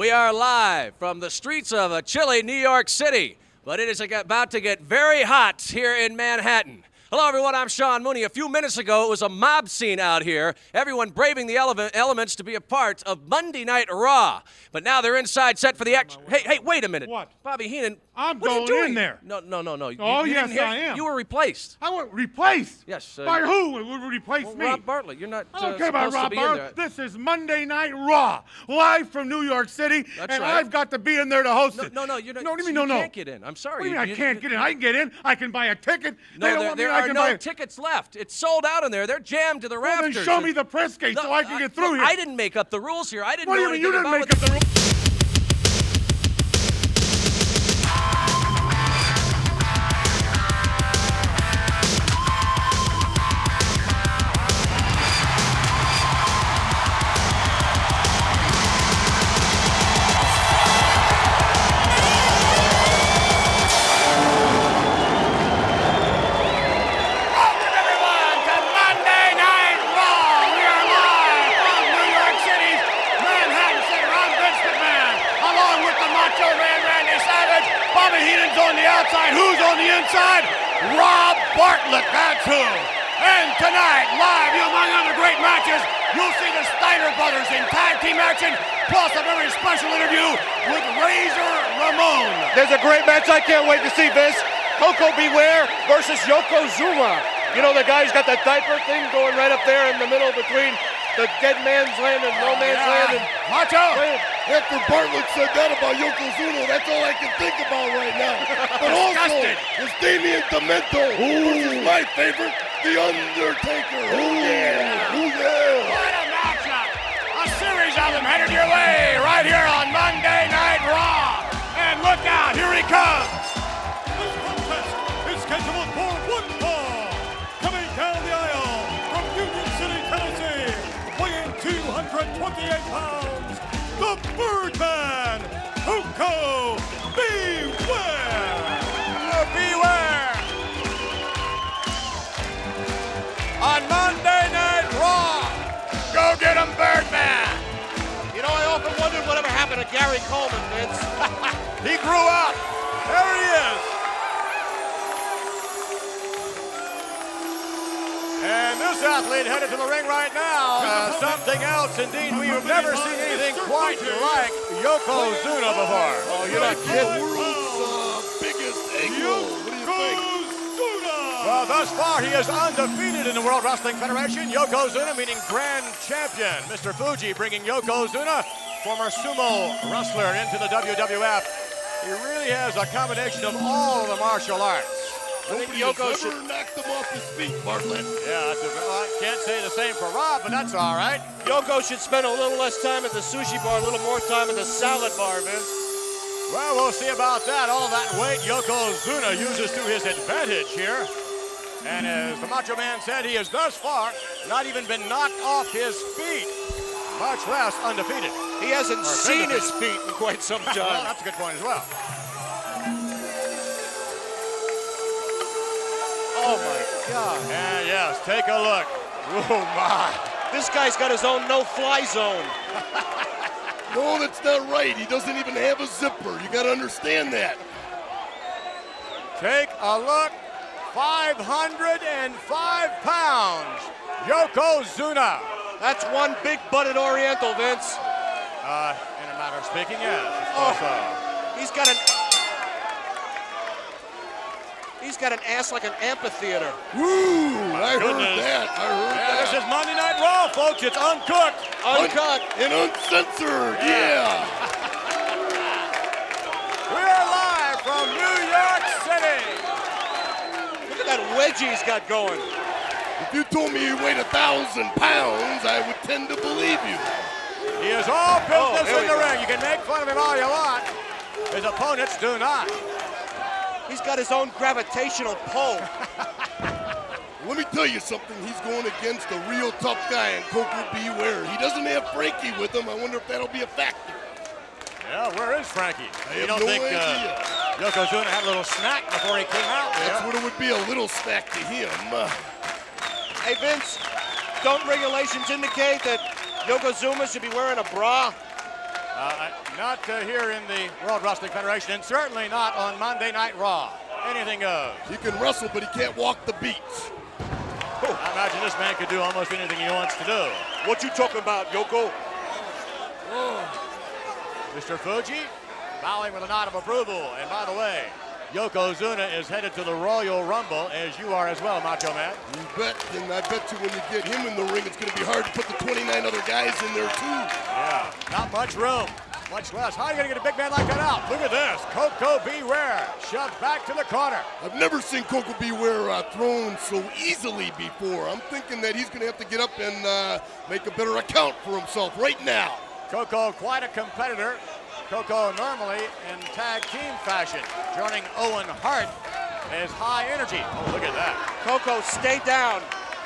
We are live from the streets of a chilly New York City, but it is about to get very hot here in Manhattan. Hello, everyone. I'm Sean Mooney. A few minutes ago, it was a mob scene out here. Everyone braving the elements to be a part of Monday Night Raw. But now they're inside set for the action. Hey, wait a minute. What? Bobby Heenan. I'm what are you going doing? in there. No. Oh, You yes, didn't hear? I am. You were replaced. I was replaced? Yes. By who would replace me? Rob Bartlett. You're not I don't care about supposed to Rob be in Bartlett. there. This is Monday Night Raw, live from New York City, That's and right. I've got to be in there to host it. No, you're not. No, what do you mean, you no? can't get in. I'm sorry. What do you mean I can't get in? I can get in. I can buy a ticket. They don't No, want me, there I are can no buy tickets left. It's sold out in there. They're jammed to the Well, rafters. then show me the press gate so I can get through here. I didn't make up the rules here. I didn't What do know you mean you anything didn't about make up the rules? Who's on the inside? Rob Bartlett, that's who. And tonight, live, among other great matches, you'll see the Steiner brothers in tag team action, plus a very special interview with Razor Ramon. There's a great match I can't wait to see, Vince. Coco Beware versus Yokozuna. You know, the guy's got that diaper thing going right up there in the middle between the dead man's land and no man's land. And Macho! After Bartlett said that about Yokozuna, that's all I can think about right now. But also, it's Damian Demento versus my favorite, The Undertaker. Ooh, yeah. Ooh, yeah. What a matchup! A series of them headed your way right here on Monday Night Raw. And look out, here he comes. This contest is scheduled for one fall. Coming down the aisle from Union City, Tennessee, weighing 228 pounds, the Birdman, Coco Beware. Beware. On Monday Night Raw. Go get him, Birdman. you know, I often wondered whatever happened to Gary Coleman, Vince. He grew up. There he is. And this athlete headed to the ring right now. Something else, indeed. We have never seen anything quite like Yokozuna before. Oh, you're not kidding. World's biggest angle. What do you think? Well, thus far, he is undefeated in the World Wrestling Federation. Yokozuna, meaning grand champion. Mr. Fuji bringing Yokozuna, former sumo wrestler, into the WWF. He really has a combination of all of the martial arts. Nobody has ever knocked him off his feet, Bartlett. Yeah, I can't say the same for Rob, but that's all right. Yoko should spend a little less time at the sushi bar, a little more time at the salad bar, Vince. Well, we'll see about that. All that weight Yokozuna uses to his advantage here. And as the Macho Man said, he has thus far not even been knocked off his feet, much less undefeated. He hasn't seen his feet in quite some Well, time. that's a good point as well. Oh, my God. And yes, take a look. Oh, my. This guy's got his own no-fly zone. No, that's not right. He doesn't even have a zipper. You got to understand that. Take a look. 505 pounds. Yokozuna. That's one big-butted Oriental, Vince. In a matter of speaking, yes. He's got an ass like an amphitheater. Woo! I heard goodness. that. Yeah, this is Monday Night Raw, folks. It's uncooked. Uncut. And uncensored. Yeah. We are live from New York City. Look at that wedgie he's got going. If you told me you weighed 1,000 pounds, I would tend to believe you. He is all business here in we the go. ring. You can make fun of him all you want. His opponents do not. He's got his own gravitational pull. Let me tell you something. He's going against a real tough guy in Coco Beware. He doesn't have Frankie with him. I wonder if that'll be a factor. Yeah, where is Frankie? I You have don't no think idea. Yokozuna had a little snack before he came out there? That's what it would be, a little snack to him. Hey, Vince, don't regulations indicate that Yokozuna should be wearing a bra? Not here in the World Wrestling Federation, and certainly not on Monday Night Raw. Anything goes. He can wrestle, but he can't walk the beach. I imagine this man could do almost anything he wants to do. What you talking about, Yoko? Mr. Fuji bowing with a nod of approval. And by the way, Yokozuna is headed to the Royal Rumble, as you are as well, Macho Man. You bet, and I bet you when you get him in the ring, it's going to be hard to put the 29 other guys in there, too. Yeah, not much room, much less. How are you going to get a big man like that out? Look at this. Koko Beware shoved back to the corner. I've never seen Koko Beware thrown so easily before. I'm thinking that he's going to have to get up and make a better account for himself right now. Koko, quite a competitor. Koko normally in tag team fashion. Joining Owen Hart is high energy. Oh, look at that. Koko, stay down.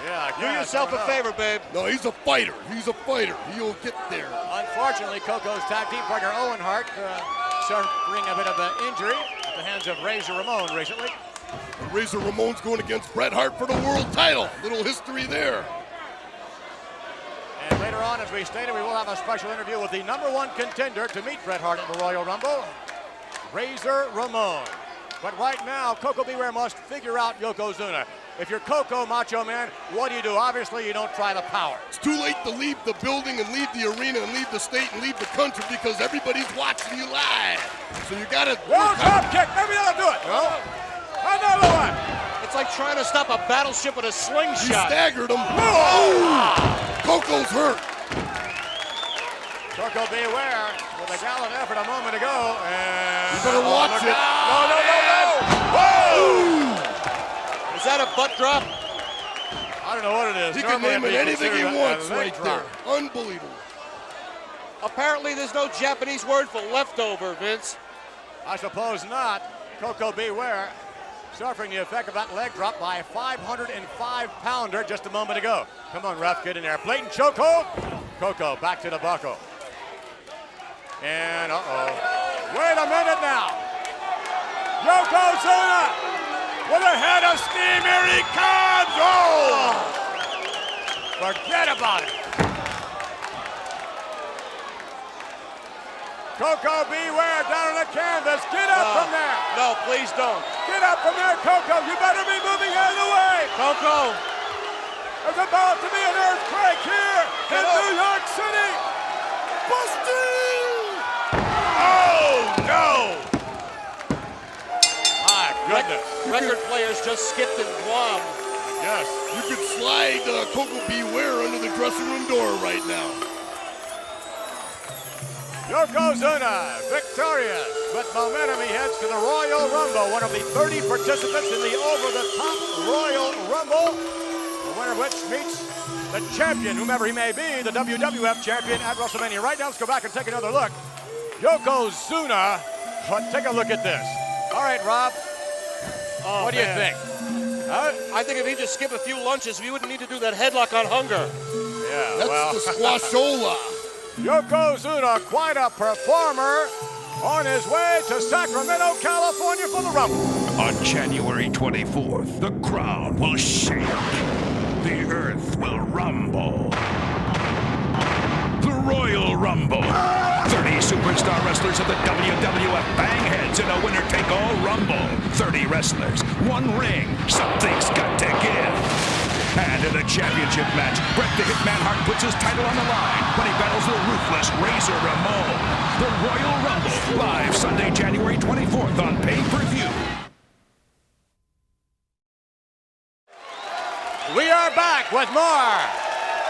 Yeah, Do yourself a favor, babe. No, he's a fighter. He's a fighter. He'll get there. Unfortunately, Koko's tag team partner Owen Hart suffering a bit of an injury at the hands of Razor Ramon recently. And Razor Ramon's going against Bret Hart for the world title. Little history there. And later on, as we stated, we will have a special interview with the #1 contender to meet Bret Hart at the Royal Rumble, Razor Ramon. But right now, Koko Beware must figure out Yokozuna. If you're Koko, Macho Man, what do you do? Obviously, you don't try the power. It's too late to leave the building and leave the arena and leave the state and leave the country because everybody's watching you live. So you got to... Top kick. Maybe that'll do it. No. Another one. It's like trying to stop a battleship with a He slingshot. staggered him. Oh! Koko's hurt. Koko Beware with a gallant effort a moment ago. And You better watch it. No. Whoa! Is that a butt drop? I don't know what it is. He can name it anything he wants leg right drop. there. Unbelievable. Apparently there's no Japanese word for leftover, Vince. I suppose not. Koko Beware suffering the effect of that leg drop by a 505-pounder just a moment ago. Come on, ref, get in there. Blatant chokehold. Koko back to the buckle. And wait a minute now. Yokozuna with a head of steam. Here he comes. Oh! Forget about it. Koko Beware down on the canvas. Get up from there. No, please don't. Get up from there, Koko. You better be moving out of the way. Koko. There's about to be an earthquake here in New York City. Busted! Oh, no. My goodness. Record players just skipped and glom. Yes. You could slide Koko Beware under the dressing room door right now. Yokozuna victorious. With momentum, he heads to the Royal Rumble, one of the 30 participants in the over-the-top Royal Rumble, the winner of which meets the champion, whomever he may be, the WWF champion at WrestleMania. Right now, let's go back and take another look. Yokozuna, but take a look at this. All right, Rob, what do you think? I think if he just skipped a few lunches, we wouldn't need to do that headlock on hunger. Yeah, That's well, the squashola. Yokozuna, quite a performer, on his way to Sacramento, California for the Rumble. On January 24th, the ground will shake. The earth will rumble. The Royal Rumble. 30 superstar wrestlers of the WWF bang heads in a winner-take-all Rumble. 30 wrestlers, one ring. Something's got to give. And in the championship match, Bret the Hitman Hart puts his title on the line when he battles the ruthless Razor Ramon. The Royal Rumble, live Sunday, January 24th on pay-per-view. We are back with more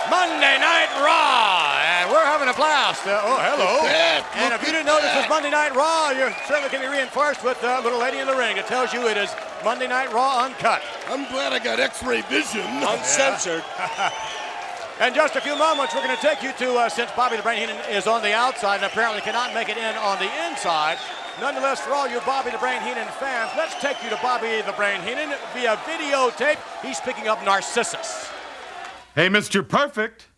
Monday Night Raw, and we're having a blast. Hello. And if you didn't know this was Monday Night Raw, you certainly can be reinforced with the little lady in the ring. It tells you it is Monday Night Raw uncut. I'm glad I got X-ray vision. Uncensored. In just a few moments, we're going to take you to, since Bobby the Brain Heenan is on the outside and apparently cannot make it in on the inside, nonetheless, for all you Bobby the Brain Heenan fans, let's take you to Bobby the Brain Heenan via videotape. He's picking up Narcissus. Hey, Mr. Perfect,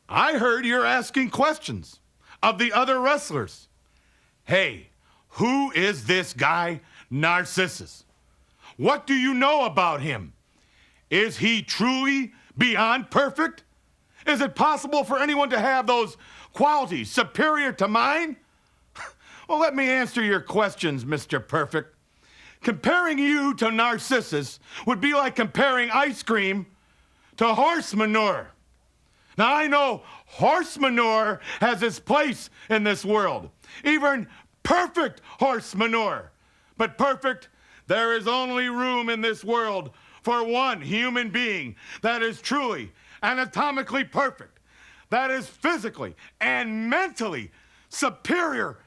I heard you're asking questions of the other wrestlers. Hey, who is this guy, Narcissus? What do you know about him? Is he truly beyond perfect? Is it possible for anyone to have those qualities superior to mine? Well, let me answer your questions, Mr. Perfect. Comparing you to Narcissus would be like comparing ice cream to horse manure. Now, I know horse manure has its place in this world, even perfect horse manure. But perfect, there is only room in this world for one human being that is truly anatomically perfect, that is physically and mentally superior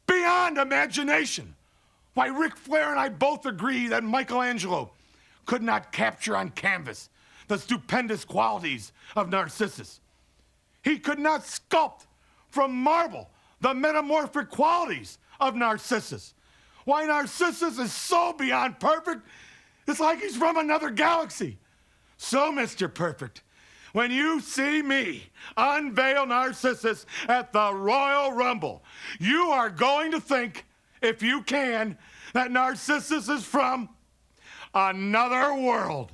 beyond imagination. Why, Ric Flair and I both agree that Michelangelo could not capture on canvas the stupendous qualities of Narcissus. He could not sculpt from marble the metamorphic qualities of Narcissus. Why, Narcissus is so beyond perfect, it's like he's from another galaxy. So, Mr. Perfect, when you see me unveil Narcissus at the Royal Rumble, you are going to think, if you can, that Narcissus is from another world.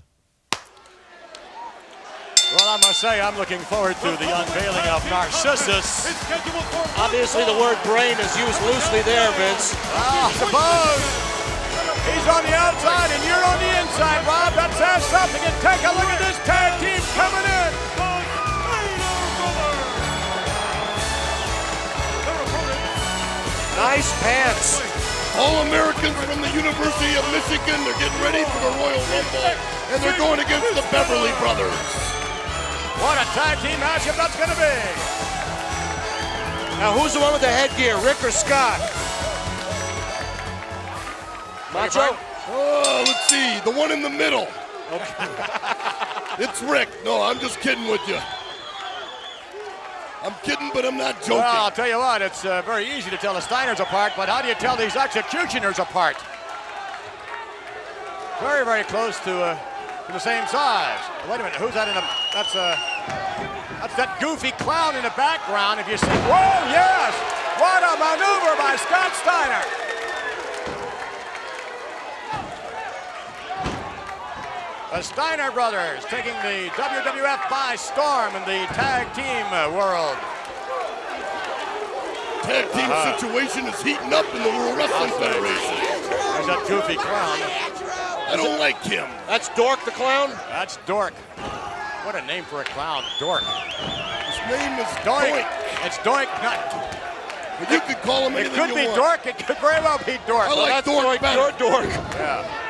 Well, I must say, I'm looking forward to the unveiling of Narcissus. Obviously, the word brain is used loosely there, Vince. I suppose. He's on the outside and you're on the inside, Rob. That says something. And take a look at this tag team coming in. Nice pants. All Americans from the University of Michigan, they're getting ready for the Royal Rumble. And they're going against the Beverly Brothers. What a tag team matchup that's going to be. Now, who's the one with the headgear, Rick or Scott? Macho? Oh, let's see. The one in the middle. Okay. It's Rick. No, I'm just kidding with you. I'm kidding, but I'm not joking. Well, I'll tell you what, it's very easy to tell the Steiners apart, but how do you tell these executioners apart? Very, very close to the same size. Wait a minute, who's that in the... That's that goofy clown in the background. If you see... Whoa, yes! What a maneuver by Scott Steiner! The Steiner brothers taking the WWF by storm in the tag team world. Tag team situation is heating up in the World Wrestling Federation. There's that goofy clown. I don't like him. That's Dork the Clown? That's Dork. What a name for a clown, Dork. His name is Doink. Doink. It's Doink, not... But you could call him It anything could be you want. Dork, it could very well be Dork. I like Dork better. You're Dork. Yeah.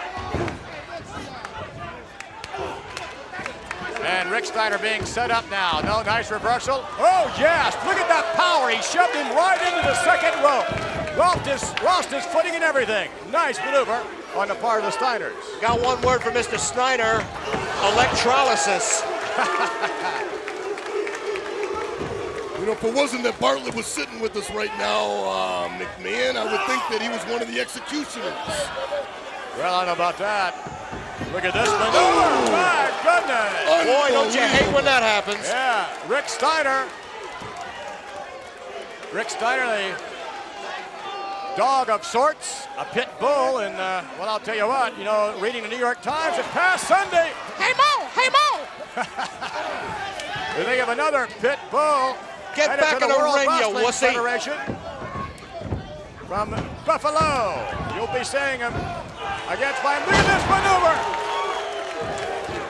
And Rick Steiner being set up now. No, nice reversal. Oh, yes. Look at that power. He shoved him right into the second rope. Lost his footing and everything. Nice maneuver on the part of the Steiners. Got one word for Mr. Steiner. Electrolysis. You know, if it wasn't that Bartlett was sitting with us right now, McMahon, I would think that he was one of the executioners. Well, I don't know about that. Look at this maneuver. Oh, my goodness. Boy, don't you hate when that happens. Yeah, Rick Steiner. Rick Steiner, the dog of sorts, a pit bull, and, well, I'll tell you what, you know, reading the New York Times this past Sunday. Hey, Mo! Hey, Mo! We think of another pit bull. Get headed back to in the World ring, you Wrestling wussy. Federation. From Buffalo, you'll be seeing him against by look at this maneuver.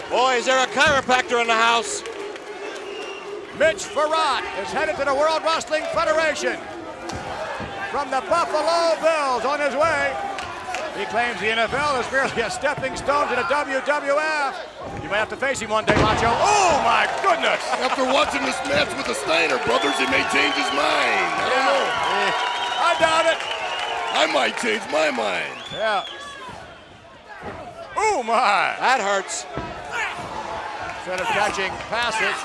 Boy, is there a chiropractor in the house? Mitch Farrat is headed to the World Wrestling Federation. From the Buffalo Bills on his way. He claims the NFL is merely a stepping stone to the WWF. You may have to face him one day, Macho. Oh, my goodness. After watching this match with the Steiner brothers, he may change his mind. I don't know. I doubt it. I might change my mind. Yeah. Oh, my. That hurts. Instead of catching passes,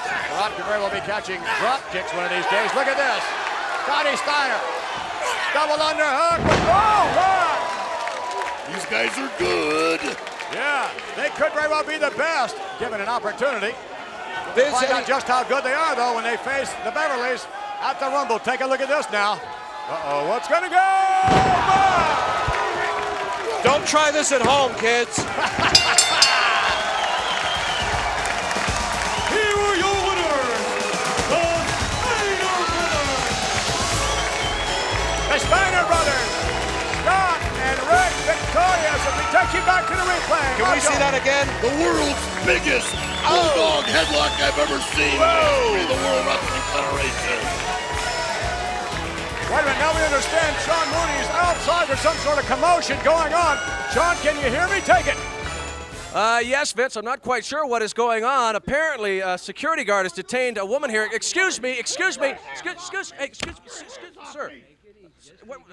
Farrat could very well be catching drop kicks one of these days. Look at this. Scotty Steiner. Double underhook. Oh, my. These guys are good. Yeah, they could very well be the best, given an opportunity. Vince, Find out just how good they are, though, when they face the Beverlys at the Rumble. Take a look at this now. Uh-oh, what's going to go? Don't try this at home, kids. Here we go. playing. Can we see that again? The world's biggest bulldog headlock I've ever seen. In the World Wrestling Federation. Wait a minute, now we understand Sean Mooney's outside. There's some sort of commotion going on. Sean, can you hear me? Take it. Yes, Vince, I'm not quite sure what is going on. Apparently, a security guard has detained a woman here. Excuse me, sir.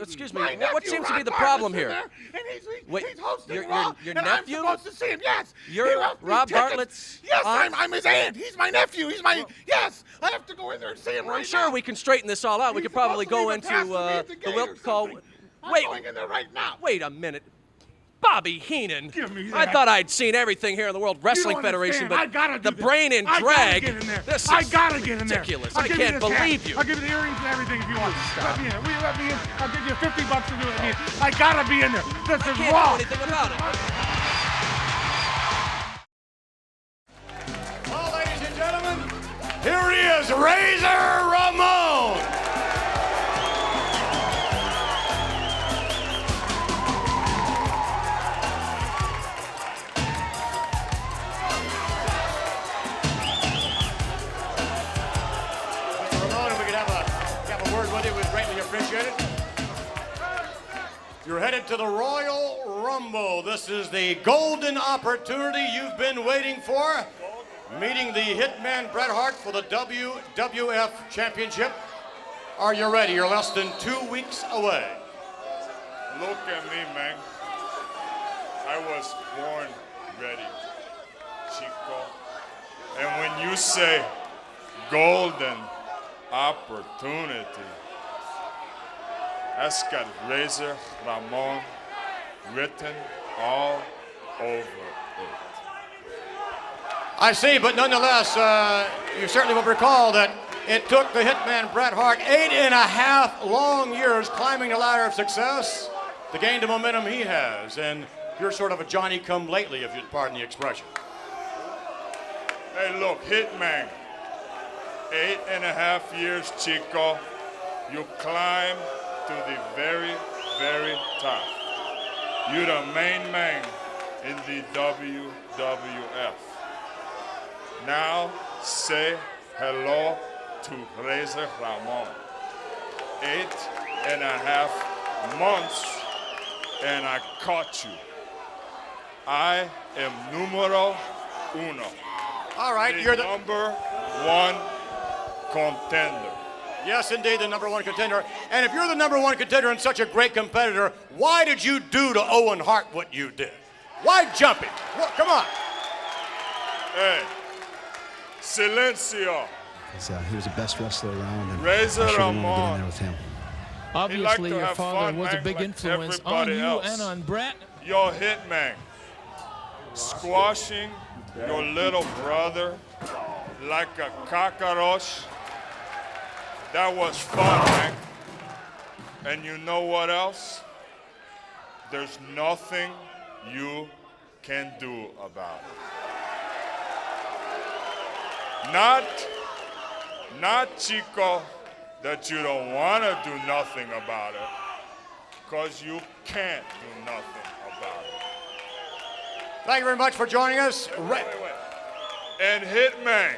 Excuse me, what seems to be the problem here? Wait, your nephew? I'm supposed to see him, yes. You're Rob Bartlett's Yes, aunt? I'm his aunt. He's my nephew. Yes, I have to go in there and see him I'm sure we can straighten this all out. We could probably go into the will call. I'm going in there right now. Wait a minute. Bobby Heenan. Give me I that. thought I'd seen everything here in the World Wrestling Federation, but I gotta the do brain this. and I drag. gotta get in there. This is I gotta get in there. ridiculous. I'll I give you can't this hat. believe you. I'll give you the earrings and everything if you want. Stop. Let me in. Will you let me in? I'll give you $50 to do it. I gotta be in there. This is Can't wrong. do anything about it. Well, ladies and gentlemen, here he is, Razor Ramon. Mr. Ramon, if we could have a word with you, we'd greatly appreciate it. You're headed to the Royal Rumble. This is the golden opportunity you've been waiting for. Meeting the Hitman Bret Hart for the WWF Championship. Are you ready? You're less than 2 weeks away. Look at me, man. I was born ready, Chico. And when you say golden opportunity, that's got Razor Ramon written all over it. I see, but nonetheless, you certainly will recall that it took the Hitman Bret Hart 8.5 long years climbing the ladder of success to gain the momentum he has. And you're sort of a Johnny-come-lately, if you'd pardon the expression. Hey, look, Hitman. 8.5 years, Chico. You climb to the very, very top. You're the main man in the WWF. Now say hello to Razor Ramon. 8.5 months and I caught you. I am numero uno. All right, The you're the... number one contender. Yes, indeed, the number one contender. And if you're the number one contender and such a great competitor, why did you do to Owen Hart what you did? Why jump him? Well, come on. Hey, silencio. He was the best wrestler around, and Razor I sure wanted to get in Ramon. there with him. Obviously, to your have father fun, was a man, big like influence on everybody you else. and on Bret. Your Hitman squashing your little brother like a cockroach. That was fun, man. And you know what else? There's nothing you can do about it. Not Chico, that you don't want to do nothing about it, because you can't do nothing about it. Thank you very much for joining us. Wait. And Hitman,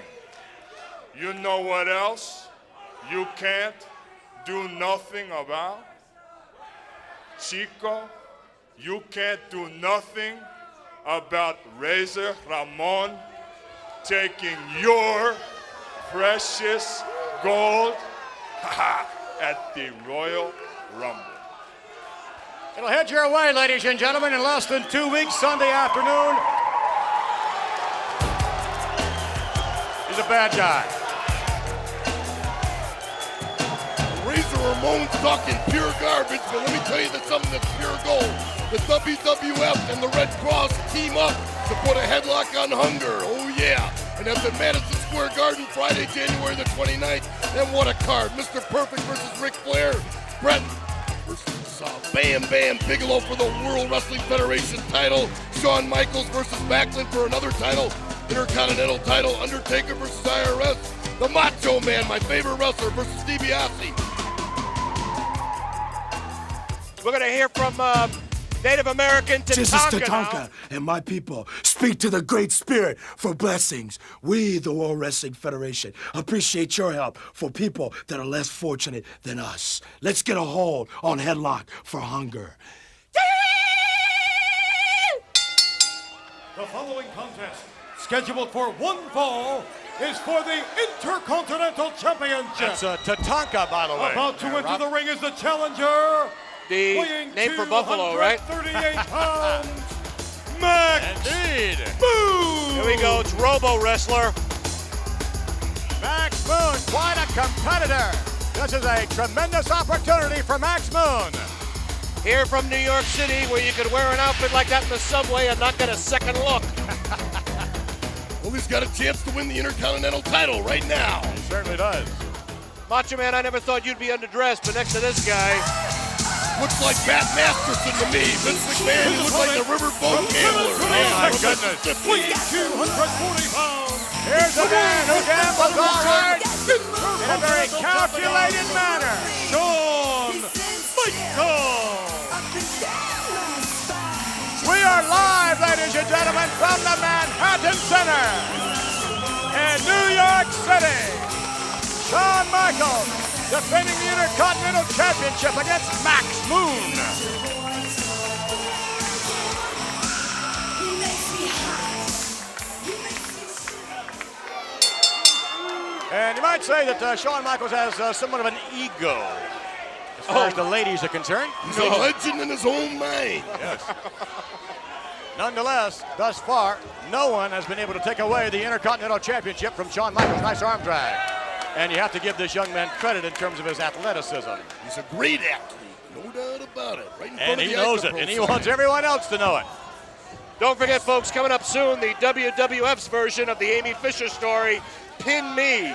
you know what else you can't do nothing about? Chico, you can't do nothing about Razor Ramon taking your precious gold at the Royal Rumble. It'll head your way, ladies and gentlemen, in less than 2 weeks, Sunday afternoon. He's a bad guy. Razor Ramon's talking pure garbage, but let me tell you that something that's pure gold. The WWF and the Red Cross team up to put a headlock on Hunger. Oh yeah. And that's at Madison Square Garden Friday, January the 29th. And what a card. Mr. Perfect versus Ric Flair. Bret versus Bam Bam Bigelow for the World Wrestling Federation title. Shawn Michaels versus Backlund for another title. Intercontinental title. Undertaker versus IRS. The Macho Man, my favorite wrestler, versus Steve Austin. We're going to hear from Native American This is Tatanka. Tatanka and my people speak to the Great Spirit for blessings. We, the World Wrestling Federation, appreciate your help for people that are less fortunate than us. Let's get a hold on Headlock for Hunger. The following contest, scheduled for one fall, is for the Intercontinental Championship. That's Tatanka, by the way. About to enter the ring is the challenger. The weighing name for Buffalo, right? 238 pounds, Max Indeed. Moon. Here we go. It's Robo Wrestler. Max Moon, quite a competitor. This is a tremendous opportunity for Max Moon. Here from New York City, where you could wear an outfit like that in the subway and not get a second look. Well, he's got a chance to win the Intercontinental title right now. He certainly does. Macho Man, I never thought you'd be underdressed, but next to this guy, Looks like Matt Masterson to me. Vince McMahon, he looks like a riverboat gambler. My goodness. Weighing 240 pounds. Here's a man who gambles all right in a very calculated manner. Shawn Michaels. We are live, ladies and gentlemen, from the Manhattan Center in New York City. Shawn Michaels defending the Intercontinental Championship against Max Moon. And you might say that Shawn Michaels has somewhat of an ego as far as the ladies are concerned. He's a legend in his own mind. Yes. Nonetheless, thus far, no one has been able to take away the Intercontinental Championship from Shawn Michaels. Nice arm drag. And you have to give this young man credit in terms of his athleticism. He's a great athlete, no doubt about it. Right in front And of he the knows it, and he wants everyone else to know it. don't forget, folks, coming up soon, the WWF's version of the Amy Fisher story, Pin Me,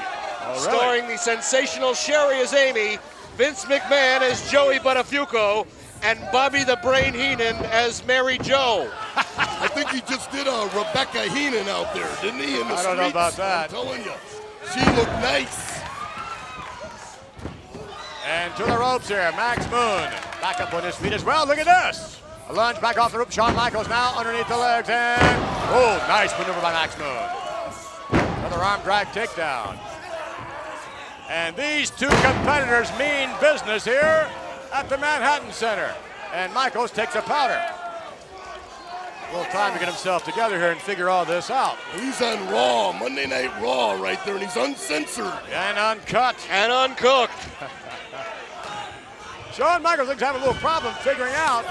starring the sensational Sherry as Amy, Vince McMahon as Joey Buttafuoco, and Bobby the Brain Heenan as Mary Jo. I think he just did a Rebecca Heenan out there, didn't he? In the I don't know about that. I'm telling you, she looked nice. And to the ropes here, Max Moon back up on his feet as well. Look at this. A lunge back off the rope. Shawn Michaels now underneath the legs, and oh, nice maneuver by Max Moon. Another arm drag takedown. And these two competitors mean business here at the Manhattan Center. And Michaels takes a powder. A little time to get himself together here and figure all this out. Well, he's on Raw, Monday Night Raw right there, and he's uncensored. And uncut. And uncooked. Shawn Michaels looks to have a little problem figuring out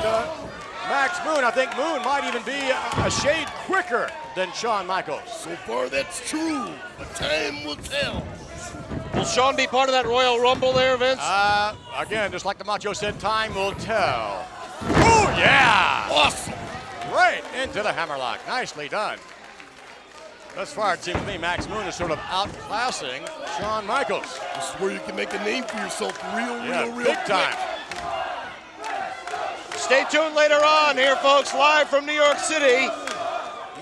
Max Moon. I think Moon might even be a shade quicker than Shawn Michaels. So far, that's true, but time will tell. Will Shawn be part of that Royal Rumble there, Vince? Again, just like the Macho said, time will tell. Oh, yeah! Awesome. Right into the hammerlock. Nicely done. Thus far, it seems to me Max Moon is sort of outclassing Shawn Michaels. This is where you can make a name for yourself real Big quick. time. Stay tuned later on here, folks, live from New York City.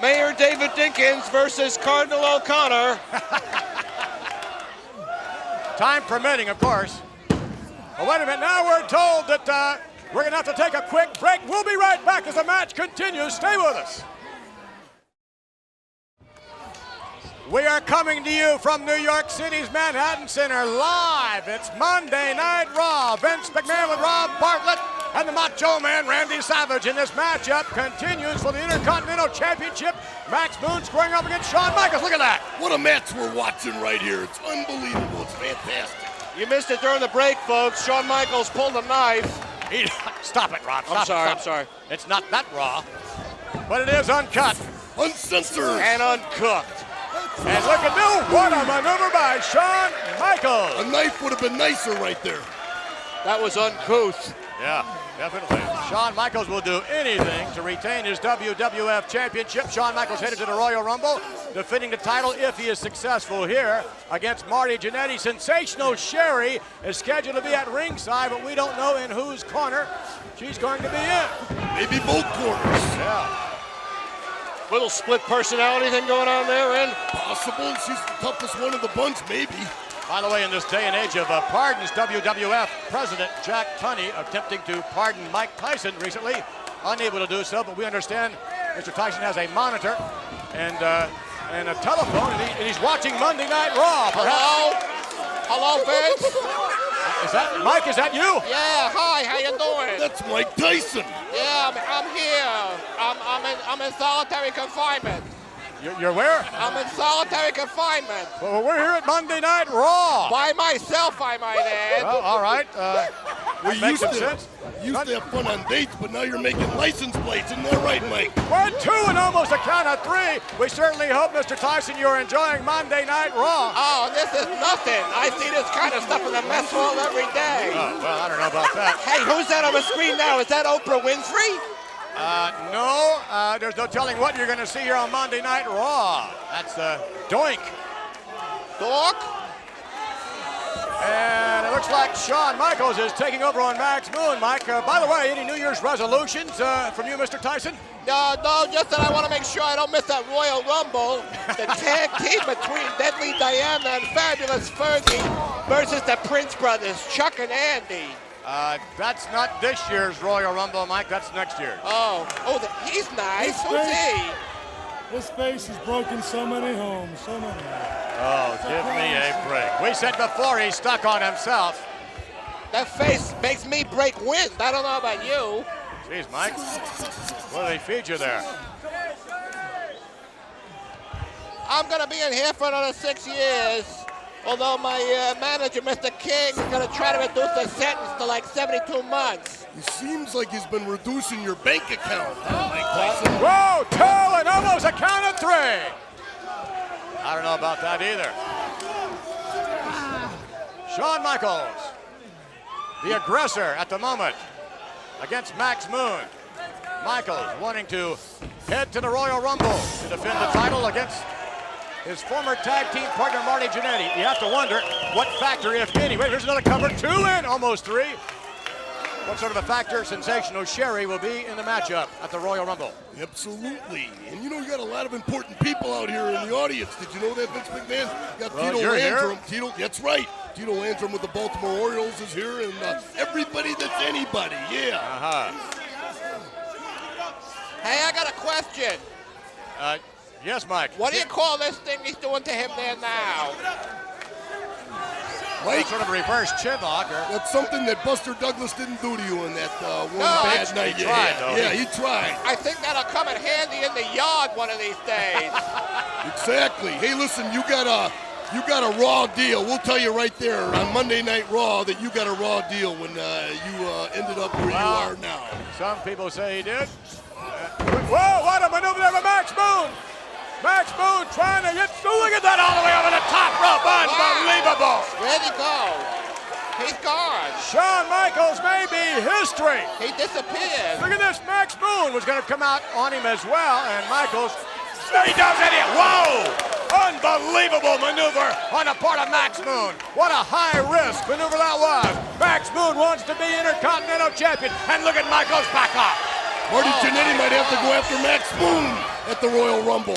Mayor David Dinkins versus Cardinal O'Connor. Time permitting, of course. Oh, wait a minute. Now we're told that we're going to have to take a quick break. We'll be right back as the match continues. Stay with us. We are coming to you from New York City's Manhattan Center live. It's Monday Night Raw. Vince McMahon with Rob Bartlett and the Macho Man Randy Savage. And this matchup continues for the Intercontinental Championship. Max Moon squaring up against Shawn Michaels. Look at that. What a match we're watching right here. It's unbelievable. It's fantastic. You missed it during the break, folks. Shawn Michaels pulled a knife. Stop it, Rob. I'm sorry. It's not that raw, but it is uncut. Uncensored. And uncooked. And look at this. What a maneuver by Shawn Michaels. A knife would have been nicer right there. That was uncouth. Yeah, definitely. Shawn Michaels will do anything to retain his WWF Championship. Shawn Michaels headed to the Royal Rumble, defending the title if he is successful here against Marty Jannetty. Sensational Sherry is scheduled to be at ringside, but we don't know in whose corner she's going to be in. Maybe both corners. Yeah. Little split personality thing going on there, Ren. Possible. She's the toughest one of the bunch, maybe. By the way, in this day and age of pardons, WWF President Jack Tunney attempting to pardon Mike Tyson recently unable to do so, but we understand Mr. Tyson has a monitor and a telephone, and he's watching Monday Night Raw. Hello? Hello, Vince? Is that Mike? Is that you? Yeah, hi, how you doing? That's Mike Tyson. Yeah, I'm here. I'm in solitary confinement. You're where? I'm in solitary confinement. Well, we're here at Monday Night Raw. By myself, I might add. Well, all right. We makes used some sense. to have fun on dates, but now you're making license plates. Isn't that right, Mike? 1, 2, and almost a count of 3. We certainly hope, Mr. Tyson, you're enjoying Monday Night Raw. Oh, this is nothing. I see this kind of stuff in the mess hall every day. Oh, well, I don't know about that. Hey, who's that on the screen now? Is that Oprah Winfrey? No, there's no telling what you're going to see here on Monday Night Raw. That's Doink. Dork? And it looks like Shawn Michaels is taking over on Max Moon. Mike, by the way, any New Year's resolutions from you, Mr. Tyson? No, just that I want to make sure I don't miss that Royal Rumble. The tag team between Deadly Diana and Fabulous Fergie versus the Prince Brothers, Chuck and Andy. That's not this year's Royal Rumble, Mike. That's next year. He's nice. Who's he? This face has broken so many homes, so many. Oh, give me a break. We said before he's stuck on himself. That face makes me break wind. I don't know about you. Jeez, Mike. What did they feed you there? I'm going to be in here for another 6 years. Although my manager, Mr. King, is going to try to reduce the sentence to like 72 months. It seems like he's been reducing your bank account, Mike Tyson. Whoa, 2, and almost a count of 3. I don't know about that either. Shawn Michaels, the aggressor at the moment, against Max Moon. Michaels wanting to head to the Royal Rumble to defend the title against his former tag team partner, Marty Jannetty. You have to wonder what factor, if any. Wait, here's another cover. 2 in, almost 3. What sort of a factor Sensational Sherry will be in the matchup at the Royal Rumble? Absolutely. And you know, you got a lot of important people out here in the audience. Did you know that, Vince McMahon? You got Tito Landrum. Tito, that's right. Tito Landrum with the Baltimore Orioles is here, and everybody that's anybody, yeah. Hey, I got a question. Yes, Mike. What do you call this thing he's doing to him there now? Mike, sort of a reverse chinlock. That's something that Buster Douglas didn't do to you in that bad night. He tried, though. Yeah, he tried. I think that'll come in handy in the yard one of these days. Exactly. Hey, listen, you got a Raw deal. We'll tell you right there on Monday Night Raw that you got a Raw deal when you ended up where you are now. Some people say he did. Whoa, what a maneuver there by Max Moon. Max Moon trying to get, look at that all the way over the top rope. Unbelievable. Where'd he go? He's gone. Shawn Michaels may be history. He disappeared. Look at this. Max Moon was going to come out on him as well, and Michaels, he does it here. Whoa! Unbelievable maneuver on the part of Max Moon. What a high-risk maneuver that was. Max Moon wants to be Intercontinental Champion, and look at Michaels back up. Marty Jannetty might have to go after Max Moon at the Royal Rumble.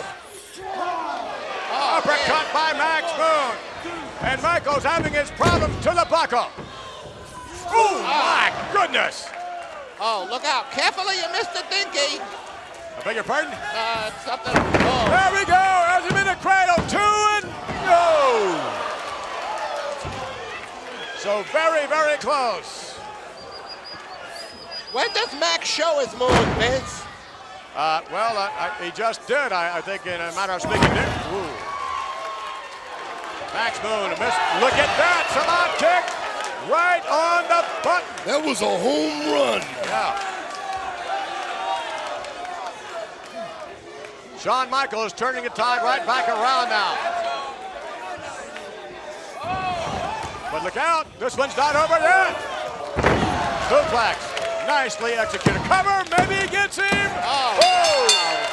Uppercut by Max Moon. And Michaels having his problems to the buckle. Oh, my goodness. Oh, look out. Carefully, you missed the dinky. I beg your pardon? Something. Oh. There we go. Has him in the cradle. 2 and no. So very, very close. When does Max show his move, Vince? He just did, I think, in a matter of speaking. Ooh. Max Moon, a miss. Look at that, Saman kick right on the button. That was a home run. Yeah. Shawn Michaels turning the tide right back around now. But look out, this one's not over yet. Suplex. Nicely executed. Cover, maybe he gets him.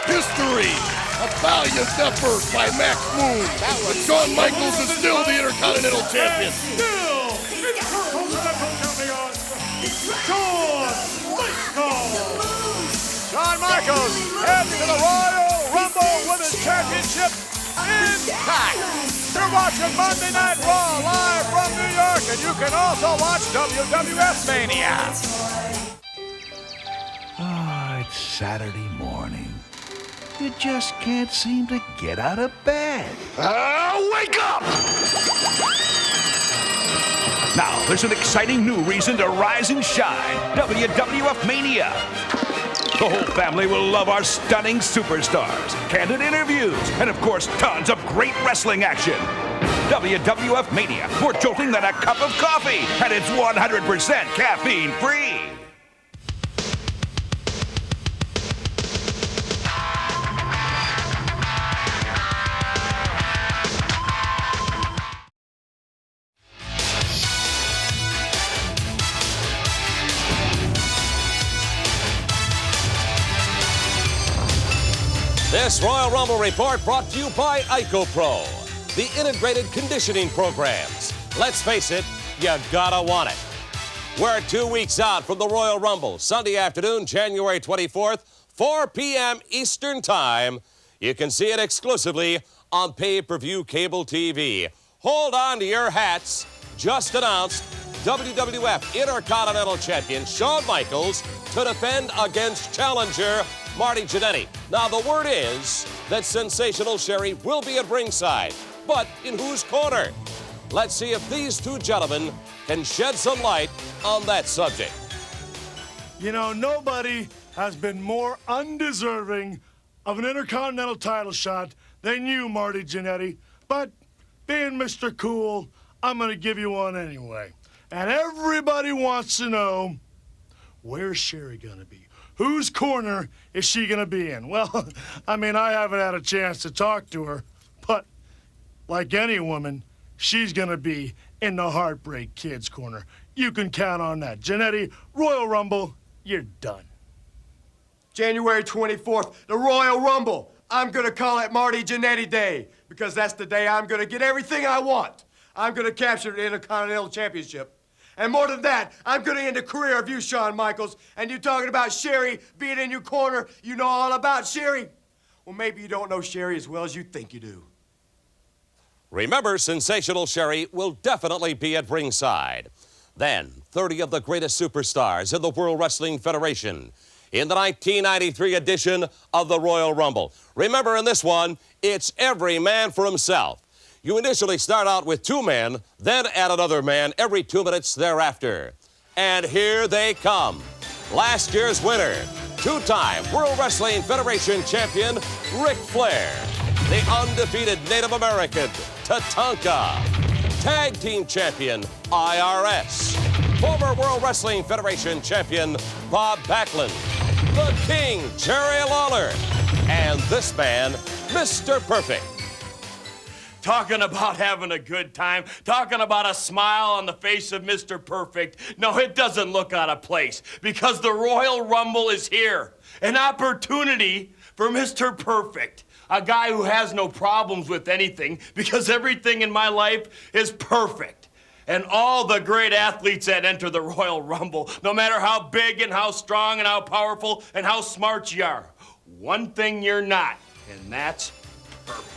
History. A valiant effort by Max Moon. But Shawn Michaels is still the Intercontinental Champion. Still Intercontinental Champion, Shawn Michaels. Shawn Michaels heads to the Royal Rumble with his championship intact. You're watching Monday Night Raw live from New York, and you can also watch WWF Mania. Saturday morning. You just can't seem to get out of bed. Wake up! Now, there's an exciting new reason to rise and shine. WWF Mania. The whole family will love our stunning superstars, candid interviews, and of course, tons of great wrestling action. WWF Mania, more jolting than a cup of coffee, and it's 100% caffeine-free. This Royal Rumble report brought to you by IcoPro, the integrated conditioning programs. Let's face it, you gotta want it. We're 2 weeks out from the Royal Rumble, Sunday afternoon, January 24th, 4 p.m. Eastern Time. You can see it exclusively on pay-per-view cable TV. Hold on to your hats. Just announced, WWF Intercontinental Champion Shawn Michaels to defend against challenger Marty Jannetty. Now, the word is that Sensational Sherry will be at ringside. But in whose corner? Let's see if these two gentlemen can shed some light on that subject. You know, nobody has been more undeserving of an Intercontinental title shot than you, Marty Jannetty. But being Mr. Cool, I'm going to give you one anyway. And everybody wants to know, where's Sherry going to be? Whose corner is she going to be in? Well, I mean, I haven't had a chance to talk to her, but like any woman, she's going to be in the Heartbreak Kid's corner. You can count on that. Jannetty, Royal Rumble, you're done. January 24th, the Royal Rumble. I'm going to call it Marty Jannetty Day because that's the day I'm going to get everything I want. I'm going to capture the Intercontinental Championship. And more than that, I'm going to end the career of you, Shawn Michaels. And you talking about Sherry being in your corner. You know all about Sherry. Well, maybe you don't know Sherry as well as you think you do. Remember, Sensational Sherry will definitely be at ringside. Then, 30 of the greatest superstars in the World Wrestling Federation in the 1993 edition of the Royal Rumble. Remember, in this one, it's every man for himself. You initially start out with 2 men, then add another man every 2 minutes thereafter. And here they come. Last year's winner, 2-time World Wrestling Federation champion, Ric Flair. The undefeated Native American, Tatanka. Tag team champion, IRS. Former World Wrestling Federation champion, Bob Backlund. The King, Jerry Lawler. And this man, Mr. Perfect. Talking about having a good time, talking about a smile on the face of Mr. Perfect. No, it doesn't look out of place because the Royal Rumble is here. An opportunity for Mr. Perfect, a guy who has no problems with anything because everything in my life is perfect. And all the great athletes that enter the Royal Rumble, no matter how big and how strong and how powerful and how smart you are, one thing you're not, and that's perfect.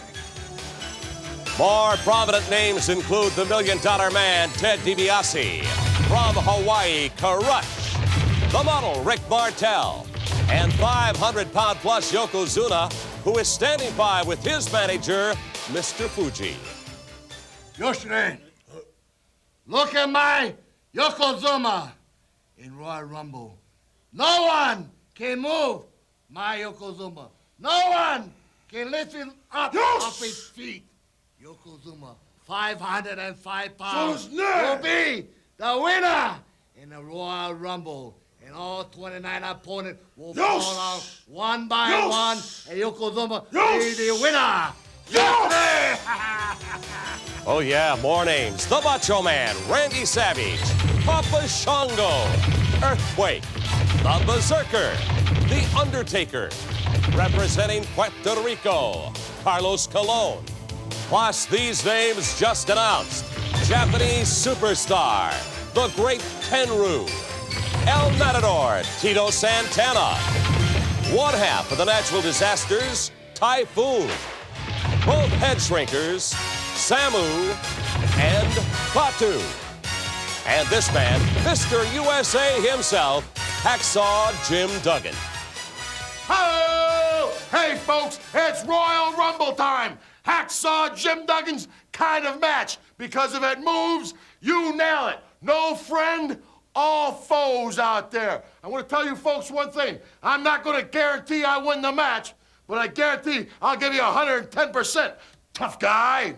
More prominent names include the $1 Million Man, Ted DiBiase, from Hawaii, Karush, the model, Rick Martel, and 500-pound-plus Yokozuna, who is standing by with his manager, Mr. Fuji. Yoshine, look at my Yokozuna in Royal Rumble. No one can move my Yokozuna. No one can lift him up off his feet. Yokozuna, 505 pounds, will be the winner in the Royal Rumble. And all 29 opponents will fall out one by one, and Yokozuna is the winner. Oh, yeah, more names. The Macho Man, Randy Savage, Papa Shango, Earthquake, the Berserker, The Undertaker, representing Puerto Rico, Carlos Colon. Plus, these names just announced. Japanese superstar, the Great Tenryu, El Matador, Tito Santana. One half of the natural disasters, Typhoon. Both head shrinkers, Samu and Batu. And this man, Mr. USA himself, Hacksaw Jim Duggan. Oh! Hey, folks, it's Royal Rumble time. Hacksaw Jim Duggan's kind of match. Because if it moves, you nail it. No friend, all foes out there. I want to tell you folks one thing. I'm not going to guarantee I win the match, but I guarantee I'll give you 110%. Tough guy.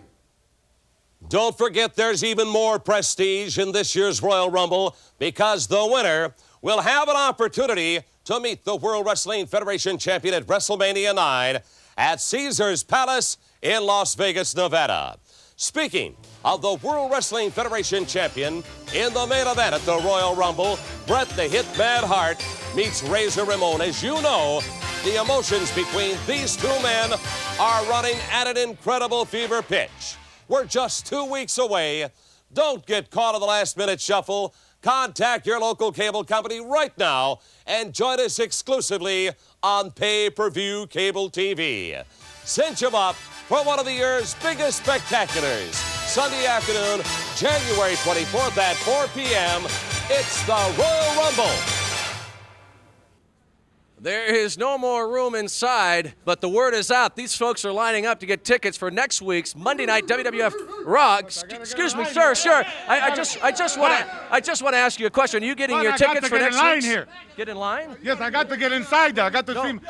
Don't forget there's even more prestige in this year's Royal Rumble because the winner will have an opportunity to meet the World Wrestling Federation champion at WrestleMania 9 at Caesars Palace in Las Vegas, Nevada. Speaking of the World Wrestling Federation champion, in the main event at the Royal Rumble, Bret the Hitman Hart meets Razor Ramon. As you know, the emotions between these two men are running at an incredible fever pitch. We're just 2 weeks away. Don't get caught in the last-minute shuffle. Contact your local cable company right now and join us exclusively on pay-per-view cable TV. Cinch 'em up for one of the year's biggest spectaculars. Sunday afternoon, January 24th at 4 p.m. It's the Royal Rumble. There is no more room inside, but the word is out. These folks are lining up to get tickets for next week's Monday Night WWF Raw. Excuse me, sir. I just want to ask you a question. Are you getting your tickets for next week? Here. Get in line? Yes, I got to get inside there. I got to see.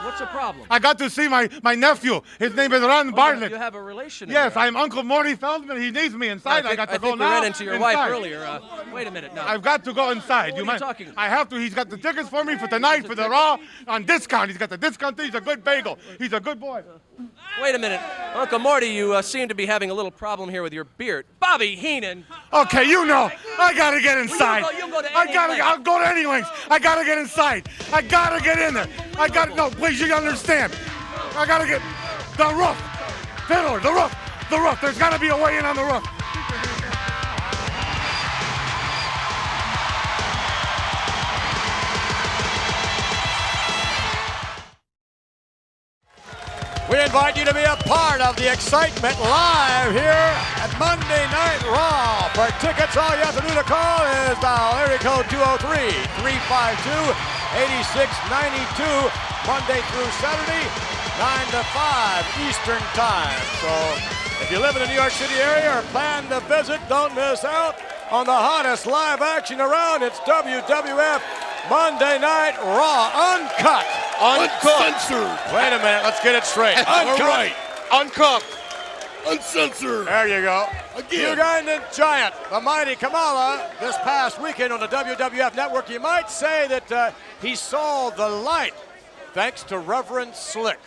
What's the problem? I got to see my nephew. His name is Ron Bartlett. You have a relation. Yes, I'm Uncle Morty Feldman. He needs me inside. I got to go now. I think we ran into your wife earlier. Wait a minute now. I've got to go inside. What are you talking about? I have to. He's got the tickets for me for tonight for the Raw on discount. He's got the discount. He's a good bagel. He's a good boy. Wait a minute. Uncle Morty, you seem to be having a little problem here with your beard. Bobby Heenan. Okay, you know. I got to get inside. Well, you can go to any length. I'll go to any lengths. I got to get inside. I got to get in there. No, please, you understand. I got to get the roof. Fiddler, the roof. There's got to be a way in on the roof. We invite you to be a part of the excitement live here at Monday Night Raw. For tickets, all you have to do to call is dial area code 203-352-8692, Monday through Saturday, 9 to 5 Eastern Time. So if you live in the New York City area or plan to visit, don't miss out on the hottest live action around. It's WWF Monday Night Raw, uncut. Uncensored. Wait a minute, let's get it straight. Uncut. All right. Uncooked. Uncensored. There you go. Again. Ugandan Giant, the mighty Kamala, this past weekend on the WWF Network. You might say that he saw the light thanks to Reverend Slick.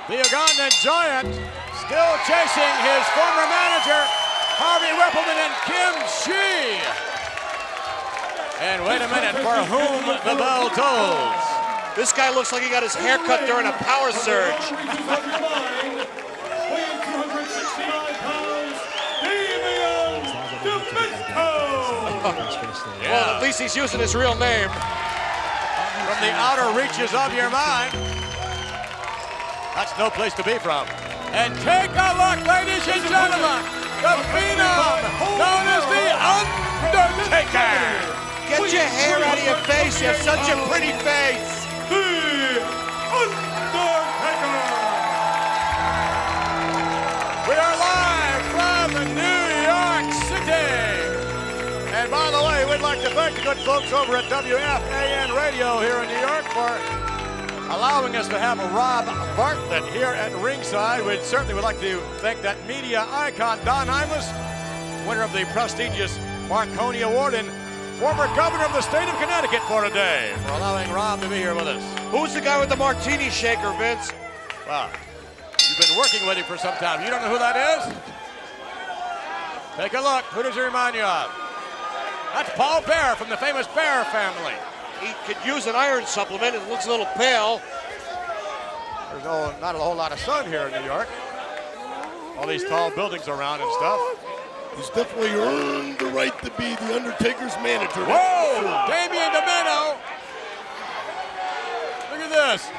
The Ugandan Giant still chasing his former manager, Harvey Whippleman and Kim Shee. And wait a minute, for whom the bell tolls. This guy looks like he got his hair cut during a power surge. Well, at least he's using his real name. From the outer reaches of your mind. That's no place to be from. And take a look, ladies and gentlemen. The phenom known as the Undertaker. Get your hair out of your face. You have such a pretty face. The Undertaker. We are live from New York City. And by the way, we'd like to thank the good folks over at WFAN Radio here in New York for allowing us to have a Rob Bartlett here at ringside. We certainly would like to thank that media icon, Don Imus, winner of the prestigious Marconi Award and former governor of the state of Connecticut for today, for allowing Rob to be here with us. Who's the guy with the martini shaker, Vince? Wow. You've been working with him for some time. You don't know who that is? Take a look. Who does he remind you of? That's Paul Bear from the famous Bear family. He could use an iron supplement. It looks a little pale. There's not a whole lot of sun here in New York. All these tall buildings around and stuff. He's definitely earned the right to be the Undertaker's manager. Whoa! Damian DeMeno. Look at this.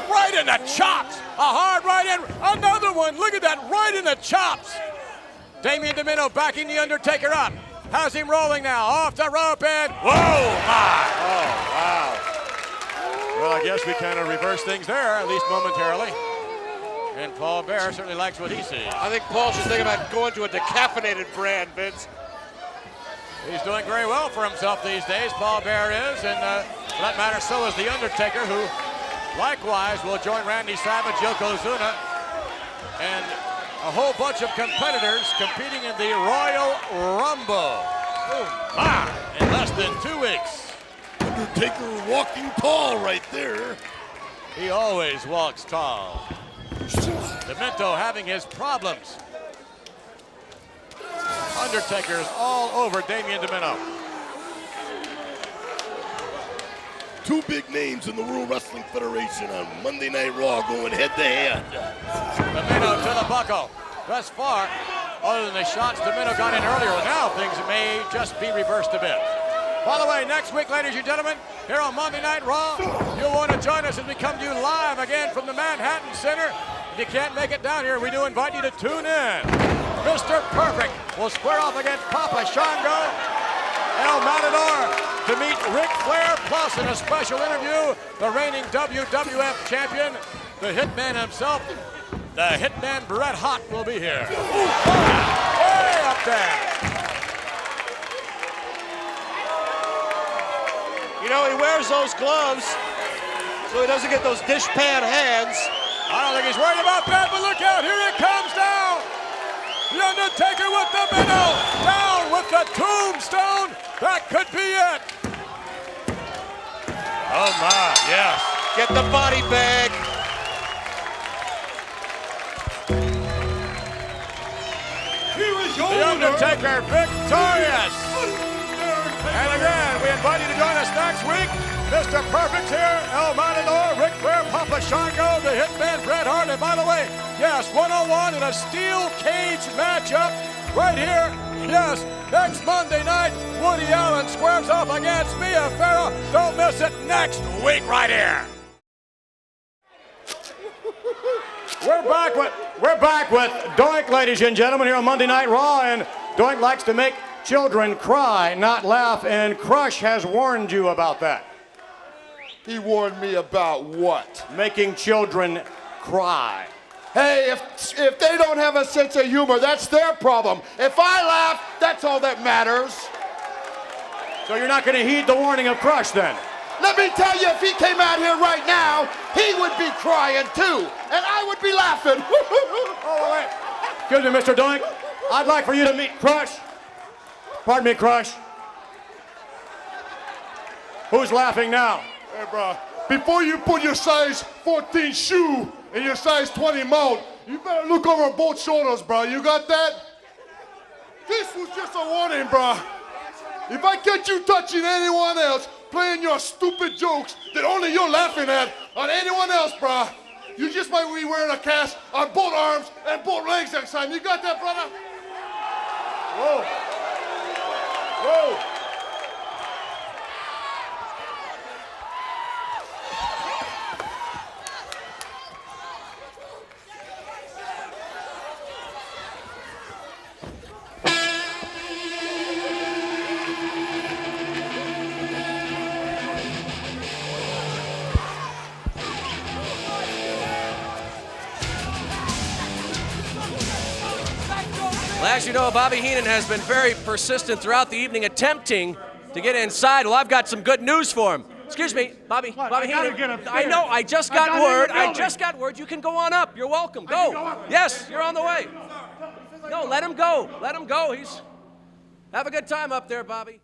Right in the chops. A hard right in. Another one. Look at that. Right in the chops. Damian DeMeno backing the Undertaker up. Has him rolling now. Off the rope and whoa, my. Oh, wow. Well, I guess we kind of reverse things there, at least momentarily. And Paul Bear certainly likes what he sees. I think Paul should think about going to a decaffeinated brand, Vince. He's doing very well for himself these days, Paul Bear is, and for that matter, so is The Undertaker, who likewise will join Randy Savage, Yokozuna, and a whole bunch of competitors competing in the Royal Rumble. In less than 2 weeks. Undertaker walking tall right there. He always walks tall. Demento having his problems. Undertaker's all over Damian DeMeno. Two big names in the World Wrestling Federation on Monday Night Raw going head to head. DeMeno to the buckle. Thus far, other than the shots DeMeno got in earlier, now things may just be reversed a bit. By the way, next week, ladies and gentlemen, here on Monday Night Raw, you'll want to join us as we come to you live again from the Manhattan Center. If you can't make it down here, we do invite you to tune in. Mr. Perfect will square off against Papa Shango, El Matador, to meet Ric Flair, plus in a special interview, the reigning WWF champion, the Hitman himself, the Hitman Bret Hart will be here. Way up there. You know, he wears those gloves so he doesn't get those dishpan hands. I don't think he's worried about that, but look out, here it comes down. The Undertaker with the minnow, down with the tombstone. That could be it. Oh my, yes. Get the body bag. Here is your The Undertaker victorious. And again, we invite you to join us next week. Mr. Perfect's here, El Matador, Ric Flair, Papa Shango, the Hitman Bret Hart, and by the way, yes, 101 in a steel cage matchup right here. Yes, next Monday night, Woody Allen squares off against Mia Farrow. Don't miss it next week right here. We're back with Doink, ladies and gentlemen, here on Monday Night Raw, and Doink likes to make children cry, not laugh, and Crush has warned you about that. He warned me about what? Making children cry. Hey, if they don't have a sense of humor, that's their problem. If I laugh, that's all that matters. So you're not going to heed the warning of Crush then? Let me tell you, if he came out here right now, he would be crying too, and I would be laughing. Oh, wait. Excuse me, Mr. Doink. I'd like for you to meet Crush. Pardon me, Crush. Who's laughing now? Hey, bro, before you put your size 14 shoe in your size 20 mouth, you better look over both shoulders, bro. You got that? This was just a warning, bro. If I catch you touching anyone else, playing your stupid jokes that only you're laughing at on anyone else, bro, you just might be wearing a cast on both arms and both legs next time. You got that, brother? Whoa. Whoa. Well, as you know, Bobby Heenan has been very persistent throughout the evening attempting to get inside. Well, I've got some good news for him. Excuse me, Bobby Heenan. Get upstairs. I know, I just got word. You can go on up. You're welcome. Go. Yes, you're on the way. No, let him go. Let him go. Have a good time up there, Bobby.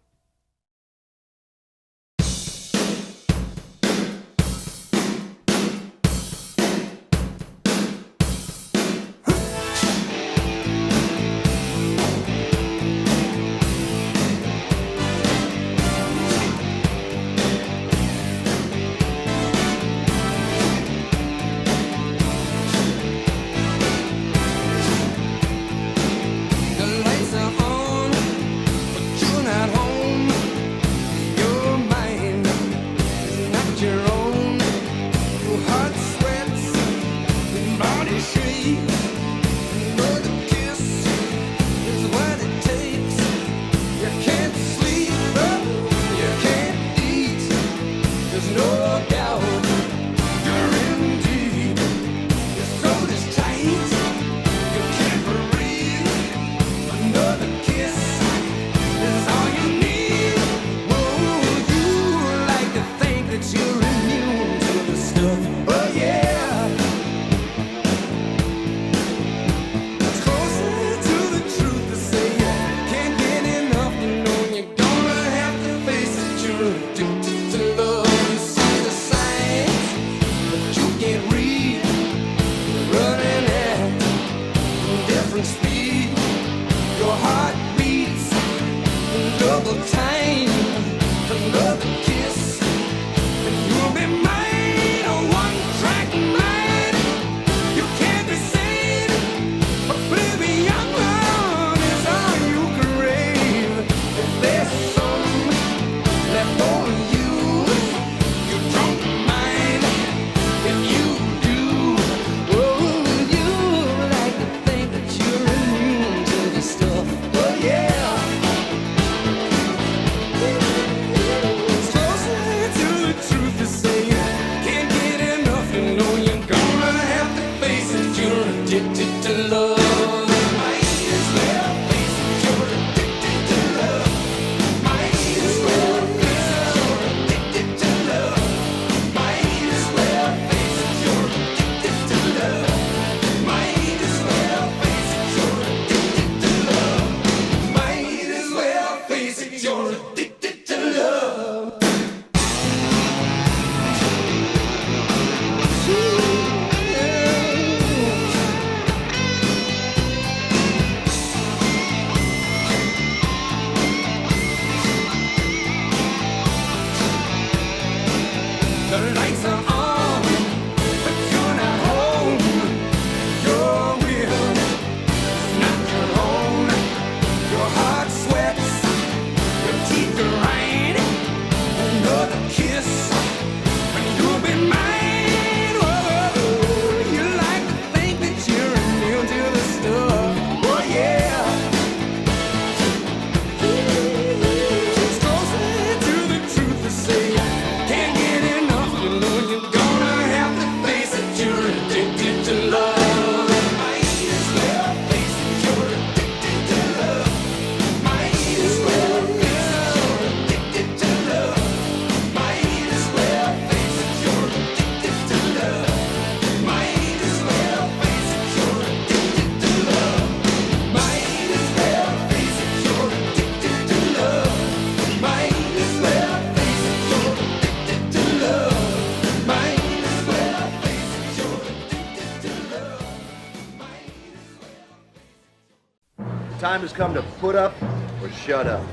Time has come to put up or shut up.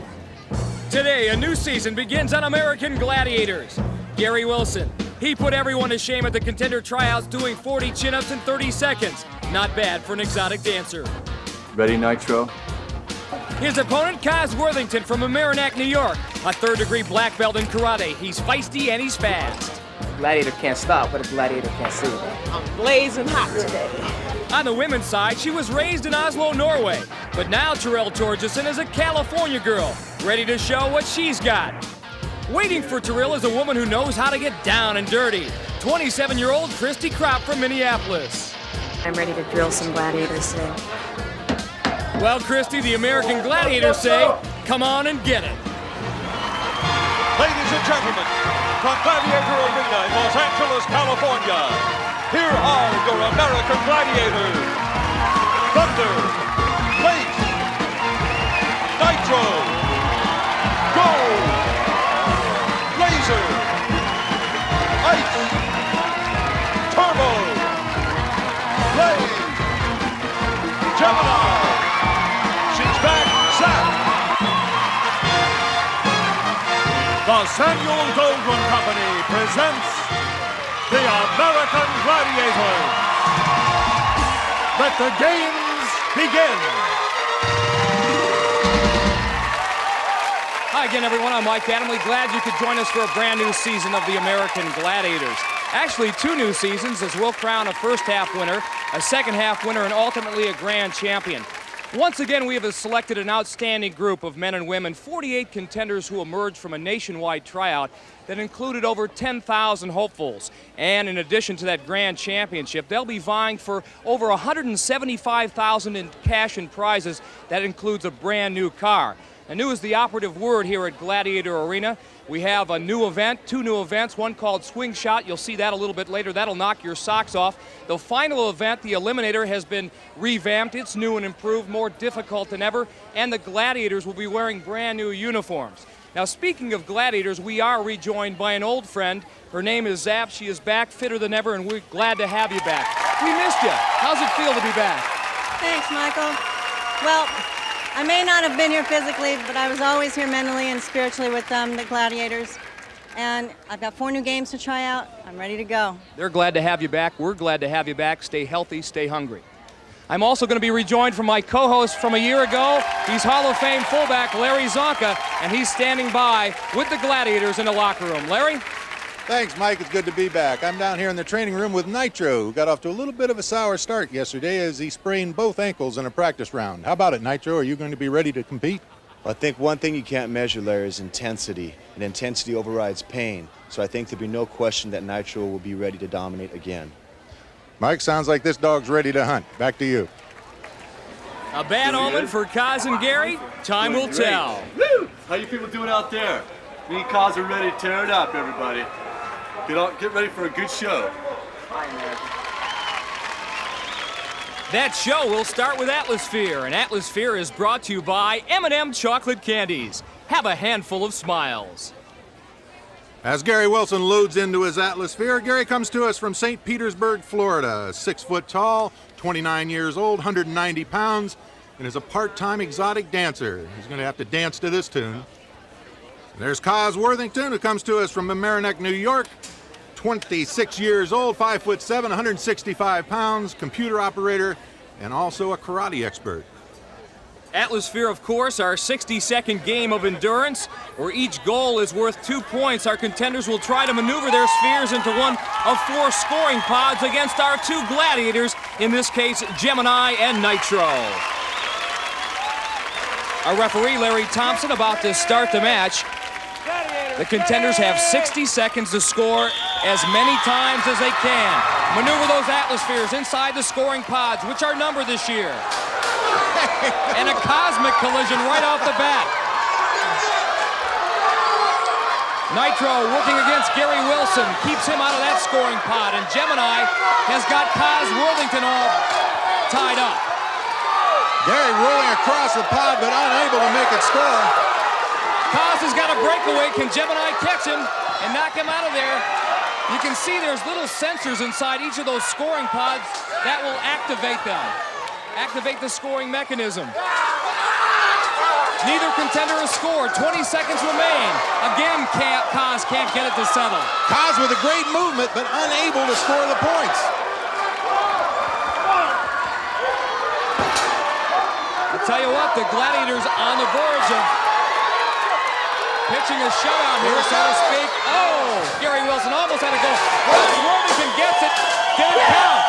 Today, a new season begins on American Gladiators. Gary Wilson, he put everyone to shame at the contender tryouts doing 40 chin-ups in 30 seconds. Not bad for an exotic dancer. Ready, Nitro? His opponent, Kaz Worthington from Mamaroneck, New York. A third-degree black belt in karate. He's feisty and he's fast. Gladiator can't stop, but a gladiator can't see. I'm blazing hot today. On the women's side, she was raised in Oslo, Norway. But now Terrell Torgerson is a California girl, ready to show what she's got. Waiting for Terrell is a woman who knows how to get down and dirty. 27-year-old Christy Kropp from Minneapolis. I'm ready to drill some gladiators today. Well, Christy, the American Gladiators say, come on and get it. Ladies and gentlemen, from Gladiator Arena in Los Angeles, California, here are your American Gladiators. Thunder, Blake, Nitro, Gold, Laser, Ice, Turbo, Blade, Gemini. She's back, Zach. The Samuel Goldwyn Company presents the American Gladiators. Let the games begin. Hi again, everyone. I'm Mike Adamley. Glad you could join us for a brand new season of the American Gladiators. Actually, 2 new seasons, as we'll crown a first-half winner, a second-half winner, and ultimately a grand champion. Once again, we have selected an outstanding group of men and women, 48 contenders who emerged from a nationwide tryout that included over 10,000 hopefuls. And in addition to that grand championship, they'll be vying for over $175,000 in cash and prizes. That includes a brand new car. And new is the operative word here at Gladiator Arena. We have a new event, 2 new events, one called Swing Shot. You'll see that a little bit later. That'll knock your socks off. The final event, the Eliminator, has been revamped. It's new and improved, more difficult than ever. And the Gladiators will be wearing brand new uniforms. Now, speaking of Gladiators, we are rejoined by an old friend. Her name is Zap. She is back, fitter than ever, and we're glad to have you back. We missed you. How's it feel to be back? Thanks, Michael. Well, I may not have been here physically, but I was always here mentally and spiritually with the Gladiators. And I've got 4 new games to try out. I'm ready to go. They're glad to have you back. We're glad to have you back. Stay healthy, stay hungry. I'm also going to be rejoined from my co-host from a year ago. He's Hall of Fame fullback Larry Zonka, and he's standing by with the Gladiators in the locker room. Larry? Thanks, Mike. It's good to be back. I'm down here in the training room with Nitro, who got off to a little bit of a sour start yesterday as he sprained both ankles in a practice round. How about it, Nitro? Are you going to be ready to compete? I think one thing you can't measure, Larry, is intensity, and intensity overrides pain. So I think there'll be no question that Nitro will be ready to dominate again. Mike, sounds like this dog's ready to hunt. Back to you. A bad omen for Kaz and Gary. Time will tell. Woo! How you people doing out there? Me and Kaz are ready to tear it up, everybody. Get ready for a good show. That show will start with Atlasphere, and Atlasphere is brought to you by M&M Chocolate Candies. Have a handful of smiles. As Gary Wilson loads into his Atlasphere, Gary comes to us from St. Petersburg, Florida. 6 foot tall, 29 years old, 190 pounds, and is a part-time exotic dancer. He's going to have to dance to this tune. There's Kaz Worthington, who comes to us from Mamaroneck, New York. 26 years old, 5'7", 165 pounds, computer operator, and also a karate expert. Atlasphere, of course, our 60-second game of endurance, where each goal is worth 2 points. Our contenders will try to maneuver their spheres into one of 4 scoring pods against our 2 gladiators, in this case, Gemini and Nitro. Our referee, Larry Thompson, about to start the match. The contenders have 60 seconds to score as many times as they can. Maneuver those Atlaspheres inside the scoring pods, which are numbered this year. And a cosmic collision right off the bat. Nitro working against Gary Wilson, keeps him out of that scoring pod, and Gemini has got Kaz Worthington all tied up. Gary rolling across the pod, but unable to make it score. Kaz has got a breakaway. Can Gemini catch him and knock him out of there? You can see there's little sensors inside each of those scoring pods that will activate them. Activate the scoring mechanism. Neither contender has scored. 20 seconds remain. Again, Kaz can't get it to settle. Kaz with a great movement, but unable to score the points. The tell you what, the Gladiators on the verge of pitching a shutout here, so to speak. Oh, Gary Wilson almost had a goal. Worthington gets it. Did it count?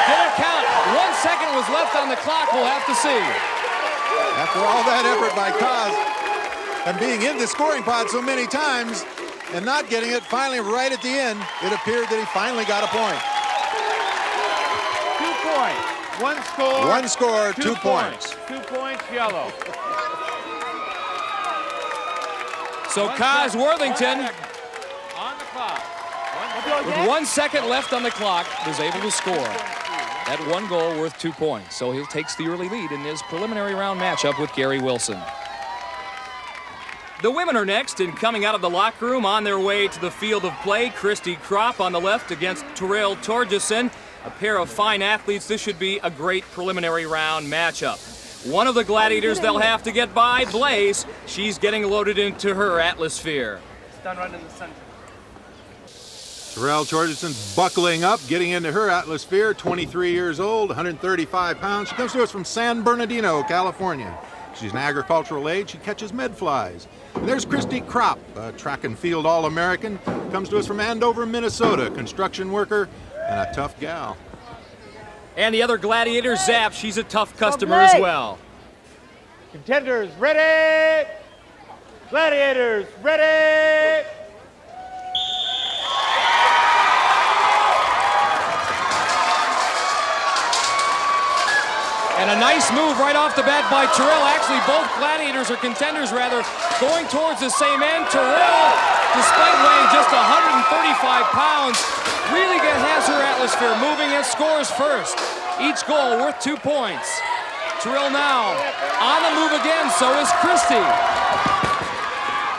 Did it count? 1 second was left on the clock. We'll have to see. After all that effort by Kaz and being in the scoring pod so many times and not getting it, finally right at the end, it appeared that he finally got a point. 2 points. One score. One score, 2 points. 2 points, yellow. So Kaz Worthington, On the clock. with 1 second left on the clock, was able to score. That one goal worth 2 points. So he takes the early lead in his preliminary round matchup with Gary Wilson. The women are next, and coming out of the locker room on their way to the field of play, Christy Kropp on the left against Terrell Torgerson. A pair of fine athletes. This should be a great preliminary round matchup. One of the Gladiators they'll have to get by, Blaze. She's getting loaded into her Atlasphere. Done right in the center. Terrell Torgerson's buckling up, getting into her Atlasphere, 23 years old, 135 pounds. She comes to us from San Bernardino, California. She's an agricultural aide. She catches medflies. And there's Christy Kropp, a track and field All-American. Comes to us from Andover, Minnesota, construction worker and a tough gal. And the other Gladiator, Zap, she's a tough customer as well. Contenders ready. Gladiators ready. And a nice move right off the bat by Terrell. Actually, both Gladiators, or contenders rather, going towards the same end. Terrell, despite weighing just 135 pounds, really has her Atlasphere moving and scores first. Each goal worth 2 points. Terrell now on the move again, so is Christy.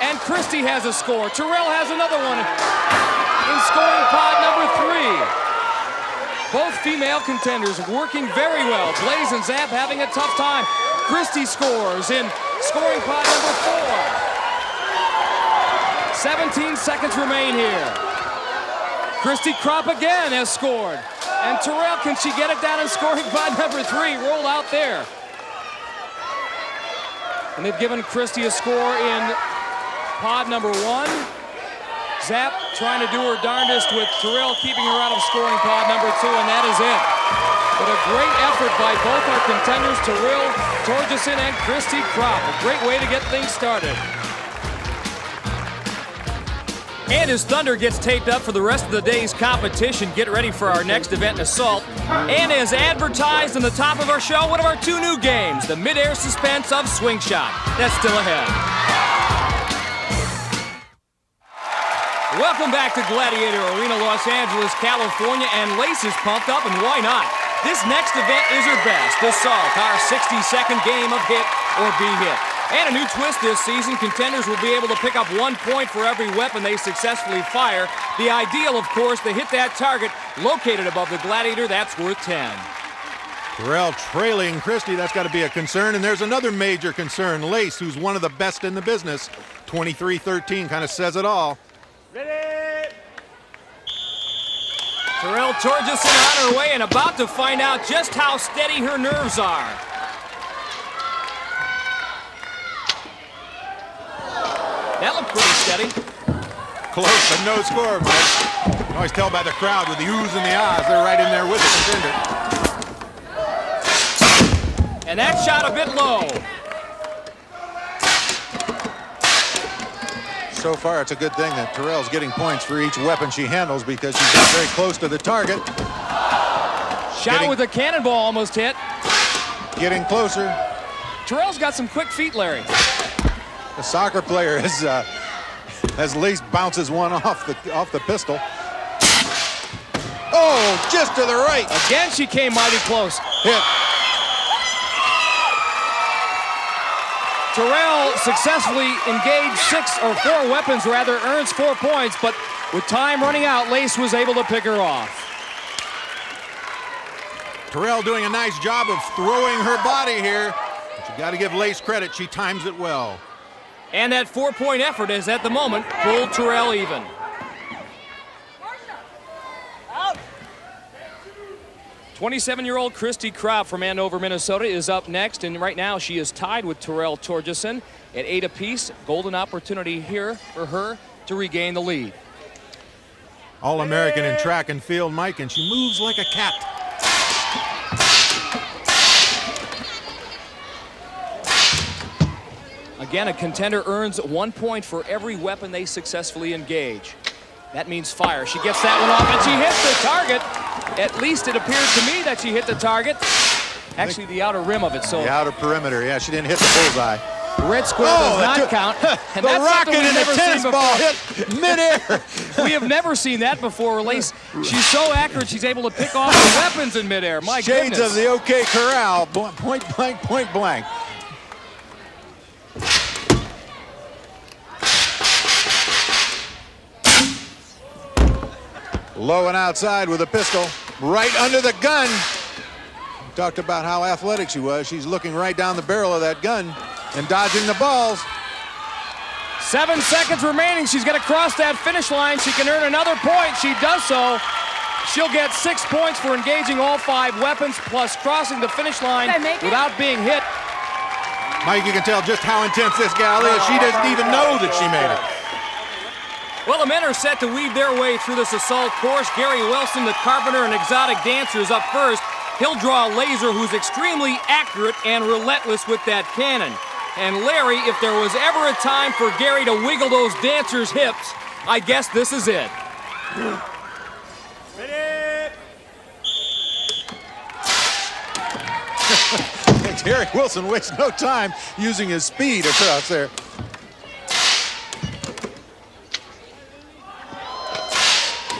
And Christy has a score. Terrell has another one in scoring pod number 3. Both female contenders working very well. Blaze and Zap having a tough time. Christy scores in scoring pod number 4. 17 seconds remain here. Christy Kropp again has scored. And Terrell, can she get it down in scoring pod number 3? Rolled out there. And they've given Christy a score in pod number 1. Zap trying to do her darndest with Terrell keeping her out of scoring pod number 2, and that is it. But a great effort by both our contenders, Terrell Torgerson and Christy Kropp. A great way to get things started. And as Thunder gets taped up for the rest of the day's competition, get ready for our next event in Assault. And as advertised on the top of our show, one of our 2 new games, the mid-air suspense of Swing Shot. That's still ahead. Welcome back to Gladiator Arena, Los Angeles, California, and Lace is pumped up, and why not? This next event is her best, Assault, our 60-second game of hit or be hit. And a new twist this season, contenders will be able to pick up 1 point for every weapon they successfully fire. The ideal, of course, to hit that target located above the Gladiator, that's worth 10. Terrell trailing Christy, that's got to be a concern. And there's another major concern, Lace, who's one of the best in the business. 23-13 kind of says it all. Ready. Terrell Torgerson on her way and about to find out just how steady her nerves are. That looked pretty steady. Close, but no score, Mike. You can always tell by the crowd with the oohs and the ahs. They're right in there with the contender. And that shot a bit low. So far, it's a good thing that Terrell's getting points for each weapon she handles because she's got very close to the target. Shot with a cannonball almost hit. Getting closer. Terrell's got some quick feet, Larry. The soccer player is, as Lace bounces one off the pistol. Oh, just to the right. Again, she came mighty close. Hit. Terrell successfully engaged 4 weapons rather, earns 4 points, but with time running out, Lace was able to pick her off. Terrell doing a nice job of throwing her body here. But you got to give Lace credit, she times it well. And that 4-point effort is at the moment pulled Terrell even. 27-year-old Christy Kropp from Andover, Minnesota is up next, and right now she is tied with Terrell Torgerson at 8 apiece. Golden opportunity here for her to regain the lead. All-American in track and field, Mike, and she moves like a cat. Again, a contender earns 1 point for every weapon they successfully engage. That means fire. She gets that one off, and she hits the target. At least it appears to me that she hit the target. Actually, the outer rim of it. So the outer perimeter, yeah, she didn't hit the bullseye. Red square does not count. And the rocket in a tennis ball hit midair. We have never seen that before. Lace, she's so accurate, she's able to pick off the weapons in midair. My Shades goodness. of the OK Corral, point blank, point blank. Low and outside with a pistol, right under the gun. We talked about how athletic she was. She's looking right down the barrel of that gun and dodging the balls. 7 seconds remaining. She's going to cross that finish line. She can earn another point. She does so. She'll get 6 points for engaging all 5 weapons, plus crossing the finish line without being hit. Mike, you can tell just how intense this gal is. She doesn't even know that she made it. Well, the men are set to weave their way through this assault course. Gary Wilson, the carpenter and exotic dancer, is up first. He'll draw a laser who's extremely accurate and relentless with that cannon. And Larry, if there was ever a time for Gary to wiggle those dancers' hips, I guess this is it. Gary Wilson wastes no time using his speed across there.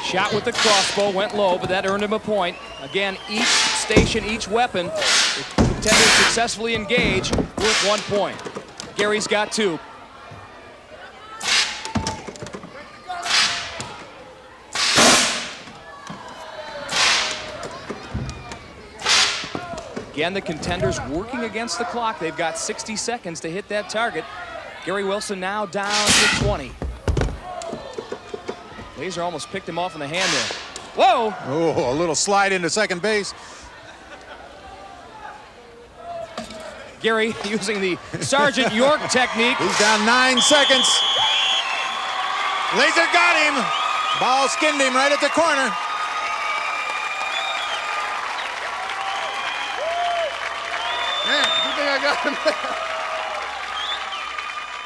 Shot with the crossbow, went low, but that earned him a point. Again, each station, each weapon, the contenders successfully engage with 1 point. Gary's got 2. Again, the contenders working against the clock. They've got 60 seconds to hit that target. Gary Wilson now down to 20. Laser almost picked him off in the hand there. Whoa! Oh, a little slide into second base. Gary using the Sergeant York technique. He's down 9 seconds. Laser got him. Ball skinned him right at the corner. Man, good thing I got him.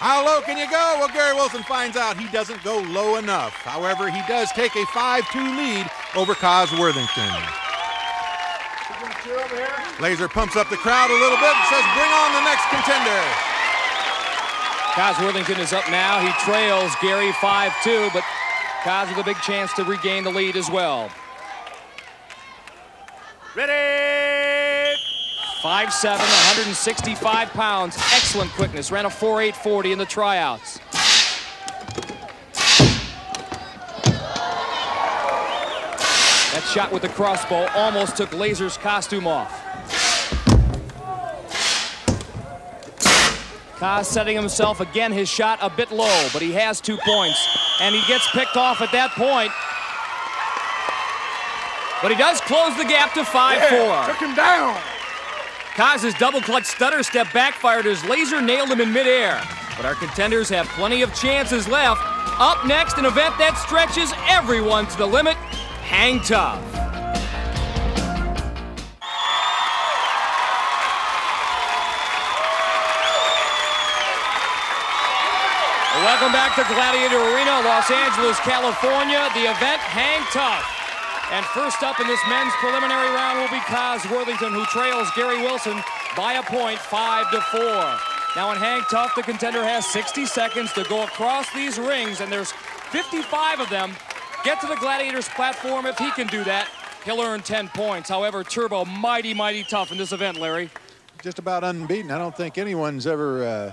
How low can you go? Well, Gary Wilson finds out he doesn't go low enough. However, he does take a 5-2 lead over Cos Worthington. Laser pumps up the crowd a little bit and says, bring on the next contender. Cos Worthington is up now. He trails Gary 5-2, but Cos with a big chance to regain the lead as well. Ready! 5'7", 165 pounds. Excellent quickness. Ran a 4.840 in the tryouts. That shot with the crossbow almost took Laser's costume off. Cos setting himself again, his shot a bit low, but he has 2 points. And he gets picked off at that point. But he does close the gap to 5-4. Yeah, took him down. Cos's double clutch stutter step backfired as Laser nailed him in midair. But our contenders have plenty of chances left. Up next, an event that stretches everyone to the limit. Hang tough. Welcome back to Gladiator Arena, Los Angeles, California. The event, Hang Tough. And first up in this men's preliminary round will be Cos Worthington, who trails Gary Wilson by a point, 5-4. Now in Hang Tough, the contender has 60 seconds to go across these rings, and there's 55 of them. Get to the Gladiators platform. If he can do that, he'll earn 10 points. However, Turbo, mighty, mighty tough in this event, Larry. Just about unbeaten. I don't think anyone's ever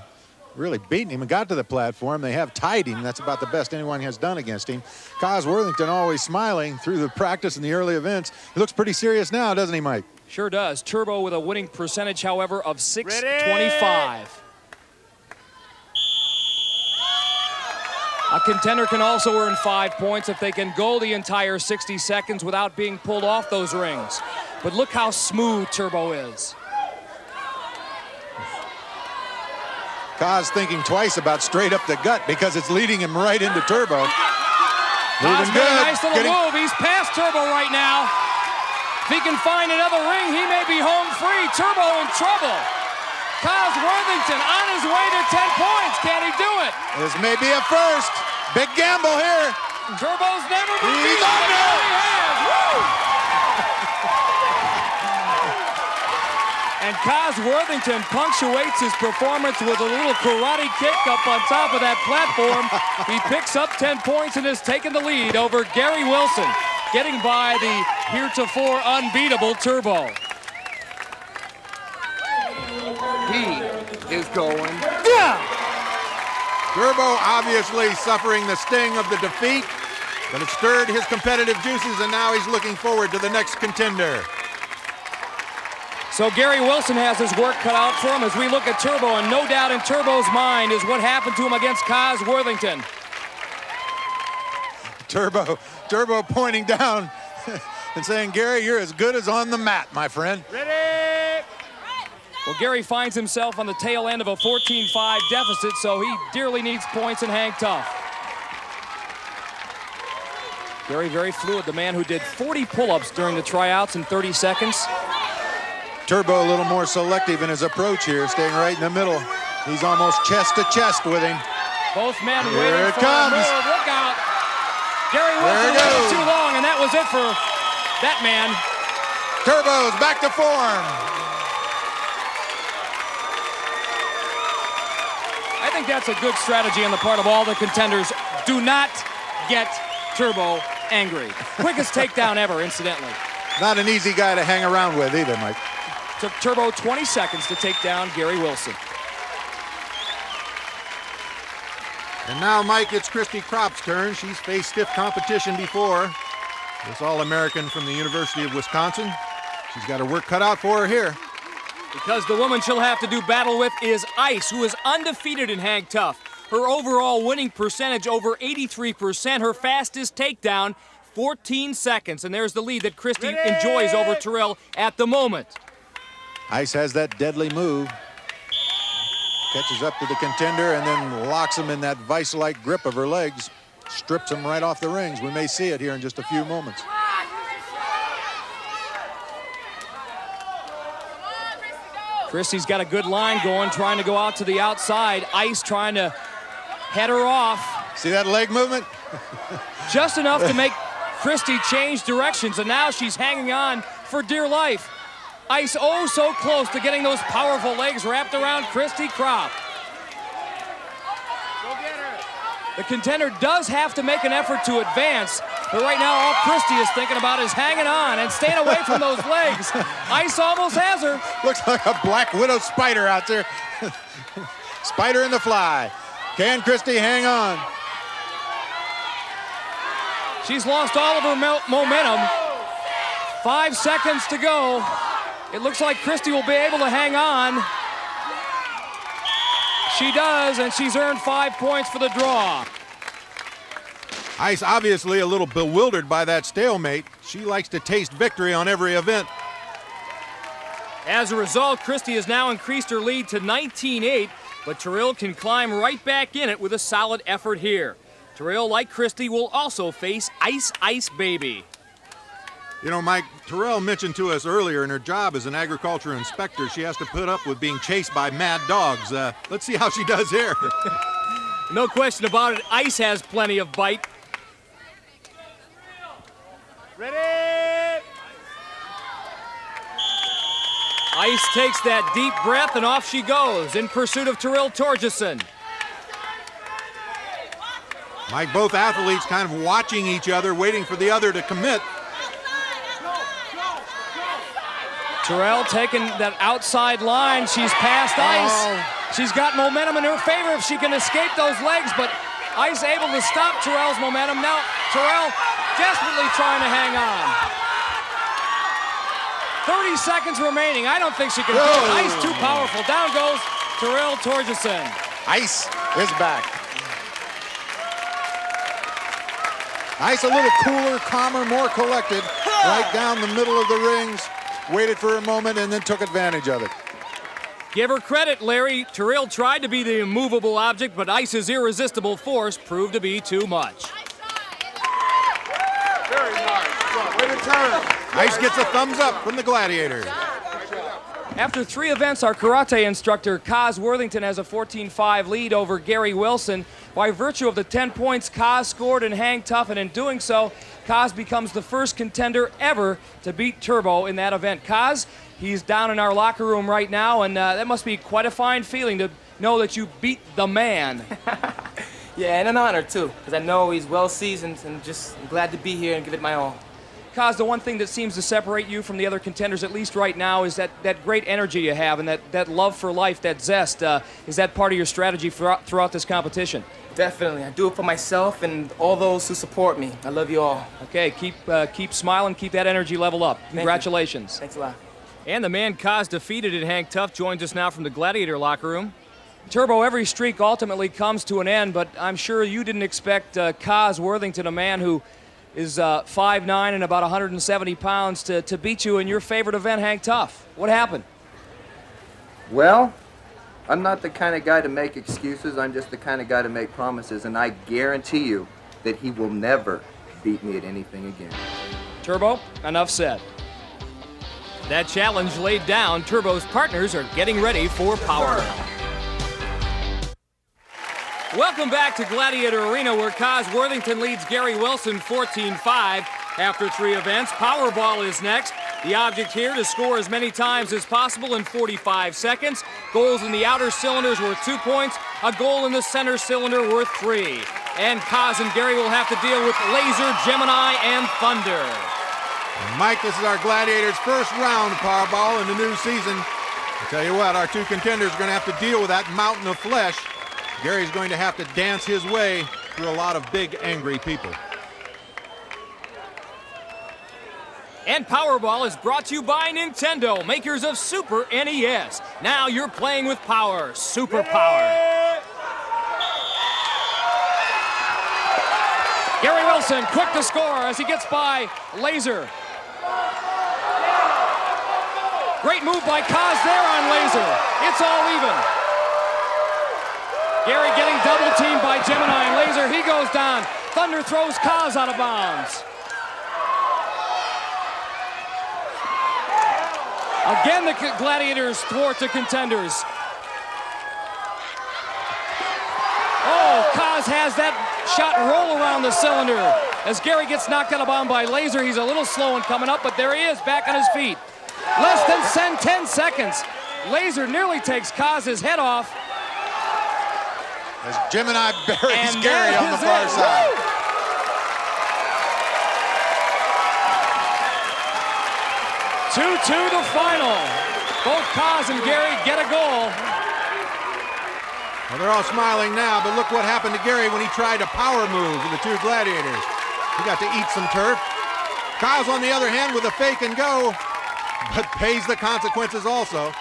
really beaten him and got to the platform. They have tied him. That's about the best anyone has done against him. Cos Worthington always smiling through the practice and the early events. He looks pretty serious now, doesn't he, Mike? Sure does. Turbo with a winning percentage, however, of 625. A contender can also earn 5 points if they can go the entire 60 seconds without being pulled off those rings. but look how smooth Turbo is. Kaz thinking twice about straight up the gut because it's leading him right into Turbo. Kaz made a nice little move. He's past Turbo right now. If he can find another ring, he may be home free. Turbo in trouble. Kaz Worthington on his way to 10 points. Can he do it? This may be a first. Big gamble here. Turbo's never been beat. He's under. He has. Woo! And Kaz Worthington punctuates his performance with a little karate kick up on top of that platform. He picks up 10 points and has taken the lead over Gary Wilson, getting by the heretofore unbeatable Turbo. He is going. Yeah! Turbo obviously suffering the sting of the defeat, but it stirred his competitive juices, and now he's looking forward to the next contender. So Gary Wilson has his work cut out for him as we look at Turbo, and no doubt in Turbo's mind is what happened to him against Kaz Worthington. Turbo pointing down and saying, Gary, you're as good as on the mat, my friend. Ready? Well, Gary finds himself on the tail end of a 14-5 deficit, so he dearly needs points and hang tough. Gary very fluid, the man who did 40 pull-ups during the tryouts in 30 seconds. Turbo a little more selective in his approach here, staying right in the middle. He's almost chest to chest with him. Both men Here waiting it for comes. a move. Look out. Gary Wilson waited too long, and that was it for that man. Turbo's back to form. I think that's a good strategy on the part of all the contenders. Do not get Turbo angry. Quickest takedown ever, incidentally. Not an easy guy to hang around with either, Mike. Took Turbo 20 seconds to take down Gary Wilson. And now, Mike, it's Christy Kropp's turn. She's faced stiff competition before. This All-American from the University of Wisconsin. She's got her work cut out for her here. Because the woman she'll have to do battle with is Ice, who is undefeated in Hang Tough. Her overall winning percentage over 83%. Her fastest takedown, 14 seconds. And there's the lead that Christy enjoys over Terrell at the moment. Ice has that deadly move. Catches up to the contender and then locks him in that vice-like grip of her legs. Strips him right off the rings. We may see it here in just a few moments. Christy's got a good line going, trying to go out to the outside. Ice trying to head her off. See that leg movement? Just enough to make Christy change directions, and now she's hanging on for dear life. Ice oh so close to getting those powerful legs wrapped around Christy Kropp. The contender does have to make an effort to advance, but right now all Christy is thinking about is hanging on and staying away from those legs. Ice almost has her. Looks like a Black Widow spider out there. Spider in the fly. Can Christy hang on? She's lost all of her momentum. 5 seconds to go. It looks like Christy will be able to hang on. She does, and she's earned 5 points for the draw. Ice obviously a little bewildered by that stalemate. She likes to taste victory on every event. As a result, Christy has now increased her lead to 19-8, but Terrell can climb right back in it with a solid effort here. Terrell, like Christy, will also face Ice Ice Baby. You know, Mike, Terrell mentioned to us earlier in her job as an agriculture inspector, she has to put up with being chased by mad dogs. Let's see how she does here. No question about it, Ice has plenty of bite. Ready? Ice takes that deep breath and off she goes in pursuit of Terrell Torgerson. Mike, both athletes kind of watching each other, waiting for the other to commit. Terrell taking that outside line. She's past Ice. She's got momentum in her favor if she can escape those legs, but Ice able to stop Terrell's momentum. Now Terrell desperately trying to hang on. 30 seconds remaining. I don't think she can do it. Ice too powerful. Down goes Terrell Torgerson. Ice is back. Ice a little cooler, calmer, more collected. Right down the middle of the rings. waited for a moment, and then took advantage of it. Give her credit, Larry. Terrell tried to be the immovable object, but Ice's irresistible force proved to be too much. Very nice. Way to turn. Ice gets a thumbs up from the Gladiators. After 3 events, our karate instructor, Kaz Worthington, has a 14-5 lead over Gary Wilson. By virtue of the 10 points Kaz scored in Hang Tough, and in doing so, Kaz becomes the first contender ever to beat Turbo in that event. Kaz, he's down in our locker room right now, and that must be quite a fine feeling to know that you beat the man. Yeah, and an honor, too, because I know he's well-seasoned, and just glad to be here and give it my all. Kaz, the one thing that seems to separate you from the other contenders, at least right now, is that great energy you have and that love for life, that zest. Is that part of your strategy throughout this competition? Definitely. I do it for myself and all those who support me. I love you all. Okay, keep smiling, keep that energy level up. Congratulations. Thanks a lot. And the man Kaz defeated in Hang Tough joins us now from the Gladiator locker room. Turbo, every streak ultimately comes to an end, but I'm sure you didn't expect Kaz Worthington, a man who is 5'9" and about 170 pounds, to beat you in your favorite event, Hang Tough. What happened? Well, I'm not the kind of guy to make excuses. I'm just the kind of guy to make promises, and I guarantee you that he will never beat me at anything again. Turbo, enough said. That challenge laid down, Turbo's partners are getting ready for Power. Welcome back to Gladiator Arena, where Kaz Worthington leads Gary Wilson 14-5 after 3 events. Powerball is next. The object here to score as many times as possible in 45 seconds. Goals in the outer cylinders worth 2 points. A goal in the center cylinder worth 3. And Kaz and Gary will have to deal with Laser, Gemini, and Thunder. Mike, this is our Gladiators' first round of Powerball in the new season. I tell you what, our 2 contenders are going to have to deal with that mountain of flesh. Gary's going to have to dance his way through a lot of big, angry people. And Powerball is brought to you by Nintendo, makers of Super NES. Now you're playing with power, super power. Gary Wilson, quick to score as he gets by Laser. Great move by Kaz there on Laser. It's all even. Gary getting double teamed by Gemini and Laser. He goes down. Thunder throws Kaz out of bounds. Again, the Gladiators thwart the contenders. Oh, Kaz has that shot roll around the cylinder. As Gary gets knocked out of bounds by Laser, he's a little slow in coming up, but there he is, back on his feet. Less than 10 seconds. Laser nearly takes Kaz's head off. As Gemini buries Gary on the far side. Woo! 2-2 the final. Both Kaz and Gary get a goal. Well, they're all smiling now, but look what happened to Gary when he tried a power move with the 2 Gladiators. He got to eat some turf. Kaz, on the other hand, with a fake and go, but pays the consequences also.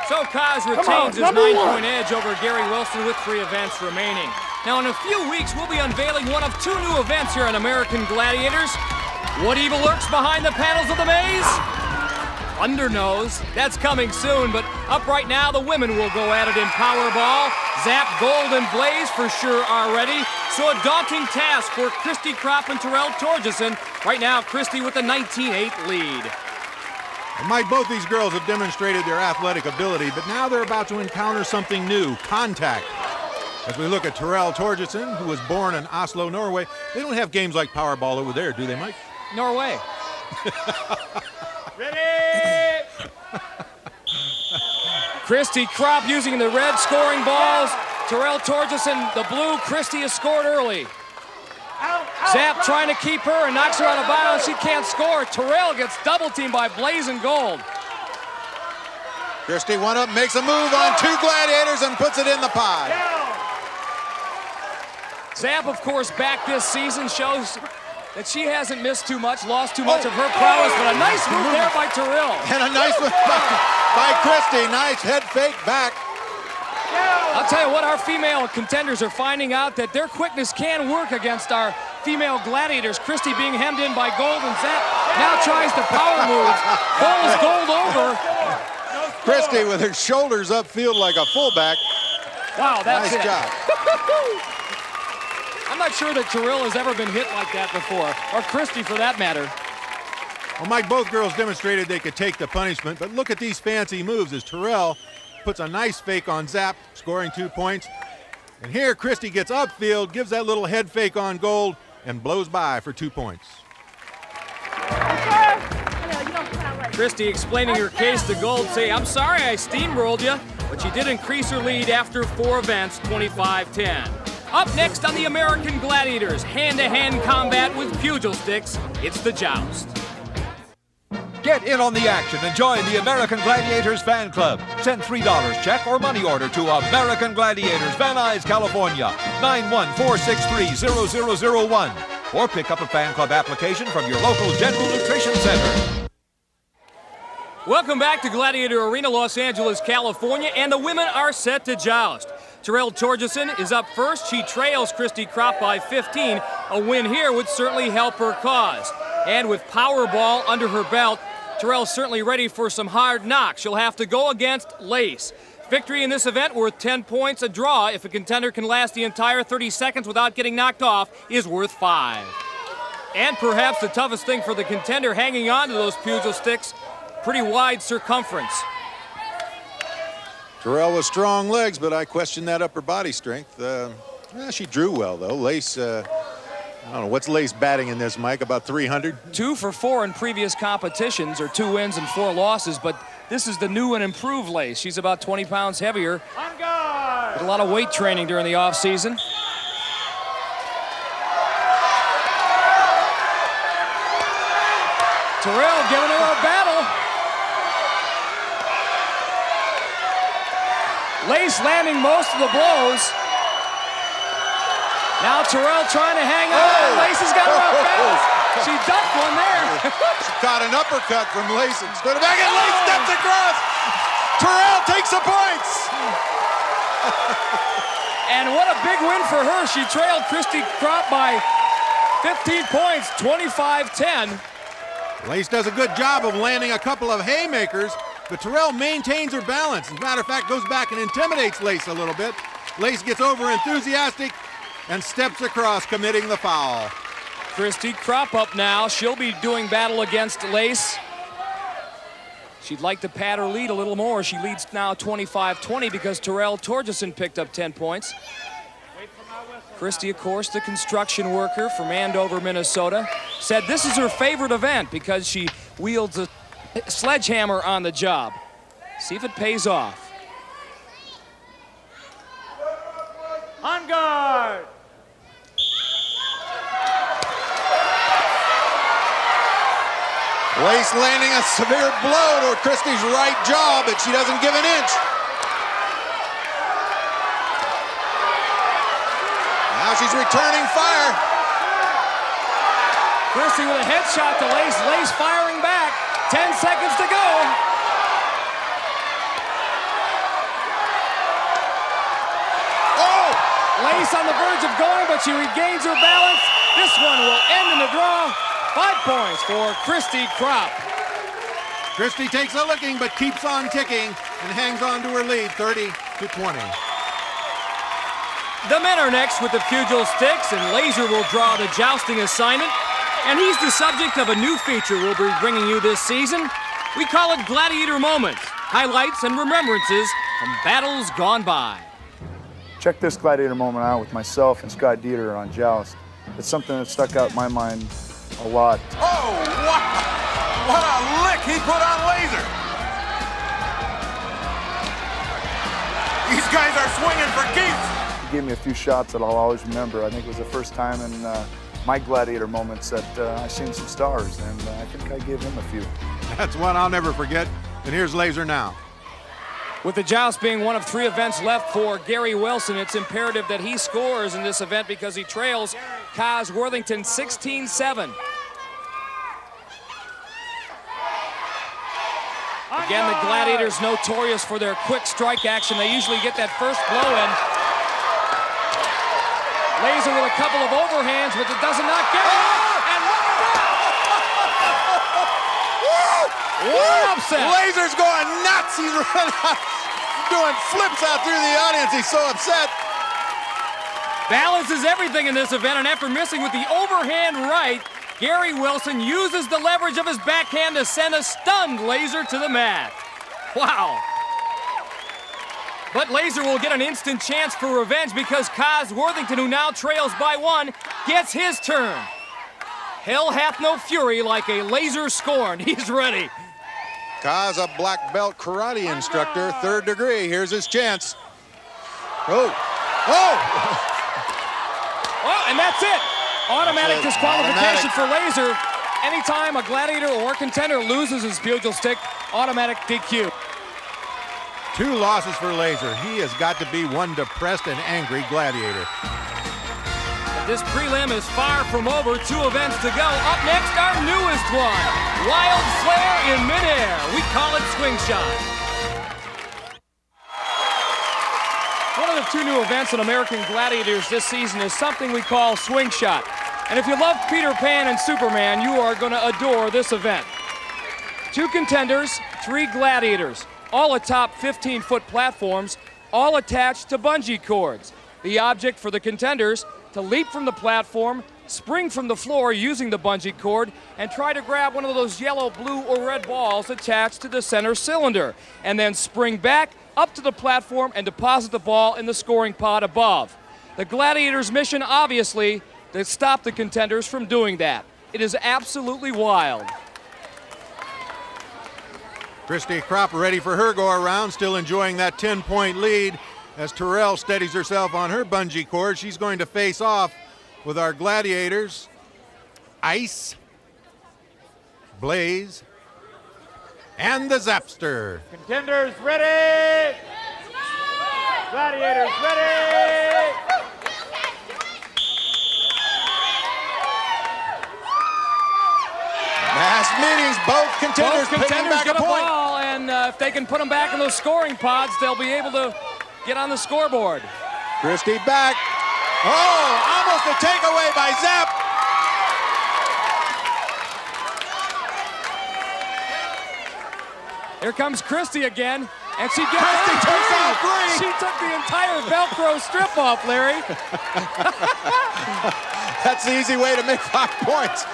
So Kaz retains his 9-point edge over Gary Wilson with 3 events remaining. Now, in a few weeks, we'll be unveiling one of 2 new events here on American Gladiators. What evil lurks behind the panels of the maze? Thunder knows. That's coming soon, but up right now, the women will go at it in Powerball. Zap, Gold, and Blaze for sure are ready. So a daunting task for Christy Kropp and Terrell Torgeson. Right now, Christy with a 19-8 lead. And Mike, both these girls have demonstrated their athletic ability, but now they're about to encounter something new, contact. As we look at Terrell Torgeson, who was born in Oslo, Norway, they don't have games like Powerball over there, do they, Mike? Norway. Ready! Christy Kropp using the red scoring balls. Terrell Torgeson, the blue. Christy has scored early. Zap trying to keep her and knocks her out of bounds. She can't score. Terrell gets double teamed by Blaze and Gold. Christy one up, makes a move on 2 Gladiators and puts it in the pie. Zap, of course, back this season, shows that she hasn't missed too much, lost too much of her prowess, but a nice move there by Terrell. And a nice move by Christy. Nice head fake back. I'll tell you what, our female contenders are finding out that their quickness can work against our female Gladiators. Christy being hemmed in by Gold and Zap Now tries the power move. Ball is gold over. Christie with her shoulders upfield like a fullback. Wow, that's nice it. job. I'm not sure that Terrell has ever been hit like that before, or Christie for that matter. Well, Mike, both girls demonstrated they could take the punishment, but look at these fancy moves as Terrell puts a nice fake on Zap, scoring 2 points. And here Christie gets upfield, gives that little head fake on Gold, and blows by for 2 points. Christie explaining her case to Gold, say, I'm sorry I steamrolled you, but she did increase her lead after 4 events, 25-10. Up next on the American Gladiators, hand-to-hand combat with pugil sticks, it's the Joust. Get in on the action and join the American Gladiators fan club. Send $3 check or money order to American Gladiators, Van Nuys, California, 914630001. Or pick up a fan club application from your local General Nutrition Center. Welcome back to Gladiator Arena, Los Angeles, California, and the women are set to joust. Terrell Torgerson is up first. She trails Christy Kropp by 15. A win here would certainly help her cause. And with Powerball under her belt, Terrell's certainly ready for some hard knocks. She'll have to go against Lace. Victory in this event worth 10 points. A draw, if a contender can last the entire 30 seconds without getting knocked off, is worth 5. And perhaps the toughest thing for the contender, hanging on to those pugil sticks, pretty wide circumference. Terrell with strong legs, but I question that upper body strength. She drew well, though. Lace, I don't know, what's Lace batting in this, Mike? About 300? 2 for 4 in previous competitions, or 2 wins and 4 losses, but this is the new and improved Lace. She's about 20 pounds heavier. Did a lot of weight training during the offseason. Terrell giving her a battle. Lace landing most of the blows. Now Terrell trying to hang on. Lace has got her off balance. She ducked one there. She caught an uppercut from Lace and stood back, and Lace steps across. Terrell takes the points. And what a big win for her. She trailed Christy Kropp by 15 points, 25-10. Lace does a good job of landing a couple of haymakers, but Terrell maintains her balance. As a matter of fact, goes back and intimidates Lace a little bit. Lace gets over enthusiastic and steps across, committing the foul. Christy Kropp up now. She'll be doing battle against Lace. She'd like to pad her lead a little more. She leads now 25-20 because Terrell Torgerson picked up 10 points. Christy, of course, the construction worker from Andover, Minnesota, said this is her favorite event because she wields a sledgehammer on the job. See if it pays off. On guard. Lace landing a severe blow to Christy's right jaw, but she doesn't give an inch. Now she's returning fire. Christy with a headshot to Lace. Lace firing back. 10 seconds to go. Oh! Lace on the verge of going, but she regains her balance. This one will end in the draw. 5 points for Christy Kropp. Christy takes a licking, but keeps on ticking and hangs on to her lead, 30-20. The men are next with the pugil sticks, and Laser will draw the jousting assignment. And he's the subject of a new feature we'll be bringing you this season. We call it Gladiator Moments, highlights and remembrances from battles gone by. Check this Gladiator moment out with myself and Scott Dieter on Joust. It's something that stuck out in my mind a lot. Oh, wow! What a lick he put on Laser! These guys are swinging for keeps! He gave me a few shots that I'll always remember. I think it was the first time in my Gladiator moments that I seen some stars, and I think I gave him a few. That's one I'll never forget. And here's Laser now. With the joust being one of 3 events left for Gary Wilson, it's imperative that he scores in this event because he trails Kaz Worthington 16-7. Again, the Gladiators notorious for their quick strike action. They usually get that first blow in. Laser with a couple of overhands, but it doesn't not get it. And What upset! Laser's going nuts. He's running out, doing flips out through the audience. He's so upset. Balance is everything in this event, and after missing with the overhand right, Gary Wilson uses the leverage of his backhand to send a stunned Laser to the mat. Wow. But Laser will get an instant chance for revenge because Kaz Worthington, who now trails by 1, gets his turn. Hell hath no fury like a Laser scorned. He's ready. Kaz, a black belt karate instructor, 3rd degree. Here's his chance. Oh. Oh! Oh, and that's it. Automatic disqualification for Laser. Anytime a gladiator or contender loses his pugil stick, automatic DQ. 2 losses for Laser. He has got to be one depressed and angry gladiator. This prelim is far from over. 2 events to go. Up next, our newest one. Wild flare in midair. We call it swing shot. One of the 2 new events in American Gladiators this season is something we call swing shot. And if you love Peter Pan and Superman, you are going to adore this event. 2 contenders, 3 gladiators, all atop 15-foot platforms, all attached to bungee cords. The object for the contenders, to leap from the platform, spring from the floor using the bungee cord, and try to grab one of those yellow, blue, or red balls attached to the center cylinder, and then spring back up to the platform and deposit the ball in the scoring pod above. The Gladiators' mission, obviously, to stop the contenders from doing that. It is absolutely wild. Christy Kropp ready for her go-around, still enjoying that 10-point lead. As Terrell steadies herself on her bungee cord, she's going to face off with our gladiators. Ice, Blaze, and the Zapster. Contenders ready! Gladiators ready! Mass meetings, both contenders picking back get a point. Ball, and if they can put them back in those scoring pods, they'll be able to get on the scoreboard. Christy back. Oh, almost a takeaway by Zap. Here comes Christy again, and she gets Christy takes off 3. She took the entire Velcro strip off, Larry. That's the easy way to make 5 points.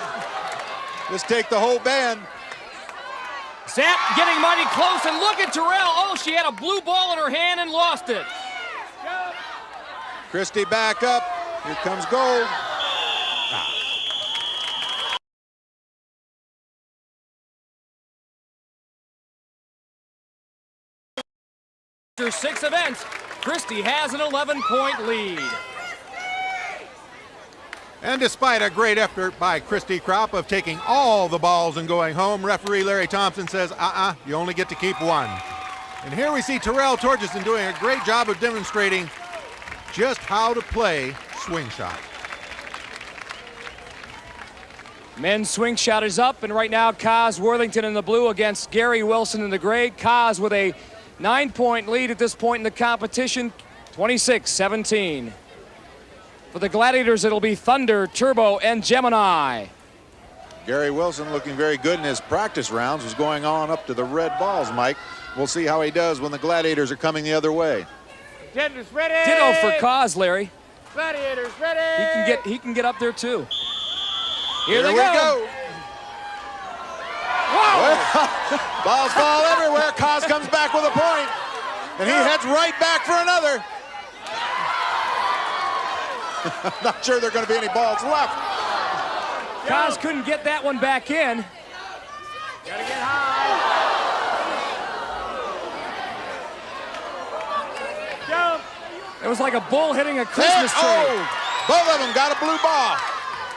Just take the whole band. Zap getting mighty close, and look at Terrell. Oh, she had a blue ball in her hand and lost it. Christy back up. Here comes Gold. After 6 events, Christy has an 11-point lead. And despite a great effort by Christy Kropp of taking all the balls and going home, referee Larry Thompson says, you only get to keep 1. And here we see Terrell Torgerson doing a great job of demonstrating just how to play swing shot. Men's swing shot is up, and right now Kaz Worthington in the blue against Gary Wilson in the gray. Kaz with a 9-point lead at this point in the competition, 26-17. For the Gladiators, it'll be Thunder, Turbo, and Gemini. Gary Wilson looking very good in his practice rounds, was going on up to the red balls, Mike. We'll see how he does when the Gladiators are coming the other way. Contenders ready! Ditto for Kaz, Larry. Gladiators ready! He can get up there too. Here we go. Whoa! Balls fall everywhere. Kaz comes back with a point, and he heads right back for another. Not sure there are going to be any balls left. Kaz couldn't get that one back in. Gotta get high. Jump. It was like a bull hitting a Christmas tree. Oh, both of them got a blue ball.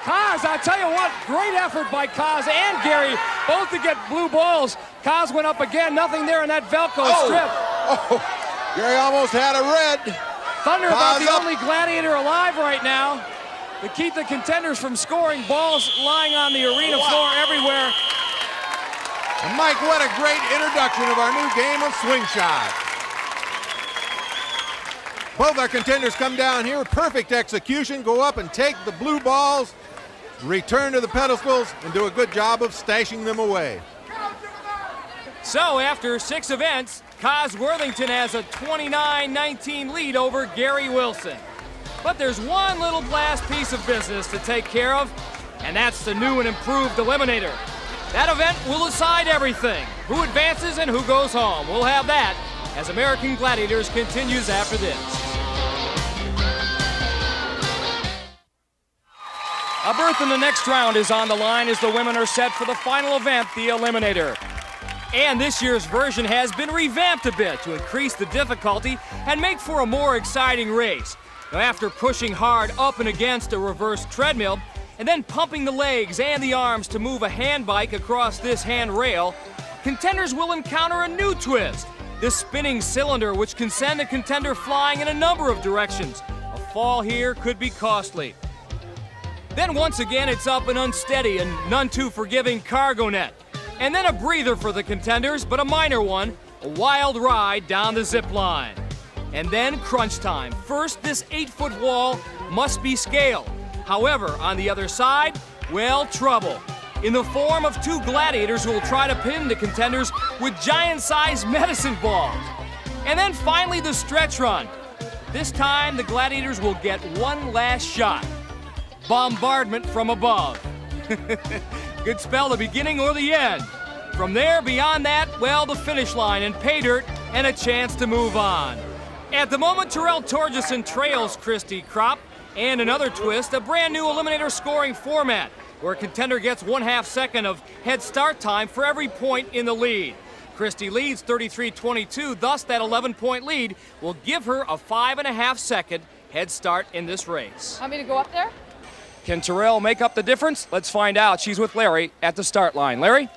Kaz, I tell you what, great effort by Kaz and Gary, both to get blue balls. Kaz went up again, nothing there in that Velcro strip. Oh, Gary almost had a red. Thunder about the only gladiator alive right now to keep the contenders from scoring. Balls lying on the arena floor everywhere. And Mike, what a great introduction of our new game of swing shot. Both our contenders come down here, perfect execution, go up and take the blue balls, return to the pedestals, and do a good job of stashing them away. So after 6 events, Cos Worthington has a 29-19 lead over Gary Wilson. But there's one little last piece of business to take care of, and that's the new and improved Eliminator. That event will decide everything, who advances and who goes home. We'll have that as American Gladiators continues after this. A berth in the next round is on the line as the women are set for the final event, the Eliminator. And this year's version has been revamped a bit to increase the difficulty and make for a more exciting race. Now, after pushing hard up and against a reverse treadmill, and then pumping the legs and the arms to move a hand bike across this handrail, contenders will encounter a new twist, this spinning cylinder which can send a contender flying in a number of directions. A fall here could be costly. Then once again it's up and unsteady and none too forgiving cargo net. And then a breather for the contenders, but a minor one, a wild ride down the zip line. And then crunch time. First, this 8-foot wall must be scaled. However, on the other side, well, trouble. In the form of 2 gladiators who will try to pin the contenders with giant-sized medicine balls. And then finally the stretch run. This time, the gladiators will get one last shot. Bombardment from above. Could spell the beginning or the end. From there, beyond that, well, the finish line and pay dirt and a chance to move on. At the moment, Terrell Torgeson trails Christy Kropp, and another twist, a brand new Eliminator scoring format, where a contender gets 1/2 second of head start time for every point in the lead. Christy leads 33-22, thus that 11-point lead will give her a 5.5 second head start in this race. Want me to go up there? Can Terrell make up the difference? Let's find out. She's with Larry at the start line. Larry?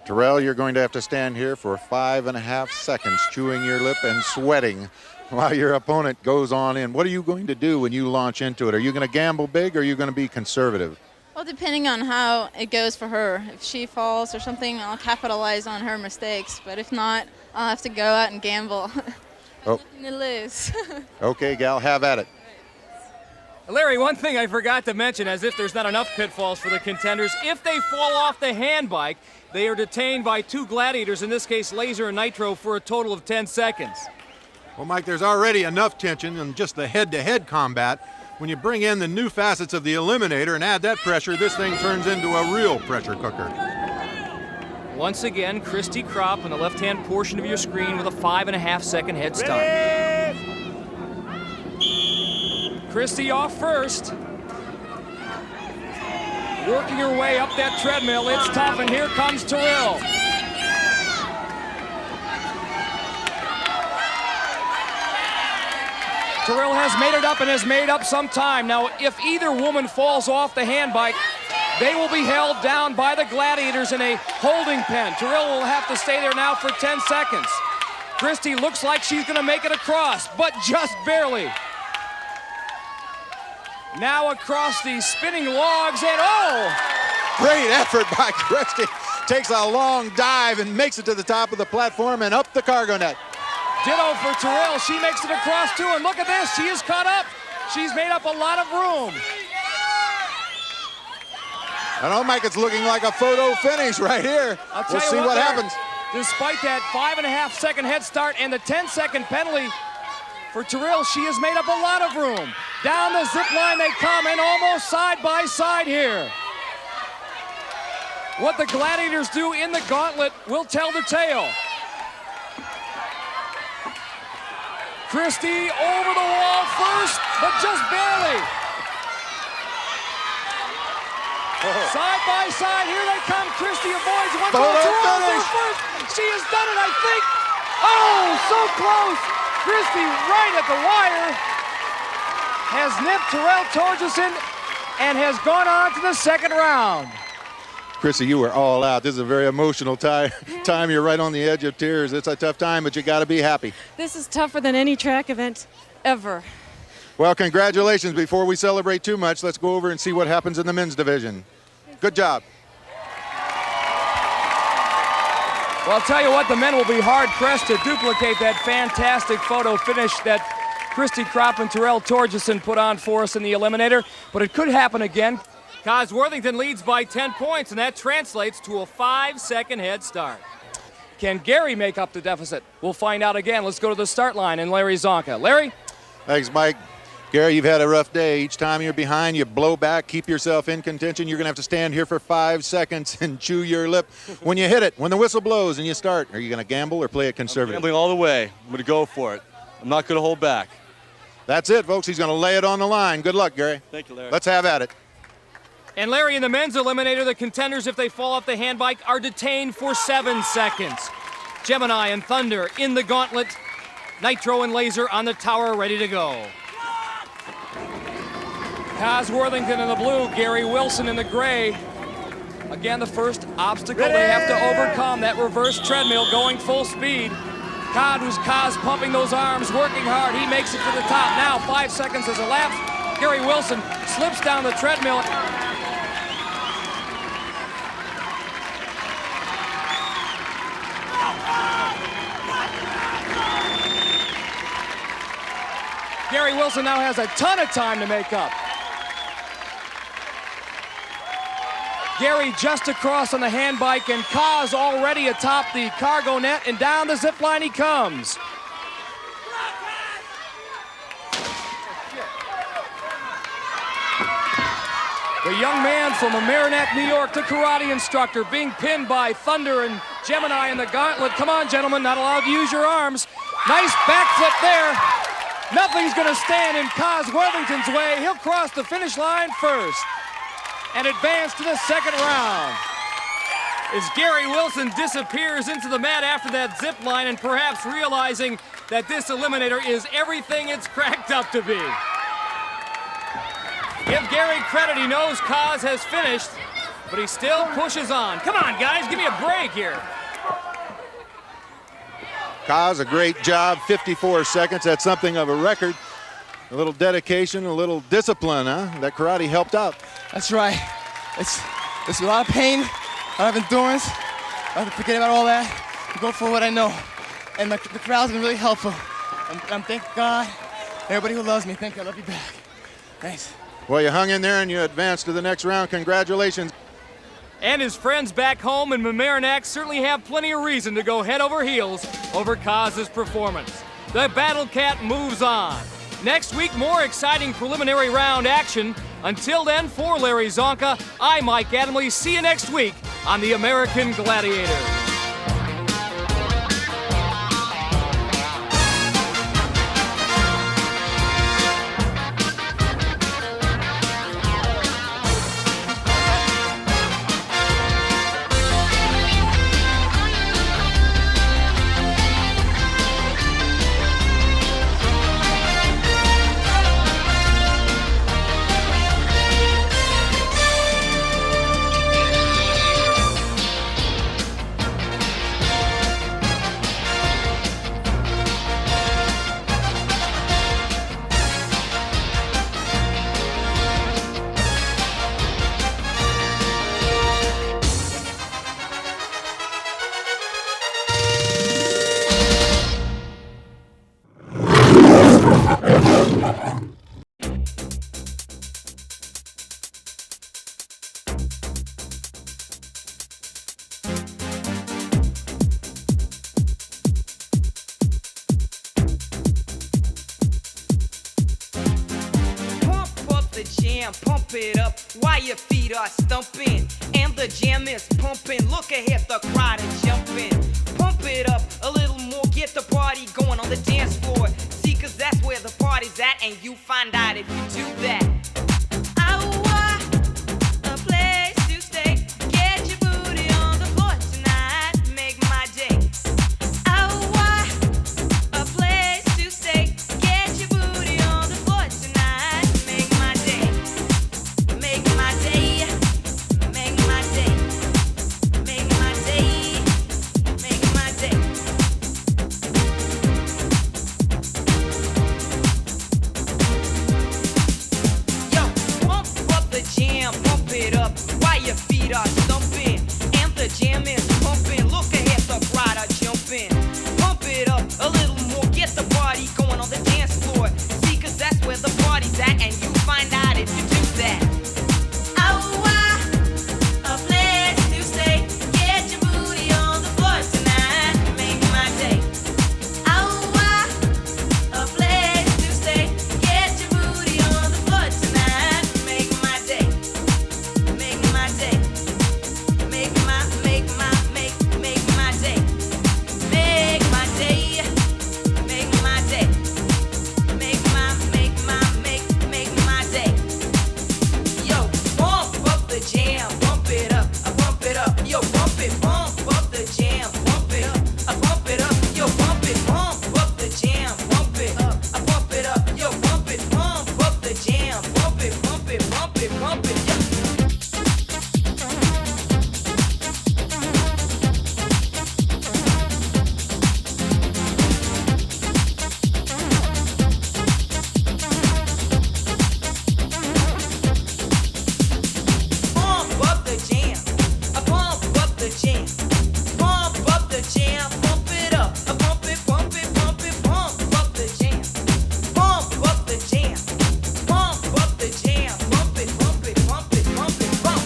Terrell, you're going to have to stand here for 5.5 seconds, chewing your lip and sweating while your opponent goes on in. What are you going to do when you launch into it? Are you going to gamble big or are you going to be conservative? Well, depending on how it goes for her. If she falls or something, I'll capitalize on her mistakes. But if not, I'll have to go out and gamble. Oh. Nothing to lose. Okay, gal, have at it. Larry, one thing I forgot to mention, as if there's not enough pitfalls for the contenders, if they fall off the hand bike, they are detained by 2 gladiators, in this case Laser and Nitro, for a total of 10 seconds. Well, Mike, there's already enough tension in just the head-to-head combat. When you bring in the new facets of the Eliminator and add that pressure, this thing turns into a real pressure cooker. Once again, Christy Kropp on the left-hand portion of your screen with a 5.5 second head start. Christy off first. Working her way up that treadmill. It's tough, and here comes Terrell. Terrell has made it up and has made up some time. Now, if either woman falls off the hand bike, they will be held down by the gladiators in a holding pen. Terrell will have to stay there now for 10 seconds. Christy looks like she's going to make it across, but just barely. Now across these spinning logs, and oh! Great effort by Christy. Takes a long dive and makes it to the top of the platform and up the cargo net. Ditto for Terrell. She makes it across too, and look at this. She is caught up. She's made up a lot of room. I know, Mike, it's looking like a photo finish right here. We'll see what happens. Despite that 5.5 second head start and the 10-second penalty for Terrell, she has made up a lot of room. Down the zip line they come, and almost side by side here. What the gladiators do in the gauntlet will tell the tale. Christy over the wall first, but just barely. Side by side, here they come. Christy avoids one ball, Terrell first. She has done it, I think. Oh, so close. Christy right at the wire has nipped Terrell Torgeson and has gone on to the second round. Chrissy, you were all out. This is a very emotional time. You're right on the edge of tears. It's a tough time, but you got to be happy. This is tougher than any track event ever. Well, congratulations. Before we celebrate too much, let's go over and see what happens in the men's division. Good job. Well, I'll tell you what, the men will be hard-pressed to duplicate that fantastic photo finish that Christy Kropp and Terrell Torgeson put on for us in the Eliminator, but it could happen again. Cos Worthington leads by 10 points, and that translates to a 5-second head start. Can Gary make up the deficit? We'll find out again. Let's go to the start line and Larry Zonka. Larry? Thanks, Mike. Gary, you've had a rough day. Each time you're behind, you blow back, keep yourself in contention. You're going to have to stand here for 5 seconds and chew your lip. When you hit it, when the whistle blows and you start, are you going to gamble or play it conservative? I'm gambling all the way. I'm going to go for it. I'm not going to hold back. That's it, folks. He's going to lay it on the line. Good luck, Gary. Thank you, Larry. Let's have at it. And Larry, in the men's eliminator, the contenders, if they fall off the handbike, are detained for 7 seconds. Gemini and Thunder in the gauntlet. Nitro and Laser on the tower, ready to go. Kaz Worthington in the blue, Gary Wilson in the gray. Again, the first obstacle they have to overcome, that reverse treadmill going full speed. Kaz pumping those arms, working hard. He makes it to the top. Now 5 seconds has elapsed. Gary Wilson slips down the treadmill. Gary Wilson now has a ton of time to make up. Gary just across on the handbike, and Kaz already atop the cargo net, and down the zip line he comes. The young man from Mamaroneck, New York, the karate instructor, being pinned by Thunder and Gemini in the gauntlet. Come on, gentlemen, not allowed to use your arms. Nice backflip there. Nothing's gonna stand in Kaz Worthington's way. He'll cross the finish line first and advance to the second round. As Gary Wilson disappears into the mat after that zip line, and perhaps realizing that this eliminator is everything it's cracked up to be. Give Gary credit, he knows Kaz has finished, but he still pushes on. Come on, guys, give me a break here. Kaz, a great job, 54 seconds. That's something of a record. A little dedication, a little discipline, huh? That karate helped out. That's right. It's a lot of pain, a lot of endurance. I have to forget about all that and go for what I know. And the crowd's been really helpful. I'm thank God, everybody who loves me, thank you, I love you back. Thanks. Well, you hung in there and you advanced to the next round. Congratulations. And his friends back home in Mamaroneck certainly have plenty of reason to go head over heels over Kaz's performance. The Battle Cat moves on. Next week, more exciting preliminary round action. Until then, for Larry Zonka, I'm Mike Adamle. See you next week on the American Gladiator. Pump it up while your feet are stumping and the jam is pumping. Look ahead, the crowd is jumping. Pump it up a little more, get the party going on the dance floor. See, cause that's where the party's at, and you find out if you do that. A place to stay. Get your booty on the floor tonight. Make my day. A place to stay. Get your booty on the floor tonight. Make my day. Make my day. Make my day. Make my day. Make my day. jam, pump it up, yo, pump it, pump up the jam, pump it up, yo, pump it, pump up the jam, pump it up, yo, pump it, pump up the jam, pump it, pump it, pump it, pump it, yeah. Pump up the jam, pump up the jam, pump up the jam, pump it up, pump it, pump it, pump it, pump up the jam, pump up the jam, pump up the jam, pump it, pump it, pump it, pump it, pump.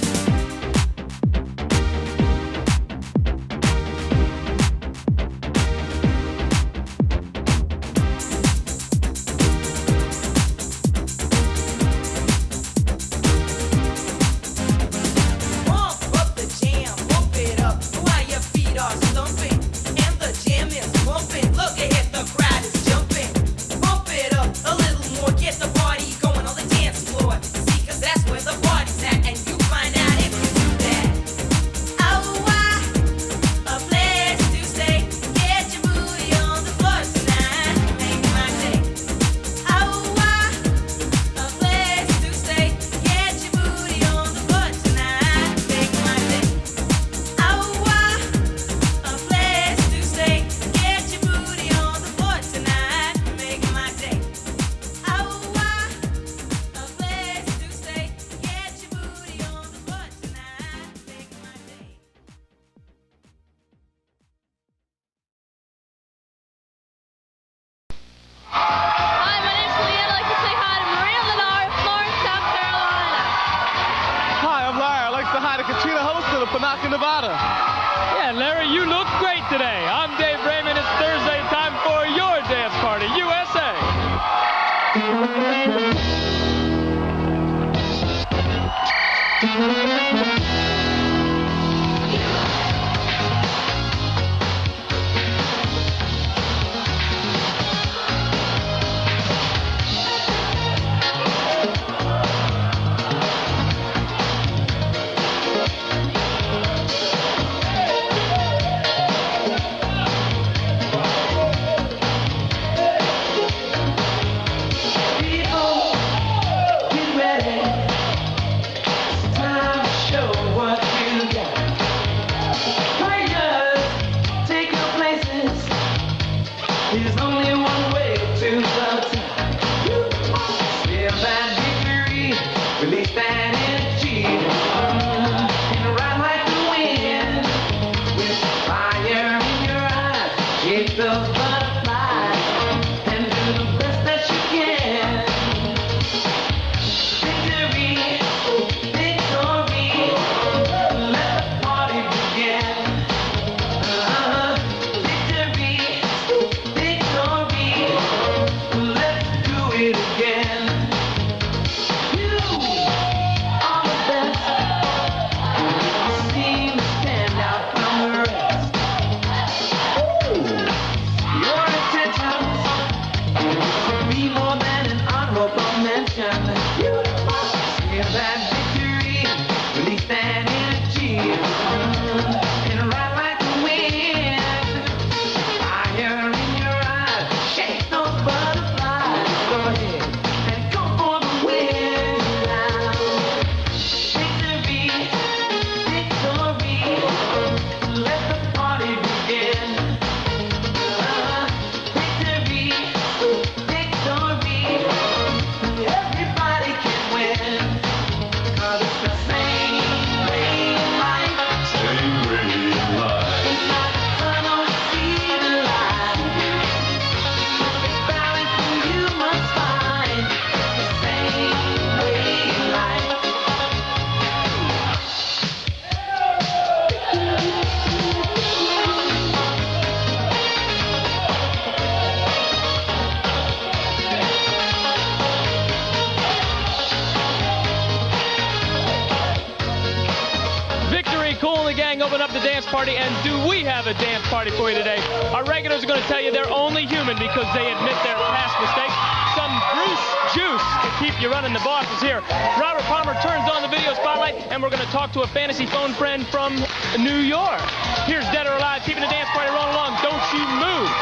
Pump up the jam, pump it up while your feet are stumping and the jam is pumping. Look ahead, the crowd is jumping. Pump it up a little more, get the party going on the dance floor. See, 'cause that's where the party's at, and you find out if you do that. Oh, a place to stay. Get your booty on the floor tonight, make my day. Oh, a place to stay. Get your booty on the floor tonight, make my day. Oh, a place to stay. Get your booty on the floor tonight, make my day. Oh, a place to stay. Get your booty on the floor tonight, make my day. Hi, my name's Leah. I'd like to say hi to Maria Lennar, Florence, South Carolina. Hi, I'm Larry. I'd like to say hi to Katrina Holston of Panaca, Nevada. Yeah, Larry, you look great today. I'm Dave Raymond. It's Thursday, time for your dance party, USA. People, get ready. It's time to show what you got. Players, take your places. There's only one way to the top. Feel that victory, release that energy, and ride like the wind. With fire in your eyes, shake the butterflies, and do the best that you can. Victory, victory, let the party begin. Victory, victory, let's do it again. You are the best. You seem to stand out from the rest. Your intentions be more than an honorable mention. Feel that victory, release that energy, and ride like the wind. Fire in your eyes, shake those butterflies. Go ahead and go for the win now. Victory, victory, let the party begin. Victory, victory, everybody can win. 'Cause it's the same way in life. Same way in life. It's not fun on the sea to lie. Perfect balance you must find. The same way in life. Victory, Cool and the Gang open up the dance party, and do we have a dance party for you today? Our regulars are going to tell you they're only human because they admit their past mistakes. Some Bruce juice to keep you running. The boss is here. Robert Palmer turns on the video spotlight, and we're going to talk to a fantasy phone friend from New York. Here's Dead or Alive, keeping the dance party rolling along. Don't you move.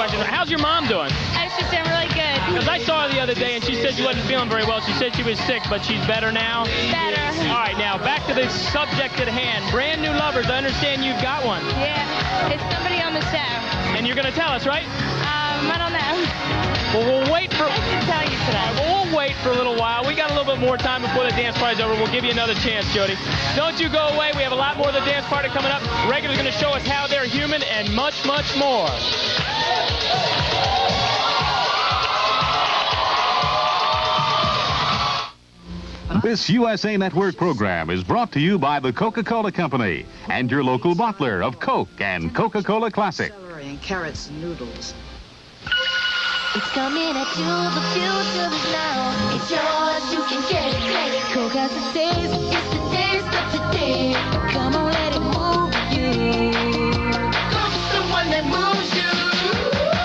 How's your mom doing? She's doing really good. Because I saw her the other day and she said she wasn't feeling very well. She said she was sick, but she's better now. Better. All right, now back to the subject at hand. Brand new lovers. I understand you've got one. Yeah, it's somebody on the show. And you're going to tell us, right? I don't know. Well, we'll wait for... I can tell you today. Well, we'll wait for a little while. We got a little bit more time before the dance party's over. We'll give you another chance, Jody. Don't you go away. We have a lot more of the dance party coming up. Regular's going to show us how they're human and much, much more. This USA Network program is brought to you by the Coca-Cola Company and your local bottler of Coke and Coca-Cola Classic. Celery and carrots and noodles. It's coming at you, the future is now. It's yours, you can get it. Coke has the taste, it's the taste of today. Come on, let it move you. Coke's the one that moves you.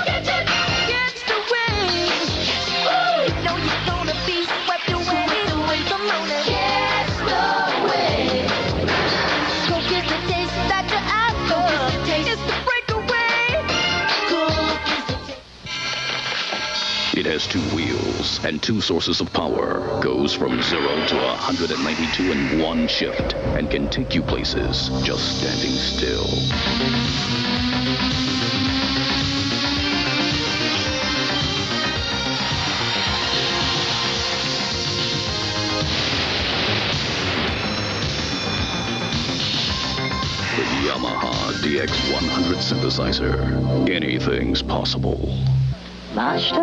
Gets the wings. You know you're gonna be swept away from lonely. Gets the way. Coke is the taste that you're after. Coke is the taste, it's the breakaway. Coke is the taste. It has two wheels and two sources of power, goes from 0 to 192 in one shift, and can take you places just standing still. The Yamaha DX100 synthesizer. Anything's possible. Master?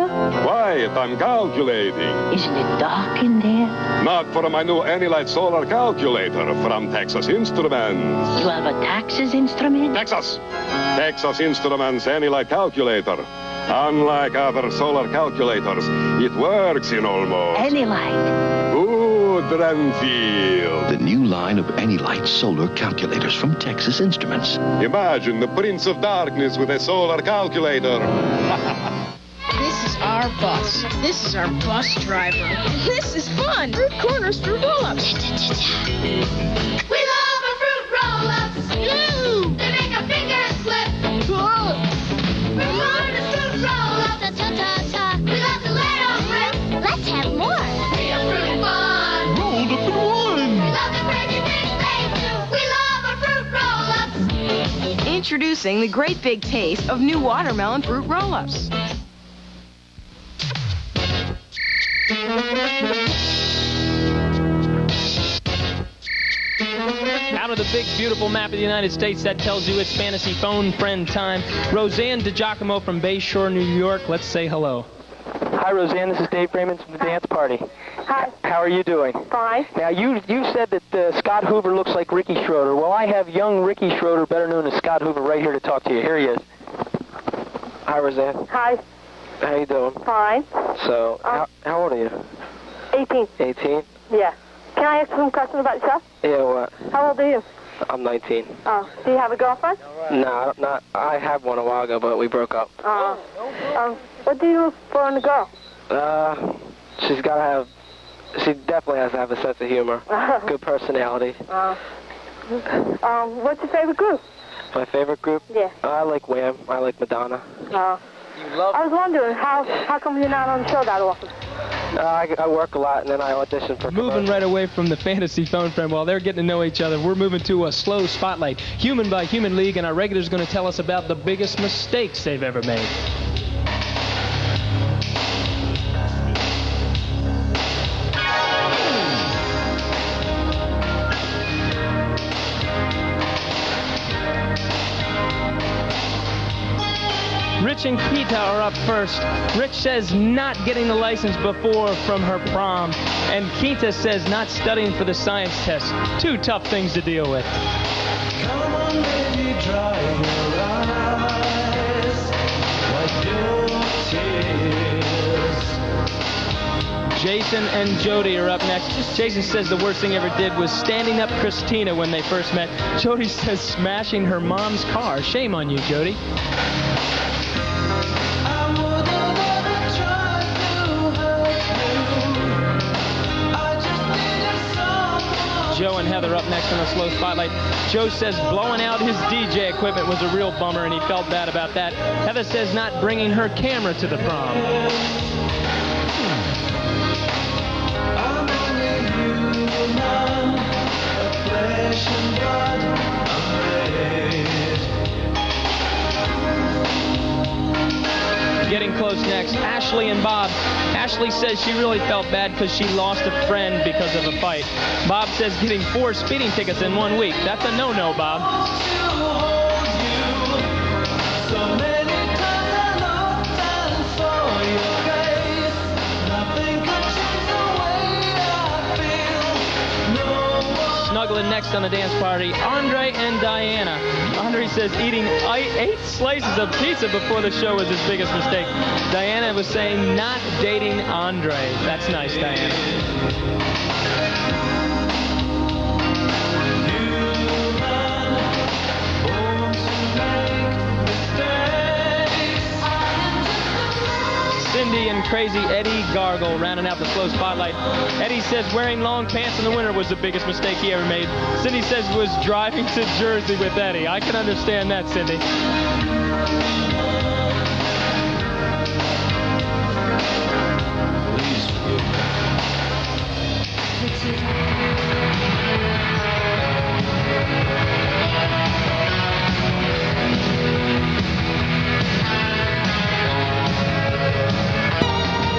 Quiet, I'm calculating. Isn't it dark in there? Not for my new Anilite solar calculator from Texas Instruments. You have a Texas instrument? Texas Instruments Anilite calculator. Unlike other solar calculators, it works in almost... Anilite. Good and feel. The new line of Anilite solar calculators from Texas Instruments. Imagine the Prince of Darkness with a solar calculator. This is our bus. This is our bus driver. This is fun. Fruit corners, fruit roll-ups. We love our fruit roll-ups. Yoo! They make our fingers slip. Whoa! Fruit corners, fruit roll-ups. Ta-ta-ta-ta. We love to let them rip. Let's have more. We are fruit fun. Rolled up in one. We love the crazy things they do. We love our fruit roll-ups. Introducing the great big taste of new watermelon fruit roll-ups. Out of the big, beautiful map of the United States, that tells you it's fantasy phone friend time. Roseanne DiGiacomo from Bayshore, New York. Let's say hello. Hi, Roseanne. This is Dave Raymond from the dance party. Hi. How are you doing? Fine. Now, you said that Scott Hoover looks like Ricky Schroeder. Well, I have young Ricky Schroeder, better known as Scott Hoover, right here to talk to you. Here he is. Hi, Roseanne. Hi. How you doing? Fine. So, how old are you? 18. 18? Yeah. Can I ask some questions about yourself? Yeah, what? How old are you? I'm 19. Oh. Do you have a girlfriend? No, not. I had one a while ago, but we broke up. What do you look for in a girl? She definitely has to have a sense of humor. Good personality. What's your favorite group? My favorite group? Yeah. Uh-huh. I like Wham. I like Madonna. I was wondering, how come you're not on the show that often? I work a lot, and then I audition for Moving right away from the fantasy phone friend while they're getting to know each other, we're moving to a slow spotlight, human by human league, and our regulars are going to tell us about the biggest mistakes they've ever made. Rich and Kita are up first. Rich says not getting the license before from her prom, and Kita says not studying for the science test. Two tough things to deal with. Come on, baby, dry your eyes. Wipe your tears. Jason and Jody are up next. Jason says the worst thing he ever did was standing up Christina when they first met. Jody says smashing her mom's car. Shame on you, Jody. Joe and Heather up next on the slow spotlight. Joe says blowing out his DJ equipment was a real bummer and he felt bad about that. Heather says not bringing her camera to the prom. I'm only human, a flesh and blood, Getting close next, Ashley and Bob. Ashley says she really felt bad because she lost a friend because of a fight. Bob says getting 4 speeding tickets in 1 week. That's a no-no, Bob. So many times I looked and saw your face. Nothing could change the way I feel. No one. Snuggling next on the dance party, Andre and Diana. Andre says eating 8 slices of pizza before the show was his biggest mistake. Diana was saying not dating Andre. That's nice, Diana. Cindy and crazy Eddie Gargle rounding out the slow spotlight. Eddie says wearing long pants in the winter was the biggest mistake he ever made. Cindy says was driving to Jersey with Eddie. I can understand that, Cindy.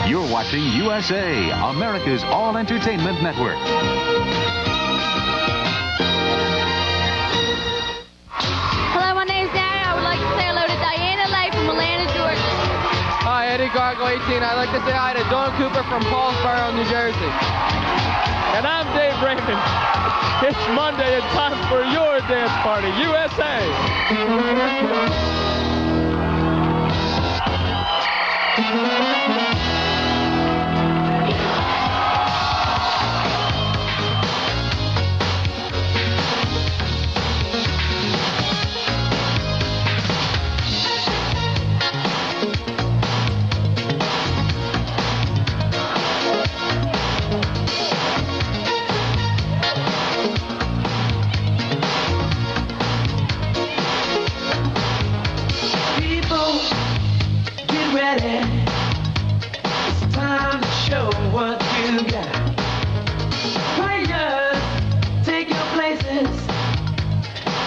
You're watching USA, America's all-entertainment network. Hello, my name's Diana. I would like to say hello to Diana Lay from Atlanta, Georgia. Hi, Eddie Gargle, 18. I'd like to say hi to Dawn Cooper from Paulsboro, New Jersey. And I'm Dave Raymond. It's Monday and time for your dance party, USA.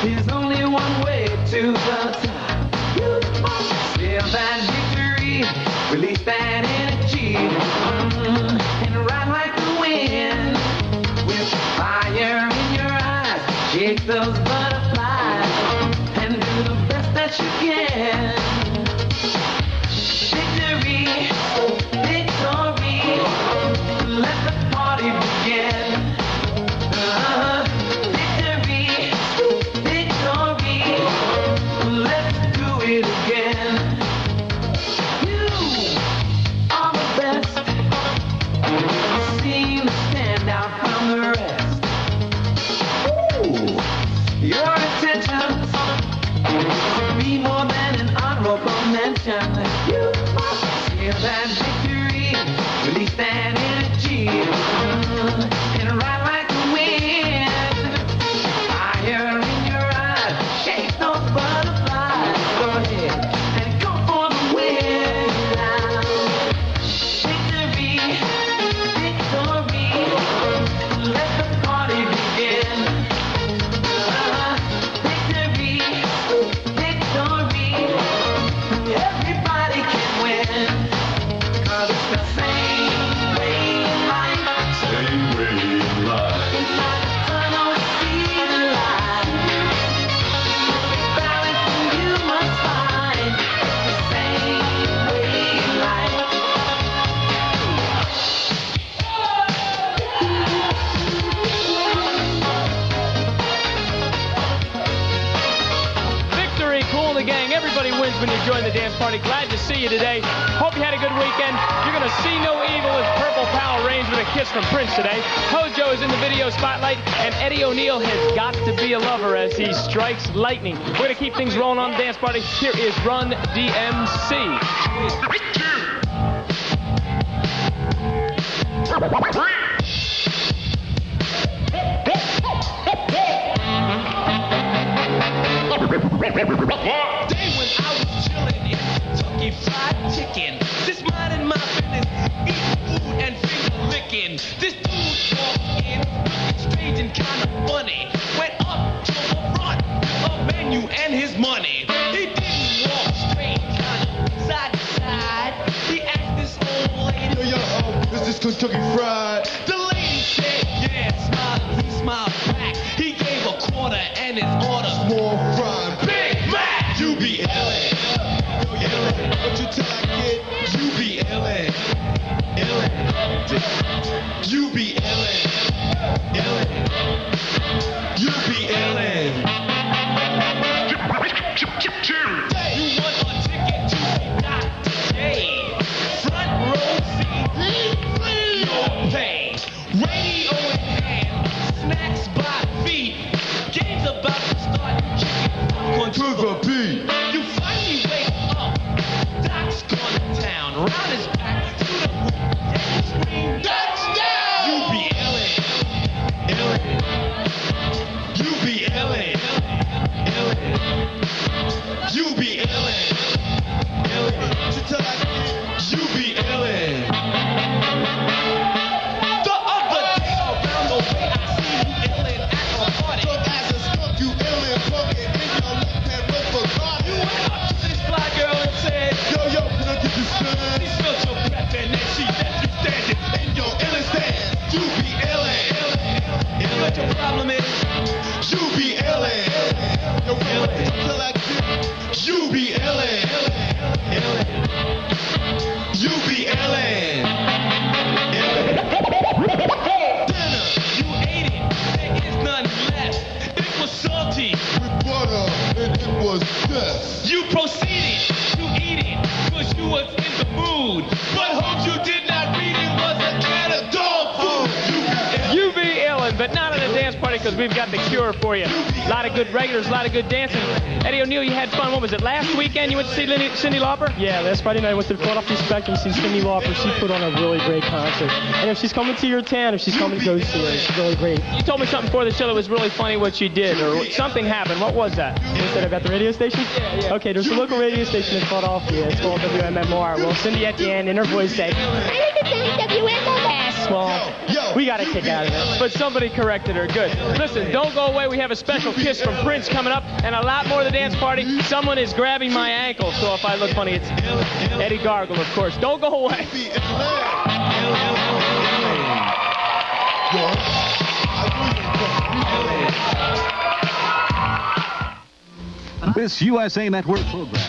There's only one way to the top. Feel that victory, release that energy, and ride like the wind. With fire in your eyes, shake those butterflies, and do the best that you can. Victory, victory, let the party begin. Victory, victory, let's do it again. You are the best, seem to stand out from the rest. Ooh, your intentions be more than an honorable mention. You must feel that victory, release that energy, and ride like the wind. Fire in your eyes, shake those butterflies. Go ahead and go for the win. Victory, victory, let the party begin. Victory, victory, everybody can win. 'Cause it's the same way in life. Same way in life. Turn on, see the light. Balance you must find. The same way in life. Victory, Cool and the Gang. Everybody wins when you join the dance party. Glad to see you today. Hope you had a good weekend. You're going to see no evil as Purple Power reigns with a kiss from Prince today. Hojo is in the video spotlight, and Eddie O'Neill has got to be a lover as he strikes lightning. We're going to keep things rolling on the dance party. Here is Run DMC. Day when I was chillin' in Kentucky Fried Chicken, just minding my business, eating food and finger licking. This dude walked in, looking strange and kinda funny. Went up to the front with a menu and his money. He didn't walk straight, kinda side to side. He asked this old lady, Yo, is this Kentucky Fried? The lady said, yeah, smiling. He smiled back. He gave a quarter and his order. Small fry. Big Mac! You be illin'. Yo, illin'. What you tell I get? You be illin'. Illin'. You be illin'. Illin'. You be illin'. You want a ticket to see Dr. J. Front row seat. No pay. Radio in hand. Snacks by feet. Game's about to start. Kicking To the beat. You finally wake up. Doc's gone to town. Round his back to the roof. And scream, touchdown! You be illin'. Illin'. You be illin'. Illin'. You be illin'. Illin'. What you tell I get? You be illin'. The other day around the way I seen you illin' at a party. Drunk as a skunk, you illin', bucket in your left hand with Bacardi. You went up to this fly girl and said, Yo, can I get you she stand? smelled your breath and then she left you standing in your illin' stand. You be illin'. You know what your problem is? You be illin'. Yo, what you tell I get? You be illin'. You be illin'. Dinner, you ate it. There is none left. It was salty. With butter, and it was death. You proceeded to eat it because you was in the mood. But hope you did not read it was a can of dog food. You be illin', but not at a dance party because we've got the cure for you. A lot of good regulars, a lot of good dancing. Eddie O'Neill, you had fun. What was it, last weekend you went to see Cyndi Lauper? Yeah, last Friday night I went to the Philadelphia Spectrum to see Cyndi Lauper. She put on a really great concert. And if she's coming to your town, if she's coming to go see her, it's really great. You told me something before the show that was really funny what she did, or something happened. What was that? You said about the radio station? Yeah. Okay, there's a local radio station in Philadelphia. It's called WMMR. Well, Cyndi at the end in her voice said, I like to thank WMMS Well, we got a kick out of it. But somebody corrected her. Good. Listen, don't go away. We have a special kiss from Prince coming up and a lot more of the dance party. Someone is grabbing my ankle, so if I look funny, it's Eddie Gargle, of course. Don't go away. This USA Network program.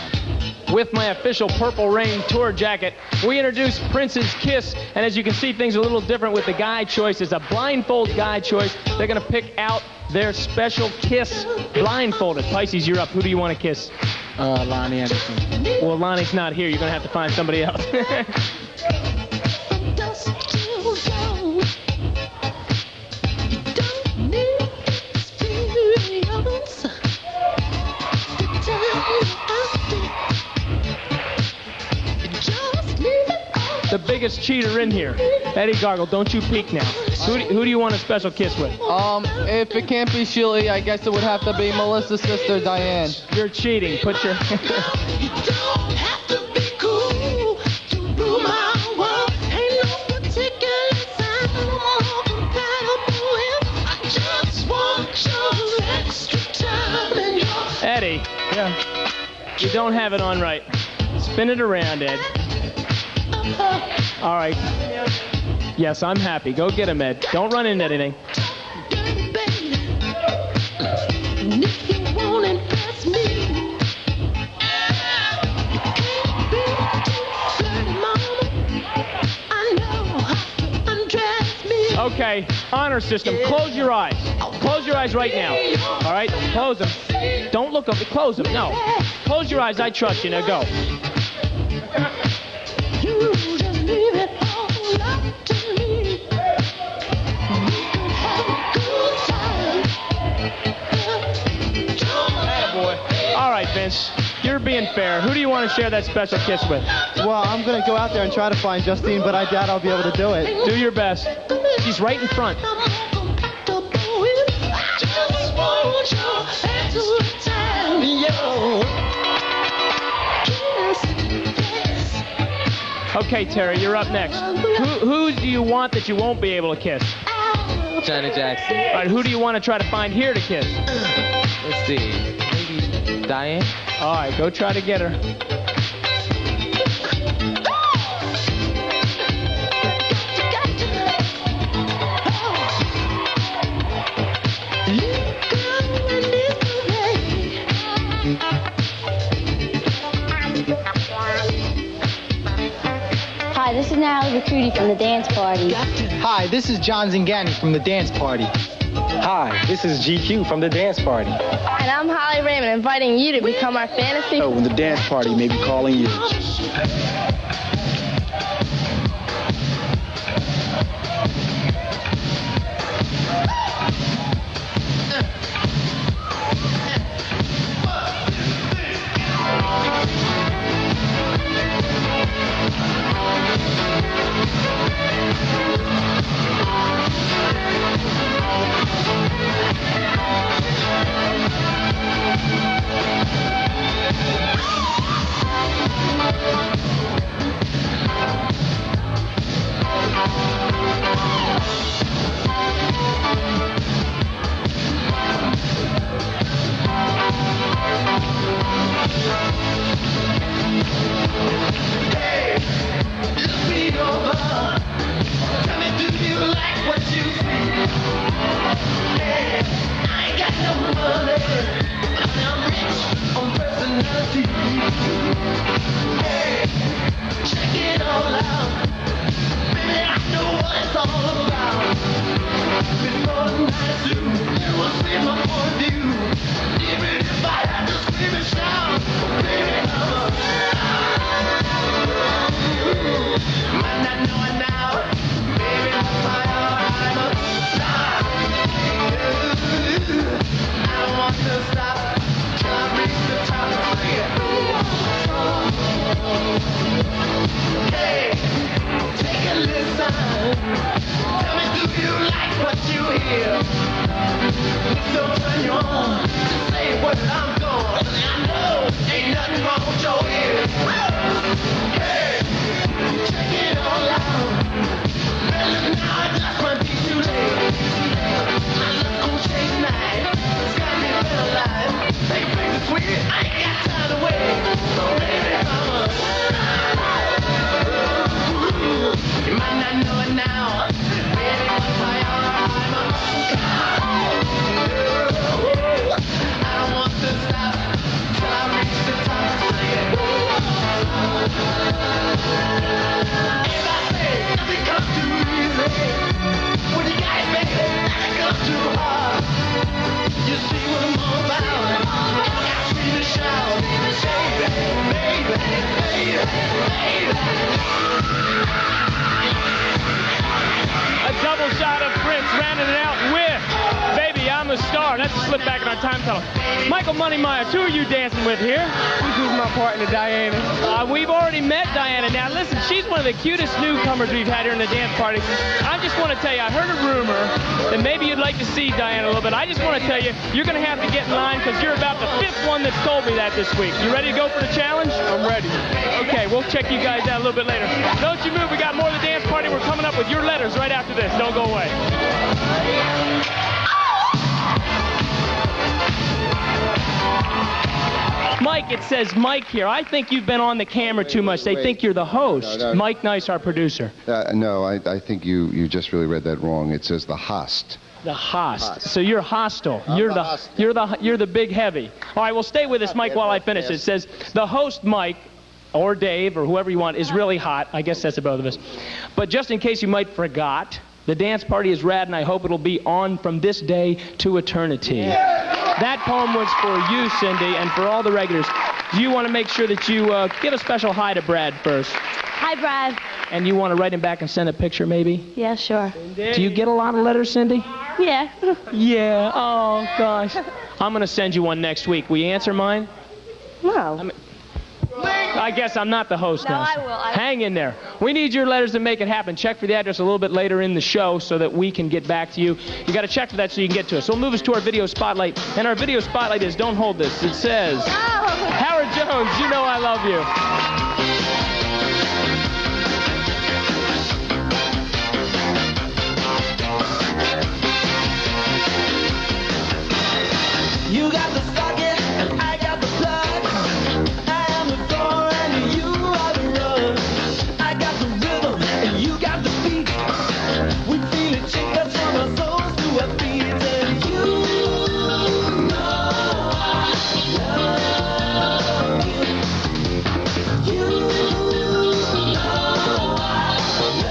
With my official Purple Rain tour jacket, we introduce Prince's Kiss, and as you can see, things are a little different with the guy choice. It's a blindfold guy choice. They're going to pick out their special kiss blindfolded. Pisces, you're up. Who do you want to kiss? Lonnie Anderson. Well, Lonnie's not here. You're going to have to find somebody else. The biggest cheater in here. Eddie Gargle, don't you peek now. Who do you want a special kiss with? If it can't be Shirley, I guess it would have to be Melissa's sister, Diane. You're cheating. Put your... Eddie. Yeah. You don't have it on right. Spin it around, Ed. All right. Yes, I'm happy. Go get him, Ed. Don't run into anything. Okay, honor system. Close your eyes. Close your eyes right now. All right? Close them. Don't look up. Close them. No. Close your eyes. I trust you. Now go. All right, Vince, you're being fair. Who do you want to share that special kiss with? Well, I'm going to go out there and try to find Justine, but I doubt I'll be able to do it. Do your best. She's right in front. Okay, Terry, you're up next. Who do you want that you won't be able to kiss? Janet Jackson. All right, who do you want to try to find here to kiss? Let's see. Maybe Diane? All right, go try to get her. Hi, this is Natalie Recruity from the dance party. Hi, this is John Zingani from the dance party. Hi, this is GQ from the dance party. And I'm Holly Raymond, inviting you to become our fantasy. Oh, the dance party may be calling you. flip back in our time tunnel. Michael Money Myers, who are you dancing with here? This is my partner, Diana. We've already met Diana. Now, listen, she's one of the cutest newcomers we've had here in the dance party. I just want to tell you, I heard a rumor that maybe you'd like to see Diana a little bit. I just want to tell you, you're going to have to get in line because you're about the 5th one that's told me that this week. You ready to go for the challenge? I'm ready. Okay, we'll check you guys out a little bit later. Don't you move. We got more of the dance party. We're coming up with your letters right after this. Don't go away. Mike, it says Mike here. I think you've been on the camera too much. They think you're the host. No. Mike Nice, our producer. No, I think you just really read that wrong. It says the host. The host. So you're hostile. You're the big heavy. All right, well, stay with us, Mike, while I finish. It says the host, Mike, or Dave, or whoever you want, is really hot. I guess that's the both of us. But just in case you might forgot, the dance party is rad, and I hope it'll be on from this day to eternity. Yeah. That poem was for you, Cindy, and for all the regulars. Do you want to make sure that you give a special hi to Brad first? Hi, Brad. And you want to write him back and send a picture, maybe? Yeah, sure. Do you get a lot of letters, Cindy? Yeah. Yeah. Oh, gosh. I'm going to send you one next week. Will you answer mine? No. I guess I'm not the host now. No, I will. Hang in there. We need your letters to make it happen. Check for the address a little bit later in the show so that we can get back to you. You got to check for that so you can get to us. So we'll move us to our video spotlight. And our video spotlight is, don't hold this. It says, Howard Jones, you know I love you. You got the socket, and I got the plug. I am the floor, and you are the rug. I got the rhythm, and you got the beat. We feel it shake us from our souls to our feet. And you know I love you. You know I love you.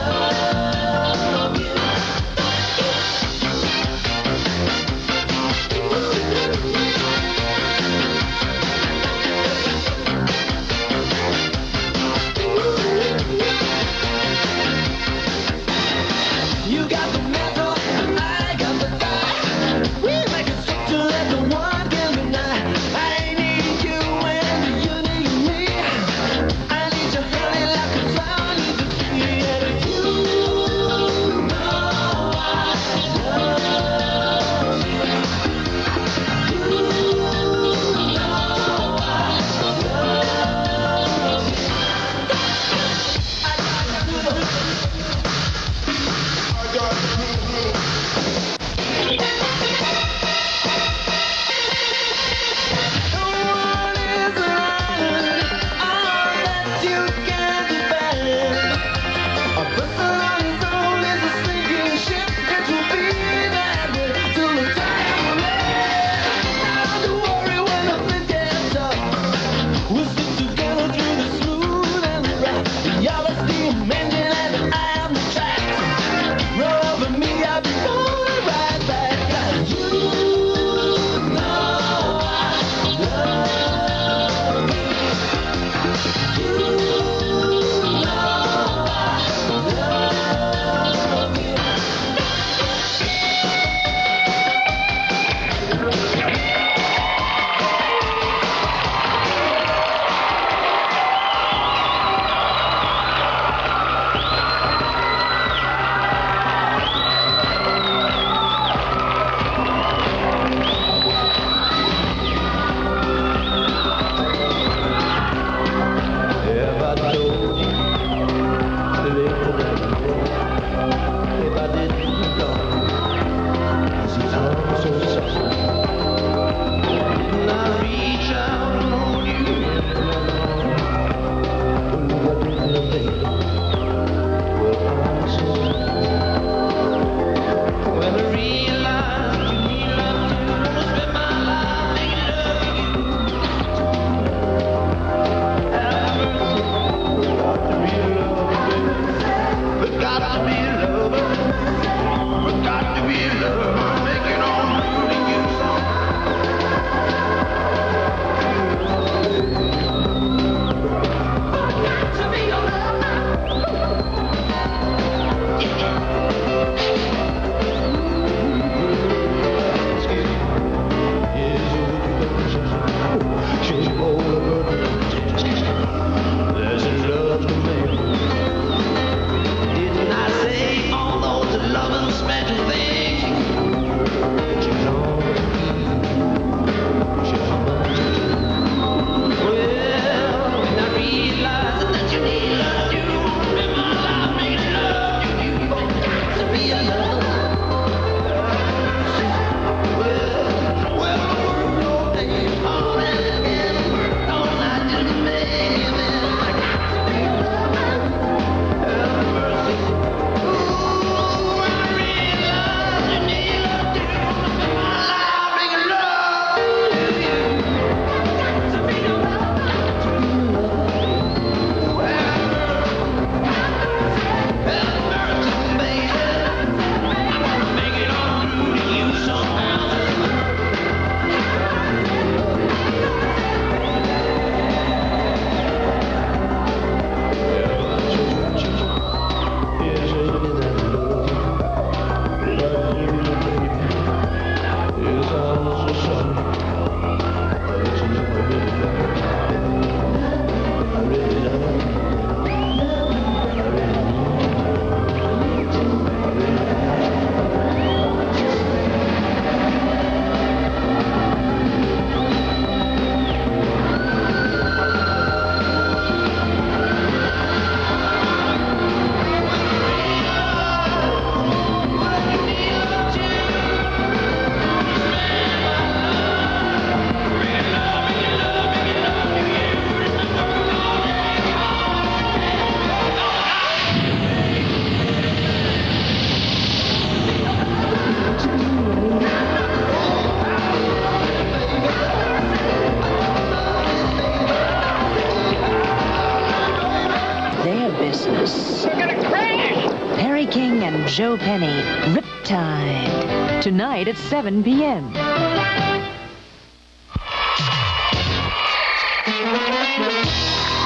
Joe Penny, Riptide. Tonight at 7 p.m.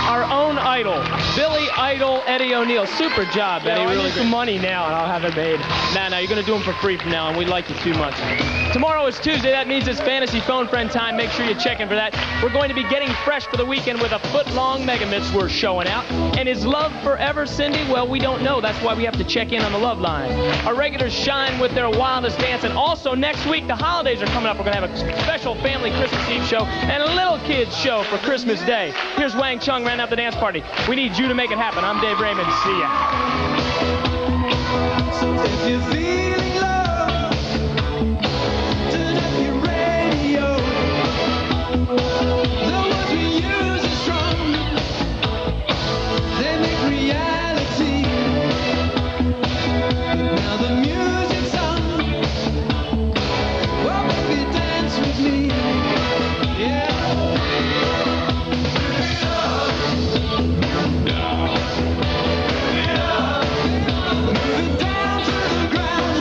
Our own idol, Billy Idol Eddie O'Neill. Super job, Eddie. I need some money now, and I'll have it made. Nah, you're going to do them for free from now on. We like you too much. Tomorrow is Tuesday. That means it's Fantasy Phone Friend time. Make sure you check in for that. We're going to be getting fresh for the weekend with a foot-long Megamix we're showing out. And is love forever, Cindy? Well, we don't know. That's why we have to check in on the love line. Our regulars shine with their wildest dance. And also next week, the holidays are coming up. We're going to have a special family Christmas Eve show and a little kids show for Christmas Day. Here's Wang Chung rounding out the dance party. We need you to make it happen. I'm Dave Raymond. See ya. So if you're feeling low, turn up your radio. The words we use are strong. They make reality. Now the music's on. Oh, baby, dance with me. Yeah. Move it down to the ground.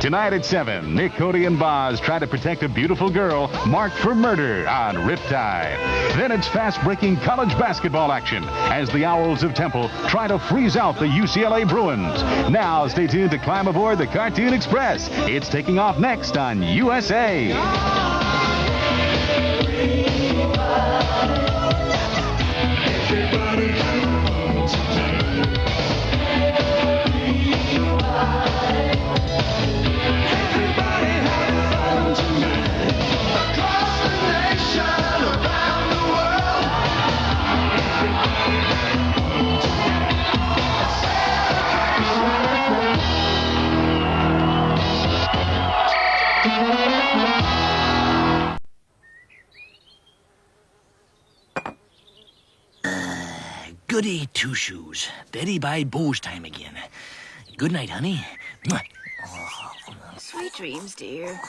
Tonight at 7, Nick, Cody, and Boz try to protect a beautiful girl marked for murder on Riptide. Then it's fast-breaking college basketball action as the Owls of Temple try to freeze out the UCLA Bruins. Now stay tuned to climb aboard the Cartoon Express. It's taking off next on USA. Goody two-shoes. Betty by Bo's time again. Good night, honey. Sweet dreams, dear.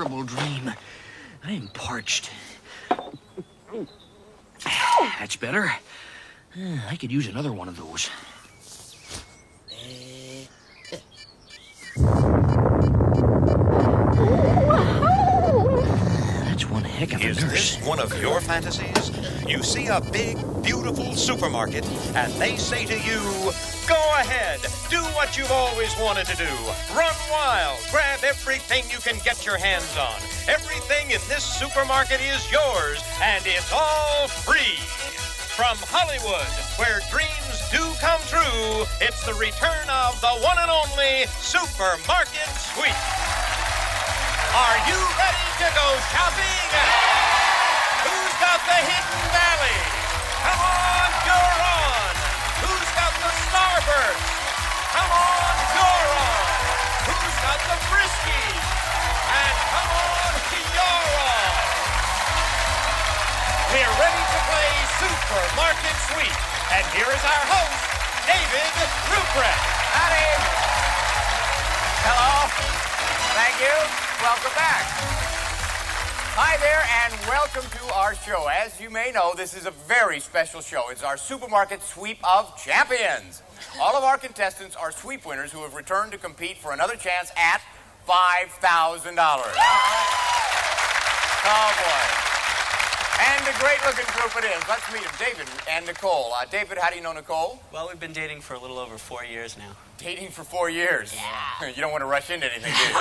terrible dream. I am parched. That's better. I could use another one of those. That's one heck of a nurse. Is this one of your fantasies? You see a big, beautiful supermarket, and they say to you, go ahead, do what you've always wanted to do. Run wild, grab everything you can get your hands on. Everything in this supermarket is yours, and it's all free. From Hollywood, where dreams do come true, it's the return of the one and only Supermarket Sweep. Are you ready to go shopping? Who's got the Hidden Valley? Come on, you're on. Who's got the Starburst? Come on, you're on. Who's got the Friskies? And come on, you're on. We're ready to play Supermarket Sweep. And here is our host, David Ruprecht. Howdy. Hello. Thank you. Welcome back. Hi there, and welcome to our show. As you may know, this is a very special show. It's our Supermarket Sweep of Champions. All of our contestants are sweep winners who have returned to compete for another chance at $5,000. Oh, boy. And a great-looking group it is. Let's meet them, David and Nicole. David, how do you know Nicole? Well, we've been dating for a little over 4 years now. Dating for 4 years? Yeah. You don't want to rush into anything, do you?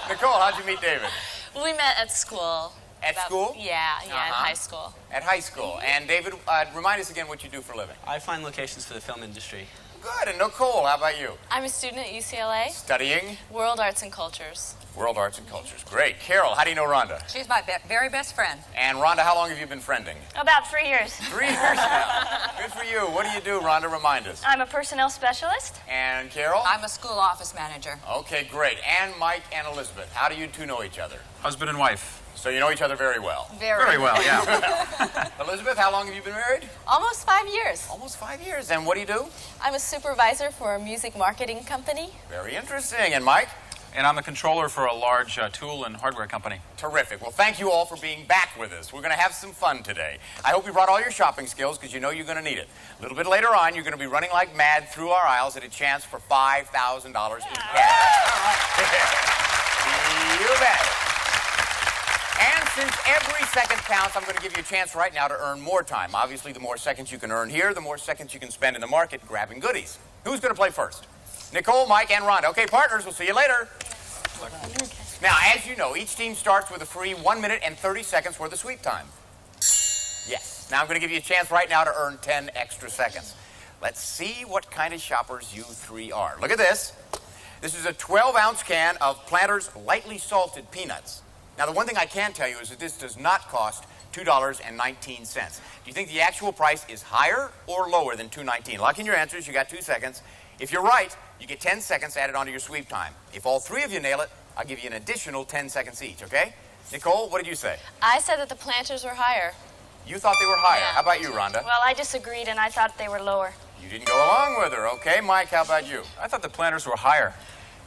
Nicole, how'd you meet David? We met at school. At school? Yeah, in high school. At high school. And David, remind us again what you do for a living. I find locations for the film industry. Good. And Nicole, how about you? I'm a student at UCLA. Studying? World Arts and Cultures. World Arts and Cultures. Great. Carol, how do you know Rhonda? She's my very best friend. And Rhonda, how long have you been friending? About 3 years. 3 years now. Good for you. What do you do, Rhonda? Remind us. I'm a personnel specialist. And Carol? I'm a school office manager. Okay, great. And Mike and Elizabeth, how do you two know each other? Husband and wife. So you know each other very well? Very well, yeah. Elizabeth, how long have you been married? Almost 5 years. Almost 5 years. And what do you do? I'm a supervisor for a music marketing company. Very interesting. And Mike? And I'm the controller for a large tool and hardware company. Terrific. Well, thank you all for being back with us. We're going to have some fun today. I hope you brought all your shopping skills because you know you're going to need it. A little bit later on, you're going to be running like mad through our aisles at a chance for $5,000 in cash. You bet. And since every second counts, I'm going to give you a chance right now to earn more time. Obviously, the more seconds you can earn here, the more seconds you can spend in the market grabbing goodies. Who's going to play first? Nicole, Mike, and Rhonda. Okay, partners, we'll see you later. Now, as you know, each team starts with a free 1 minute and 30 seconds worth of sweep time. Yes. Now I'm going to give you a chance right now to earn 10 extra seconds. Let's see what kind of shoppers you three are. Look at this. This is a 12-ounce can of Planters lightly salted peanuts. Now, the one thing I can tell you is that this does not cost $2.19. Do you think the actual price is higher or lower than $2.19? Lock in your answers. You got 2 seconds. If you're right, you get 10 seconds added onto your sweep time. If all three of you nail it, I'll give you an additional 10 seconds each, okay? Nicole, what did you say? I said that the Planters were higher. You thought they were higher. Yeah. How about you, Rhonda? Well, I disagreed, and I thought they were lower. You didn't go along with her, okay? Mike, how about you? I thought the Planters were higher.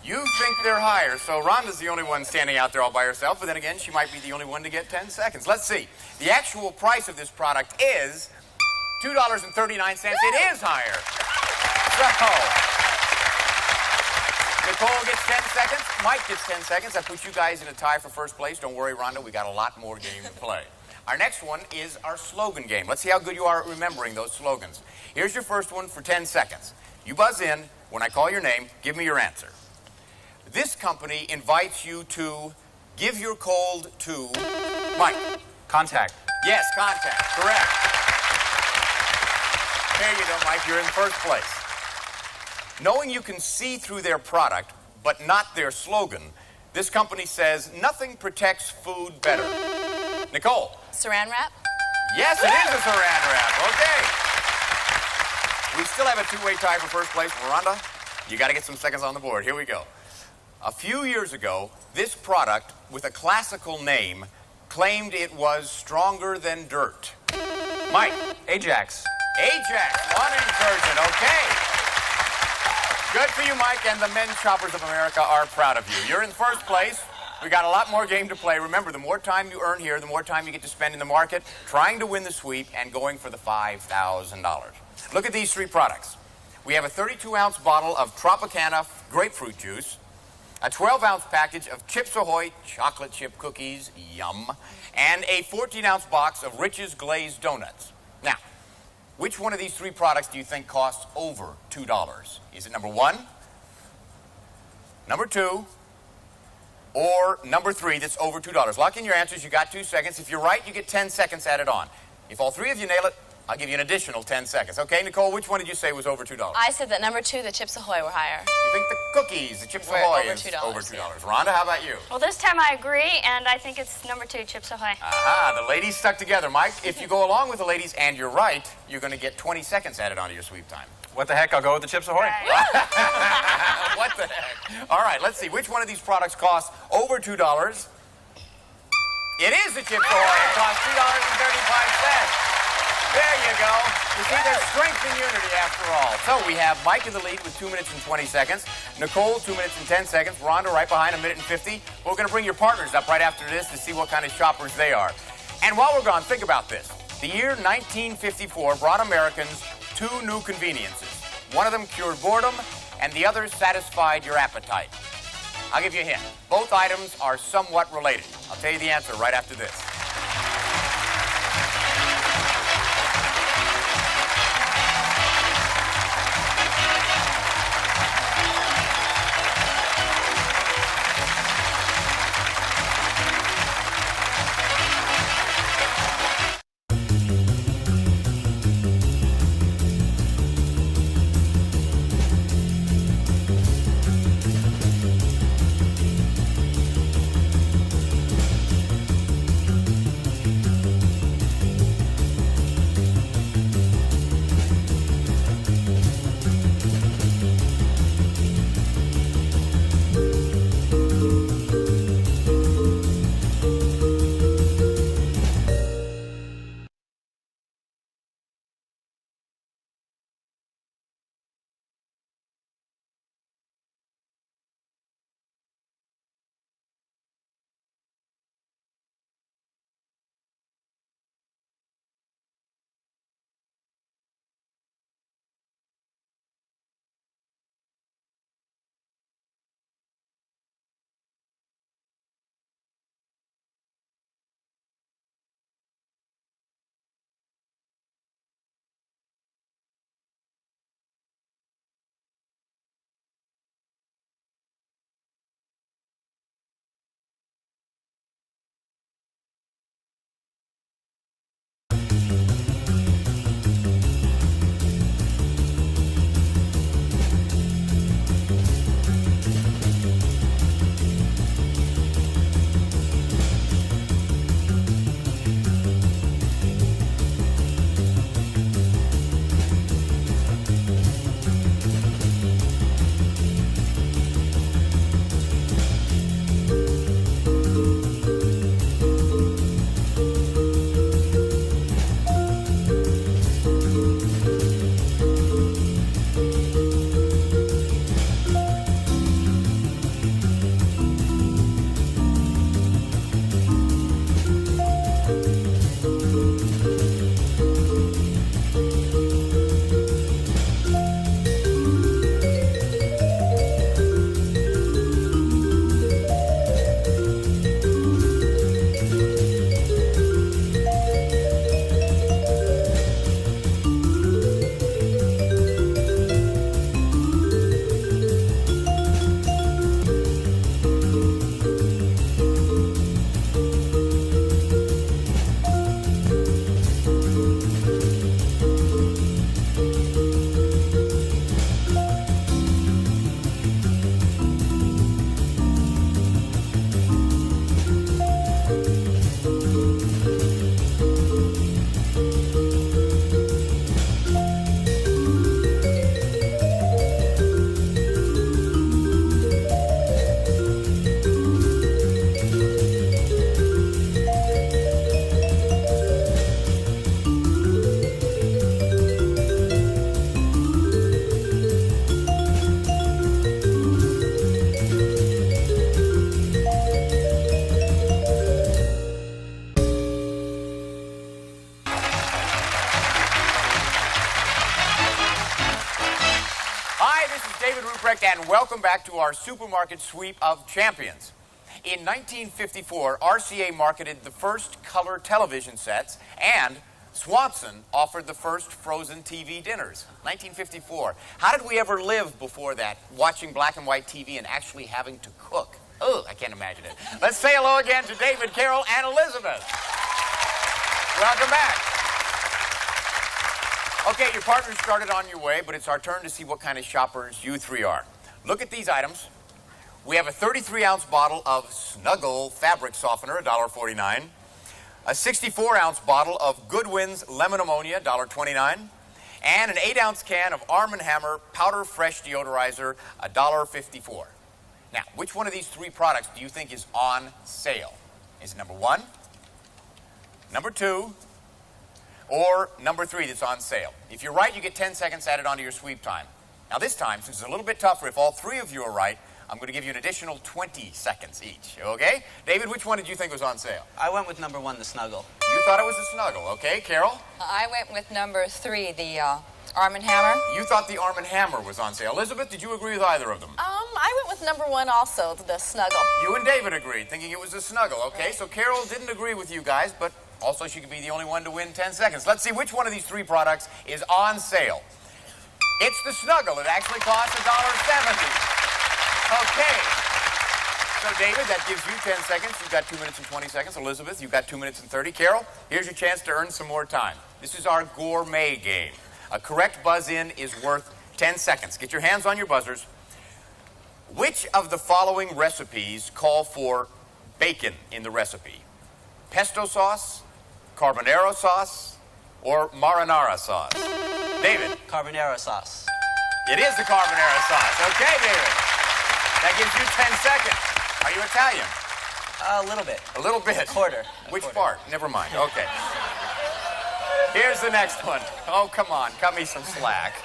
You think they're higher, so Rhonda's the only one standing out there all by herself, but then again, she might be the only one to get 10 seconds. Let's see. The actual price of this product is $2.39. It is higher. So, Nicole gets 10 seconds. Mike gets 10 seconds. That puts you guys in a tie for first place. Don't worry, Rhonda. We got a lot more game to play. Our next one is our slogan game. Let's see how good you are at remembering those slogans. Here's your first one for 10 seconds. You buzz in. When I call your name, give me your answer. This company invites you to give your cold to Mike. Contact. Yes, contact. Correct. There you go, Mike. You're in first place. Knowing you can see through their product, but not their slogan, this company says nothing protects food better. Nicole. Saran wrap? Yes, it is a saran wrap. Okay. We still have a two-way tie for first place. Rhonda, you got to get some seconds on the board. Here we go. A few years ago, this product, with a classical name, claimed it was stronger than dirt. Mike. Ajax. Ajax. One incursion. Okay. Good for you, Mike, and the men shoppers of America are proud of you. You're in first place. We got a lot more game to play. Remember, the more time you earn here, the more time you get to spend in the market trying to win the sweep and going for the $5,000. Look at these three products. We have a 32-ounce bottle of Tropicana grapefruit juice, a 12-ounce package of Chips Ahoy chocolate chip cookies, yum, and a 14-ounce box of Rich's glazed donuts. Now, which one of these three products do you think costs over $2? Is it number 1, number 2, or number 3 that's over $2? Lock in your answers. You got 2 seconds. If you're right, you get 10 seconds added on. If all three of you nail it, I'll give you an additional 10 seconds. Okay, Nicole, which one did you say was over $2? I said that number 2, the Chips Ahoy, were higher. You think the cookies, the Chips Were Ahoy, over is $2, over $2. yeah. Rhonda, how about you? Well, this time I agree, and I think it's number 2, Chips Ahoy. Aha, the ladies stuck together. Mike, if you go along with the ladies and you're right, you're going to get 20 seconds added onto your sweep time. What the heck? I'll go with the Chips Ahoy. What the heck? All right, let's see. Which one of these products costs over $2? It is the Chips Ahoy. It costs $2.35. There you go. You see, there's strength in unity after all. So we have Mike in the lead with 2 minutes and 20 seconds. Nicole, 2 minutes and 10 seconds. Rhonda right behind, 1 minute and 50. We're going to bring your partners up right after this to see what kind of shoppers they are. And while we're gone, think about this. The year 1954 brought Americans 2 new conveniences. One of them cured boredom, and the other satisfied your appetite. I'll give you a hint. Both items are somewhat related. I'll tell you the answer right after this. David Ruprecht, and welcome back to our supermarket sweep of champions. In 1954, RCA marketed the first color television sets, and Swanson offered the first frozen TV dinners. 1954. How did we ever live before that, watching black and white TV and actually having to cook? Oh, I can't imagine it. Let's say hello again to David, Carol, and Elizabeth. Welcome back. Okay, your partner started on your way, but it's our turn to see what kind of shoppers you three are. Look at these items. We have a 33-ounce bottle of Snuggle fabric softener, $1.49. A 64-ounce bottle of Goodwin's lemon ammonia, $1.29. And an 8-ounce can of Arm & Hammer powder fresh deodorizer, $1.54. Now, which one of these three products do you think is on sale? Is it number 1, number 2, or number 3 that's on sale? If you're right, you get 10 seconds added onto your sweep time. Now this time, since it's a little bit tougher, if all three of you are right, I'm going to give you an additional 20 seconds each, okay? David, which one did you think was on sale? I went with number 1, the Snuggle. You thought it was the Snuggle, okay? Carol? I went with number 3, the Arm & Hammer. You thought the Arm & Hammer was on sale. Elizabeth, did you agree with either of them? I went with number 1 also, the Snuggle. You and David agreed, thinking it was the Snuggle, okay? So Carol didn't agree with you guys, but also she could be the only one to win 10 seconds. Let's see which one of these three products is on sale. It's the Snuggle. It actually costs $1.70. Okay. So, David, that gives you 10 seconds. You've got 2 minutes and 20 seconds. Elizabeth, you've got 2 minutes and 30. Carol, here's your chance to earn some more time. This is our gourmet game. A correct buzz-in is worth 10 seconds. Get your hands on your buzzers. Which of the following recipes call for bacon in the recipe? Pesto sauce, carbonara sauce, or marinara sauce? David? Carbonara sauce. It is the carbonara sauce. Okay, David. That gives you 10 seconds. Are you Italian? A little bit. A little bit? Quarter. Which part? Never mind. Okay. Here's the next one. Oh, come on. Cut me some slack.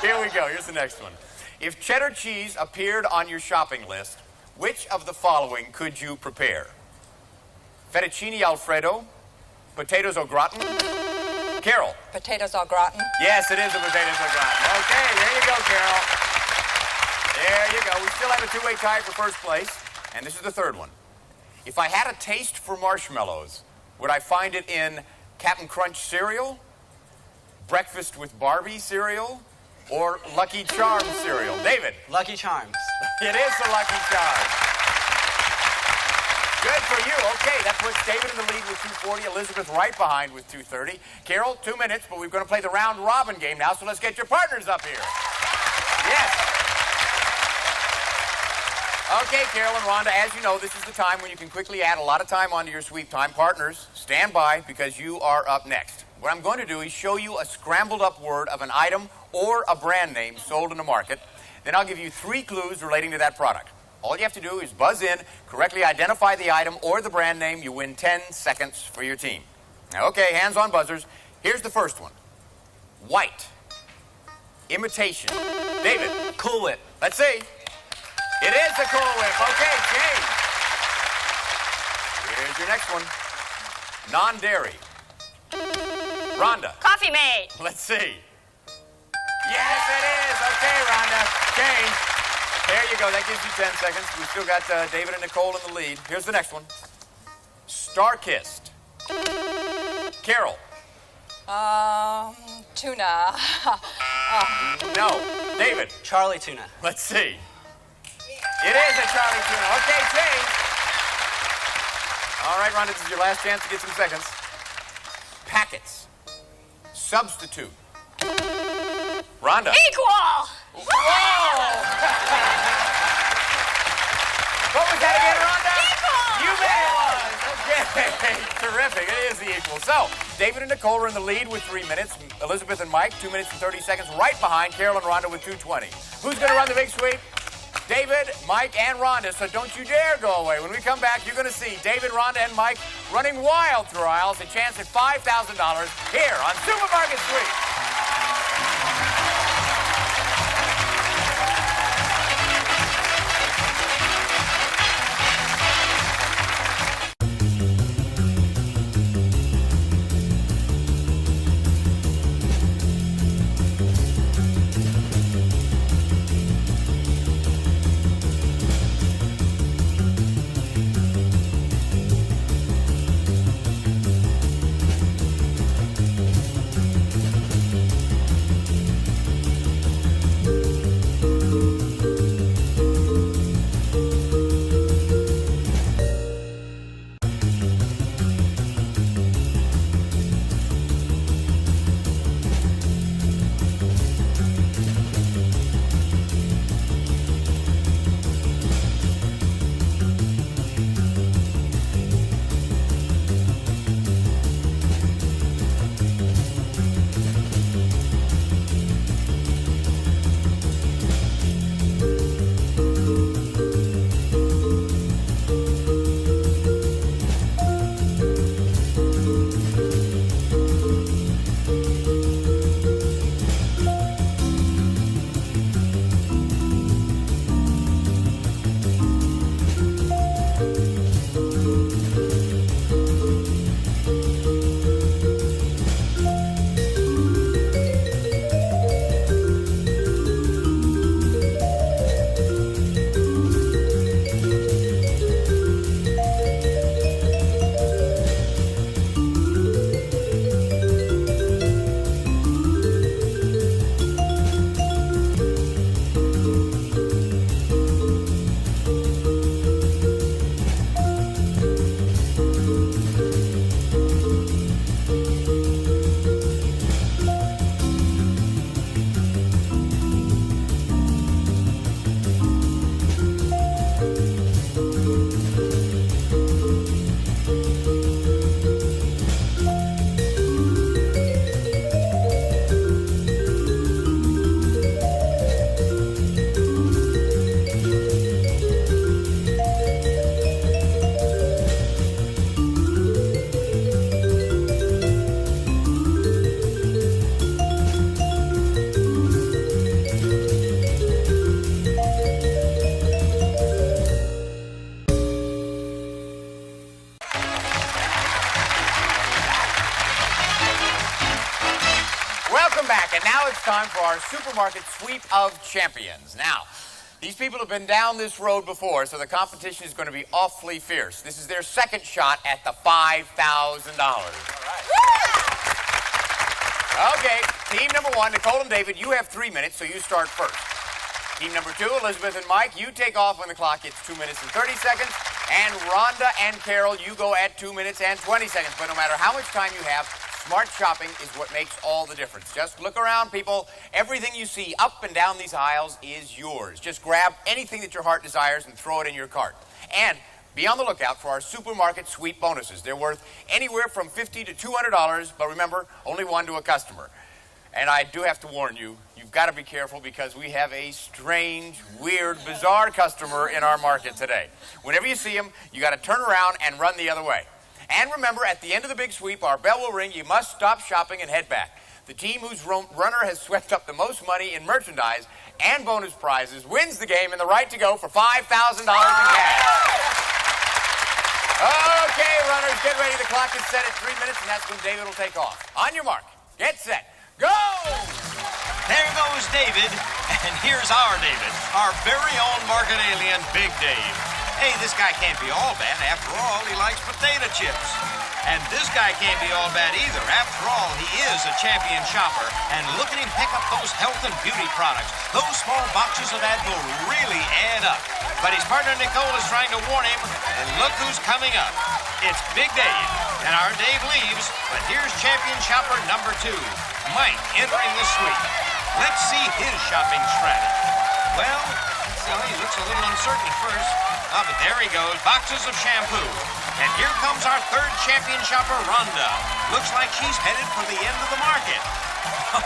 Here we go. Here's the next one. If cheddar cheese appeared on your shopping list, which of the following could you prepare? Fettuccine Alfredo, potatoes au gratin. Carol? Potatoes au gratin. Yes, it is a potatoes au gratin. Okay, there you go, Carol. There you go. We still have a two-way tie for first place. And this is the third one. If I had a taste for marshmallows, would I find it in Cap'n Crunch cereal, Breakfast with Barbie cereal, or Lucky Charms cereal? David? Lucky Charms. It is the Lucky Charms. Good for you. Okay, that puts David in the lead with 240, Elizabeth right behind with 230. Carol, 2 minutes, but we're going to play the round-robin game now, so let's get your partners up here. Yes. Okay, Carol and Rhonda, as you know, this is the time when you can quickly add a lot of time onto your sweep time. Partners, stand by because you are up next. What I'm going to do is show you a scrambled up word of an item or a brand name sold in the market. Then I'll give you 3 clues relating to that product. All you have to do is buzz in, correctly identify the item or the brand name. You win 10 seconds for your team. Now, okay, hands on buzzers. Here's the first one. White. Imitation. David. Cool Whip. Let's see. It is the Cool Whip. Okay, James. Here's your next one. Non-dairy. Rhonda. Coffee Mate. Let's see. Yes, it is. Okay, Rhonda. James. There you go. That gives you 10 seconds. We've still got David and Nicole in the lead. Here's the next one. Star-Kissed. Carol. Tuna. No. David. Charlie Tuna. Let's see. It is a Charlie Tuna. Okay, James. All right, Rhonda, this is your last chance to get some seconds. Packets. Substitute. Rhonda. Equal. Whoa! What was that again, Rhonda? Equal. You bet it was. Okay. Terrific. It is the equal. So, David and Nicole are in the lead with 3 minutes. Elizabeth and Mike, 2 minutes and 30 seconds, right behind Carol and Rhonda with 2:20. Who's going to run the big sweep? David, Mike, and Rhonda, so don't you dare go away. When we come back, you're going to see David, Rhonda, and Mike running wild through aisles, a chance at $5,000 here on Supermarket Sweep. Welcome back, and now it's time for our supermarket sweep of champions. Now, these people have been down this road before, so the competition is going to be awfully fierce. This is their second shot at the $5,000. All right. Okay, team number 1, Nicole and David, you have 3 minutes, so you start first. Team number 2, Elizabeth and Mike, you take off when the clock hits 2 minutes and 30 seconds. And Rhonda and Carol, you go at 2 minutes and 20 seconds. But no matter how much time you have, smart shopping is what makes all the difference. Just look around, people. Everything you see up and down these aisles is yours. Just grab anything that your heart desires and throw it in your cart. And be on the lookout for our supermarket sweep bonuses. They're worth anywhere from $50 to $200, but remember, only one to a customer. And I do have to warn you, you've got to be careful because we have a strange, weird, bizarre customer in our market today. Whenever you see him, you got to turn around and run the other way. And remember, at the end of the big sweep, our bell will ring. You must stop shopping and head back. The team whose runner has swept up the most money in merchandise and bonus prizes wins the game and the right to go for $5,000 in cash. Okay, runners, get ready. The clock is set at 3 minutes, and that's when David will take off. On your mark, get set. Go! There goes David, and here's our David, our very own market alien, Big Dave. Hey, this guy can't be all bad. After all, he likes potato chips. And this guy can't be all bad either. After all, he is a champion shopper. And look at him pick up those health and beauty products. Those small boxes of Advil really add up. But his partner Nicole is trying to warn him, and look who's coming up. It's Big Dave, and our Dave leaves, but here's champion shopper number 2. Mike entering the sweep. Let's see his shopping strategy. Well, he looks a little uncertain at first. Ah, but there he goes, boxes of shampoo. And here comes our 3rd champion shopper, Rhonda. Looks like she's headed for the end of the market.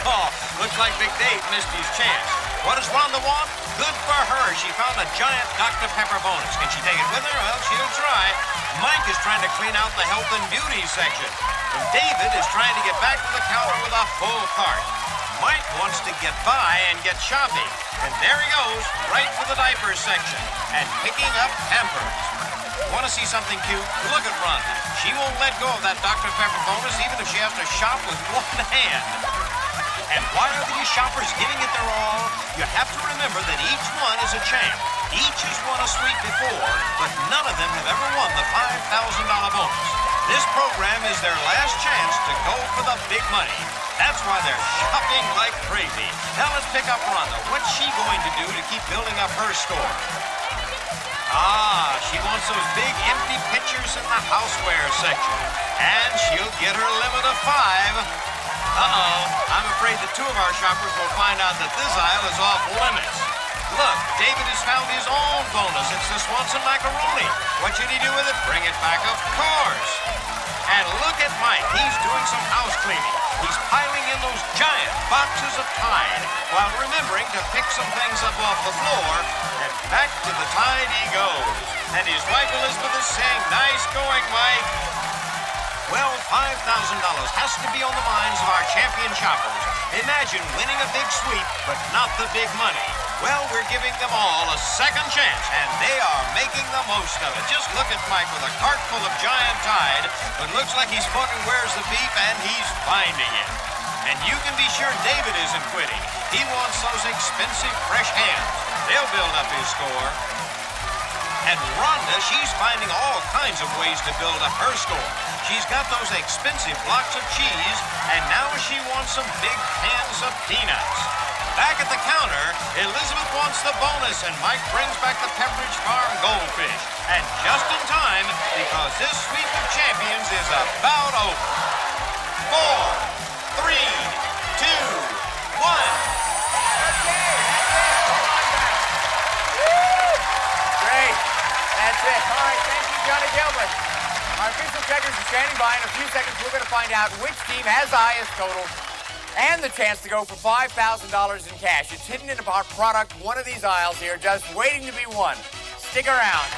Oh, looks like Big Dave missed his chance. What does Rhonda want? Good for her. She found a giant Dr. Pepper bonus. Can she take it with her? Well, she'll try. Mike is trying to clean out the health and beauty section. And David is trying to get back to the counter with a full cart. Mike wants to get by and get shopping. And there he goes, right for the diapers section. And picking up Pampers. Want to see something cute? Look at Rhonda. She won't let go of that Dr. Pepper bonus even if she has to shop with one hand. And why are these shoppers giving it their all? You have to remember that each one is a champ. Each has won a sweep before, but none of them have ever won the $5,000 bonus. This program is their last chance to go for the big money. That's why they're shopping like crazy. Now let's pick up Rhonda. What's she going to do to keep building up her store? Ah, she wants those big empty pitchers in the houseware section. And she'll get her limit of 5. Uh-oh, I'm afraid that 2 of our shoppers will find out that this aisle is off limits. Look, David has found his own bonus. It's the Swanson macaroni. What should he do with it? Bring it back, of course. And look at Mike. He's doing some house cleaning. He's piling in those giant boxes of Tide while remembering to pick some things up off the floor. And back to the Tide he goes. And his wife Elizabeth is saying, nice going, Mike. Well, $5,000 has to be on the minds of our champion shoppers. Imagine winning a big sweep, but not the big money. Well, we're giving them all a second chance, and they are making the most of it. Just look at Mike with a cart full of giant Tide, but looks like he's fucking where's the beef, and he's finding it. And you can be sure David isn't quitting. He wants those expensive fresh hams. They'll build up his score. And Rhonda, she's finding all kinds of ways to build up her score. She's got those expensive blocks of cheese, and now she wants some big cans of peanuts. Back at the counter, Elizabeth wants the bonus, and Mike brings back the Pepperidge Farm goldfish. And just in time, because this sweep of champions is about over. 4, 3, 2, 1. That's it. All right, thank you, Johnny Gilbert. Our official checkers are standing by. In a few seconds, we're going to find out which team has the highest total and the chance to go for $5,000 in cash. It's hidden in our product, one of these aisles here, just waiting to be won. Stick around.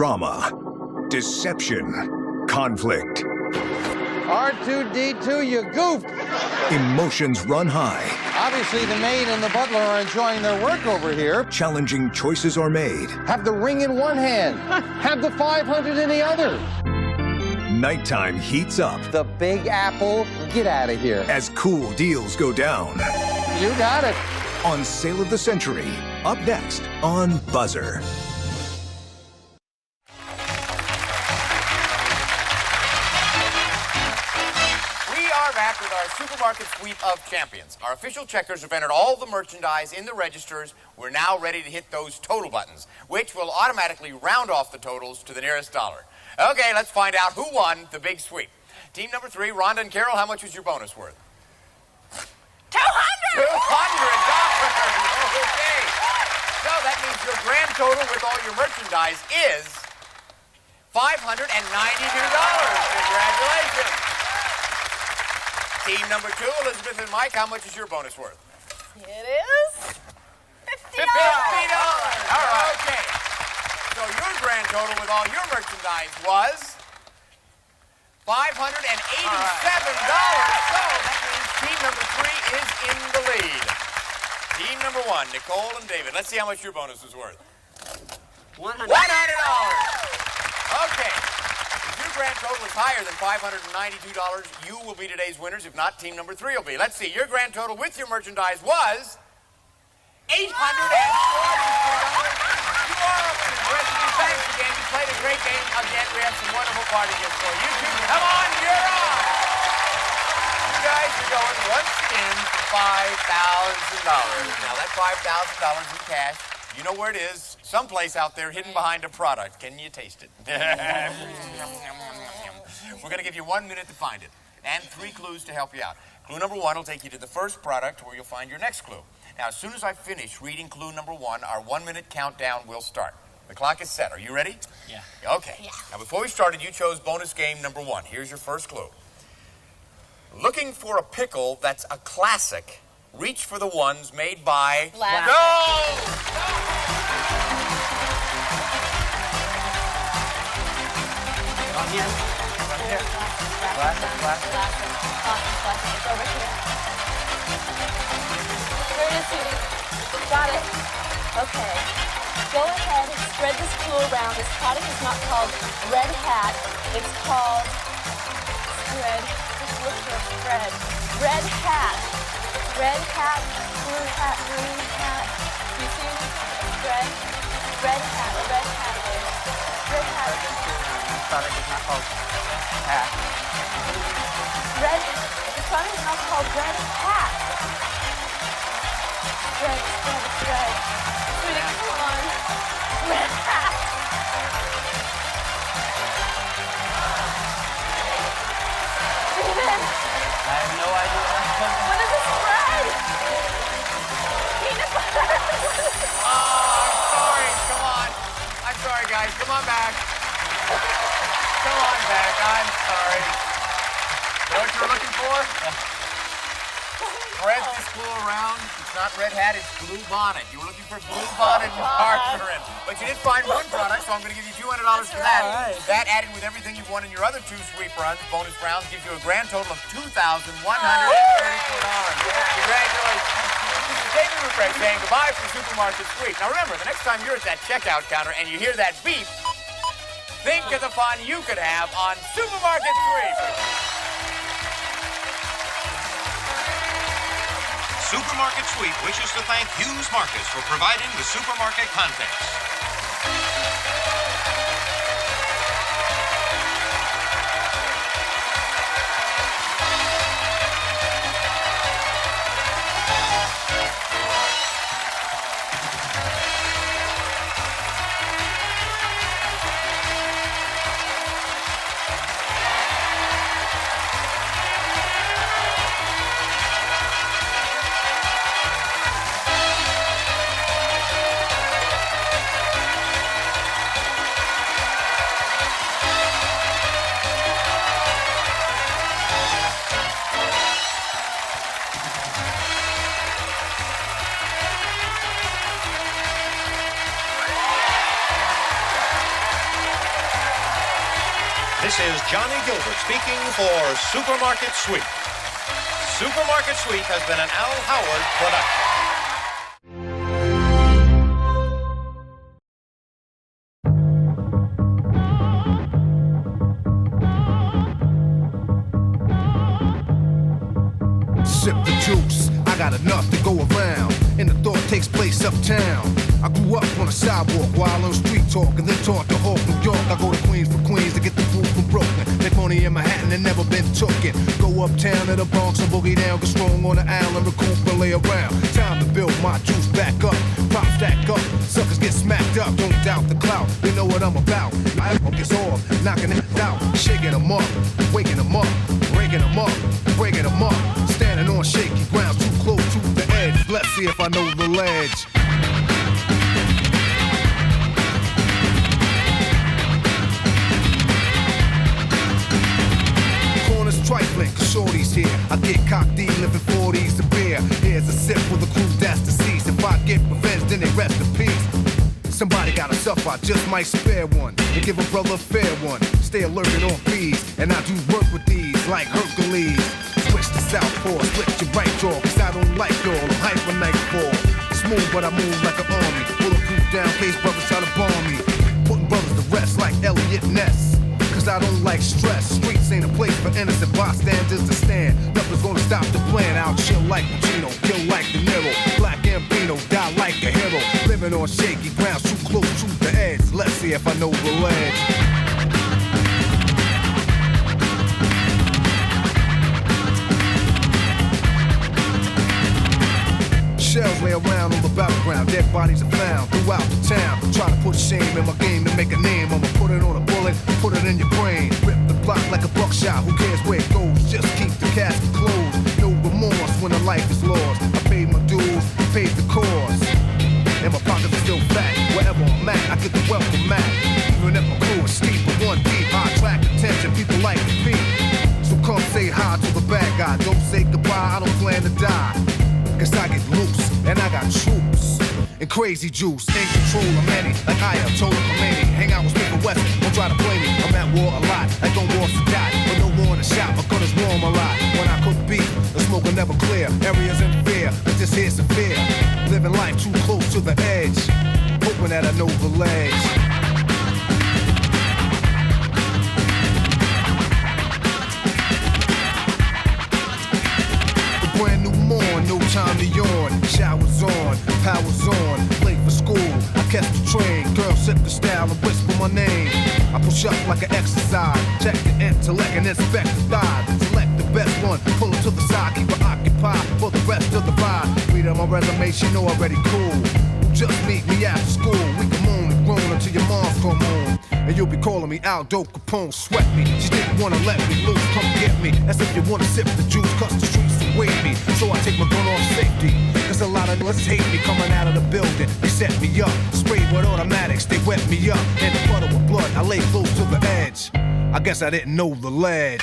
drama, deception, conflict. R2-D2, you goof! Emotions run high. Obviously, the maid and the butler are enjoying their work over here. Challenging choices are made. Have the ring in one hand. Have the 500 in the other. Nighttime heats up. The Big Apple, get out of here. As cool deals go down. You got it. On Sale of the Century. Up next on Buzzer. Back with our supermarket sweep of champions. Our official checkers have entered all the merchandise in the registers. We're now ready to hit those total buttons, which will automatically round off the totals to the nearest dollar. Okay, let's find out who won the big sweep. Team number 3, Rhonda and Carol, how much was your bonus worth? $200! Okay. So that means your grand total with all your merchandise is $592. Congratulations. Team number 2, Elizabeth and Mike, how much is your bonus worth? It is $50. All right. Okay. So your grand total with all your merchandise was $587. So that means team number 3 is in the lead. Team number 1, Nicole and David. Let's see how much your bonus is worth. $100. Okay. If your grand total is higher than $592, you will be today's winners. If not, team number 3 will be. Let's see. Your grand total with your merchandise was $843. You are up to the rest of you. Thanks again. You played a great game. Again, we have some wonderful party gifts for you. Come on, you're on. You guys are going once again for $5,000. Now, that $5,000 in cash, you know where it is. Someplace out there hidden behind a product. Can you taste it? We're going to give you 1 minute to find it and 3 clues to help you out. Clue number 1 will take you to the first product where you'll find your next clue. Now, as soon as I finish reading clue number 1, our 1 minute countdown will start. The clock is set. Are you ready? Yeah. Okay. Yeah. Now, before we started, you chose bonus game number 1. Here's your first clue. Looking for a pickle that's a classic. Reach for the ones made by... Ladder. No! On here. Right here. Classic. It's over here. Here it is, sweetie. Got it. Okay. Go ahead and spread this clue around. This product is not called Red Hat. It's called spread. Just look for spread. Red Hat. Red hat, blue hat, green hat. Do you see anything? Spread. Red hat. A red hat. Red hat. This product is not called hat. Red. The product is not called Red Hat. Spread. Sweetie, come on. Red Hat. Steven. I have no idea. What is this spread? Peanut butter. Oh, I'm sorry. Come on. I'm sorry, guys. Come on back. Come on back. I'm sorry. You know what you're looking for? Spread this clue around. It's not Red Hat, it's Blue Bonnet. You were looking for Blue Bonnet margarine. But you did find one product, so I'm going to give you $200 for that. Right. That added with everything you've won in your other 2 sweep runs, bonus rounds, gives you a grand total of $2,134. Congratulations. This is David Ruprecht saying goodbye from Supermarket Sweep. Now remember, the next time you're at that checkout counter and you hear that beep, think of the fun you could have on Supermarket Sweep. Supermarket Sweep wishes to thank Hughes Marcus for providing the supermarket contents. This is Johnny Gilbert speaking for Supermarket Sweep. Supermarket Sweep has been an Al Howard production. Sip the juice, I got enough to go around, and the thought takes place uptown. I grew up on a sidewalk while on street talk, and then taught to Hawk, New York. I go to Queens for Queens to get the food from Brooklyn. Make money in Manhattan and never been tooken. Go uptown to the Bronx and boogie down, get strong on the island, recoup and lay around. Time to build my juice back up, pop stack up, suckers get smacked up. Don't doubt the clout, they know what I'm about. I focus off, knocking it out, shaking them up, waking them up, breaking them up, breaking them up. Standing on shaky ground, too close to the edge. Let's see if I know the ledge. Corners trifling, cause shorty's here. I get cocked, living 40s a beer. Here's a sip for the crew that's deceased. If I get revenge, then they rest in peace. Somebody gotta suffer, I just might spare one and give a brother a fair one. Stay alerted on fees, and I do work with these like Hercules. Switch to southpaw, split your right jaw, cause I don't like y'all, I'm hyper nightfall. Smooth, but I move like an army. Bulletproof down, case brothers try to bomb me. Putting brothers to rest like Elliot Ness. Cause I don't like stress. Streets ain't a place for innocent bystanders to stand. Nothing's gonna stop the plan. I'll chill like Pacino, kill like De Niro. Black Gambino, die like a hero. Living on shaky ground, too close to the edge. Let's see if I know the ledge. Shells lay around on the battleground, dead bodies are found throughout the town. Try to put shame in my game to make a name. I'ma put it on a bullet, put it in your brain. Rip the block like a buckshot, who cares where it goes? Just keep the casket closed. No remorse when a life is lost. I paid my dues, paid the cost. And my pockets are still fat. Wherever I'm at, I get the welcome mat. Even if my crew is steep, but one deep, I attract attention, people like to be. So come say hi to the bad guy. Don't say goodbye, I don't plan to die. Cause I get loose, and I got troops and crazy juice, in control of many, like Ayatollah Khomeini. Hang out with Smith and Wesson, don't try to play me. I'm at war a lot, like on war to die. But no war in the shop, my gun is warm a lot. When I cook beef, the smoke will never clear. Areas in fear, but this here's severe. Living life too close to the edge, hoping that I know the ledge. Brand new morn, no time to yawn. Showers on, powers on. Late for school, I catch the train. Girl sip the style and whisper my name. I push up like an exercise. Check the intellect and inspect the thighs. Select the best one, pull it to the side. Keep her occupied for the rest of the ride. Read on my resume, she know already cool. Just meet me after school. We can moan and groan until your mom's come home. And you'll be calling me Aldo Capone, sweat me. She didn't wanna let me loose, come get me. As if you wanna sip the juice, cause the streets await me. So I take my gun off safety. Cause a lot of us hate me coming out of the building. They set me up, sprayed with automatics, they wet me up. And the puddle with blood, I lay close to the edge. I guess I didn't know the ledge.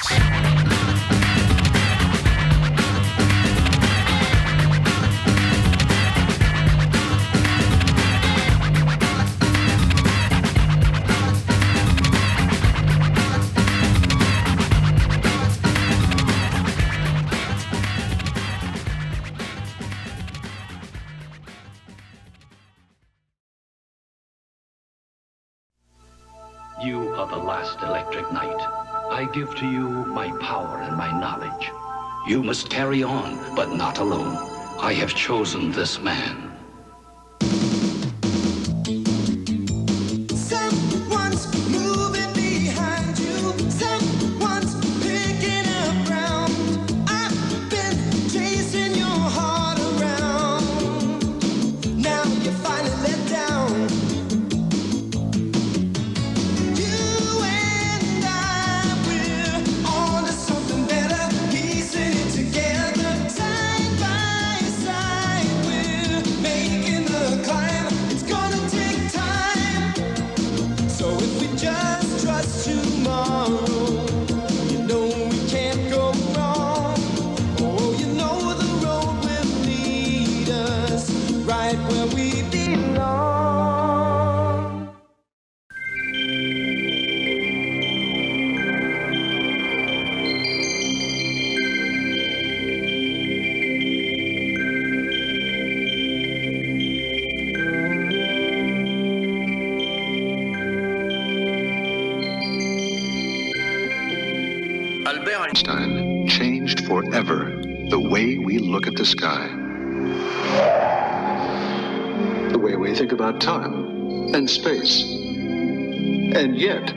You are the last electric knight. I give to you my power and my knowledge. You must carry on, but not alone. I have chosen this man. Together, side by side, we're Albert Einstein changed forever the way we look at the sky. The way we think about time and space. And yet,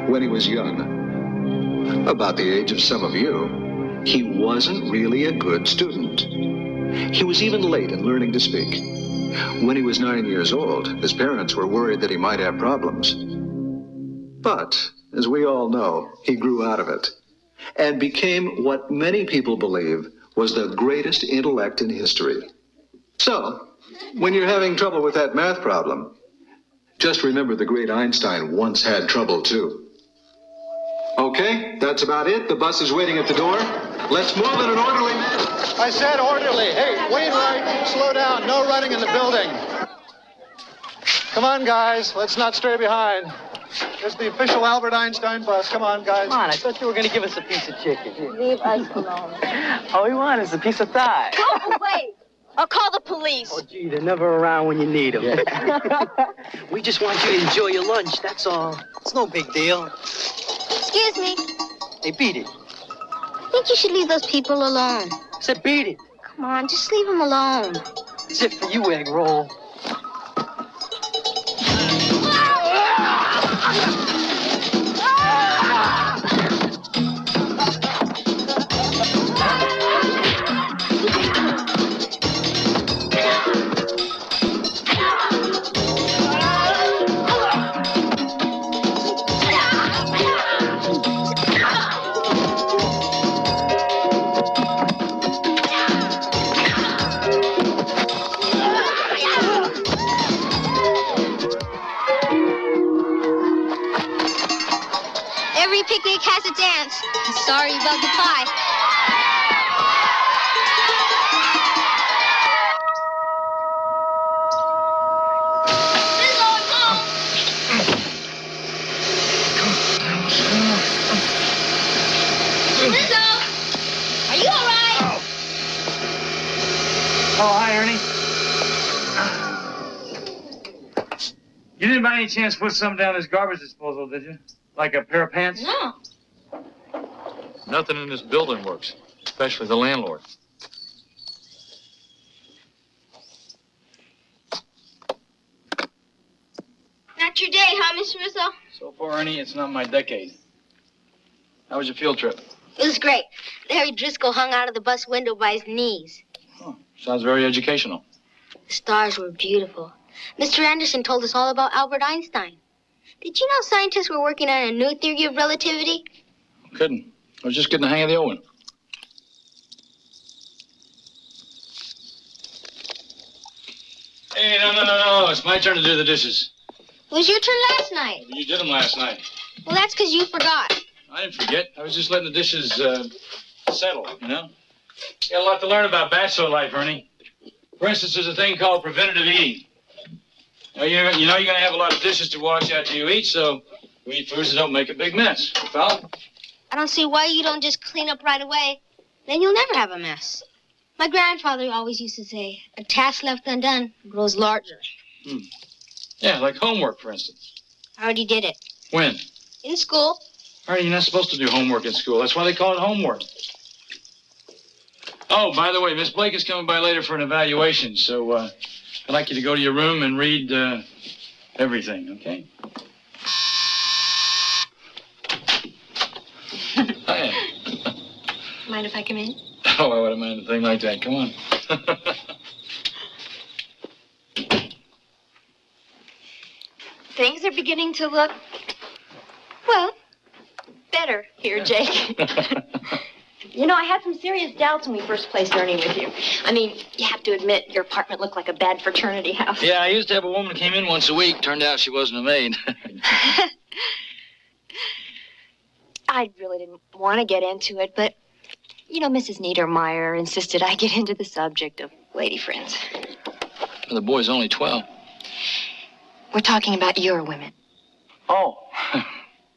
when he was young, about the age of some of you, he wasn't really a good student. He was even late in learning to speak. When he was 9 years old, his parents were worried that he might have problems. But, as we all know, he grew out of it and became what many people believe was the greatest intellect in history. So, when you're having trouble with that math problem, just remember the great Einstein once had trouble too. Okay, that's about it. The bus is waiting at the door. Let's move in an orderly. I said orderly. Hey, Wainwright, slow down. No running in the building. Come on, guys. Let's not stray behind. It's the official Albert Einstein bus. Come on, guys. Come on, I thought you were going to give us a piece of chicken. Leave us alone. All we want is a piece of thigh. Go away. I'll call the police. Oh, gee, they're never around when you need them. We just want you to enjoy your lunch, that's all. It's no big deal. Excuse me. Hey, beat it. I think you should leave those people alone. I said beat it. Come on, just leave them alone. That's it for you, egg roll. Every picnic has a dance. Sorry about the pie. Rizzo! Are you all right? Oh, hi, Ernie. You didn't by any chance put some down this garbage disposal, did you? Like a pair of pants? No. Nothing in this building works, especially the landlord. Not your day, huh, Miss Rizzo? So far, Ernie, it's not my decade. How was your field trip? It was great. Larry Driscoll hung out of the bus window by his knees. Sounds very educational. The stars were beautiful. Mr. Anderson told us all about Albert Einstein. Did you know scientists were working on a new theory of relativity? Couldn't. I was just getting the hang of the old one. Hey, no. It's my turn to do the dishes. It was your turn last night. You did them last night. Well, that's because you forgot. I didn't forget. I was just letting the dishes settle, you know? You got a lot to learn about bachelor life, Ernie. For instance, there's a thing called preventative eating. You know you're going to have a lot of dishes to wash after you eat, so you eat foods that don't make a big mess. Follow? I don't see why you don't just clean up right away. Then you'll never have a mess. My grandfather always used to say, a task left undone grows larger. Yeah, like homework, for instance. I already did it. When? In school. Ernie, you're not supposed to do homework in school. That's why they call it homework. Oh, by the way, Miss Blake is coming by later for an evaluation, so I'd like you to go to your room and read everything, okay? Hi. Mind if I come in? Oh, I wouldn't mind a thing like that. Come on. Things are beginning to look, well, better here, Jake. You know, I had some serious doubts when we first placed Ernie with you. I mean, you have to admit your apartment looked like a bad fraternity house. Yeah, I used to have a woman came in once a week. Turned out she wasn't a maid. I really didn't want to get into it, but, you know, Mrs. Niedermeyer insisted I get into the subject of lady friends. Well, the boy's only 12. We're talking about your women. Oh.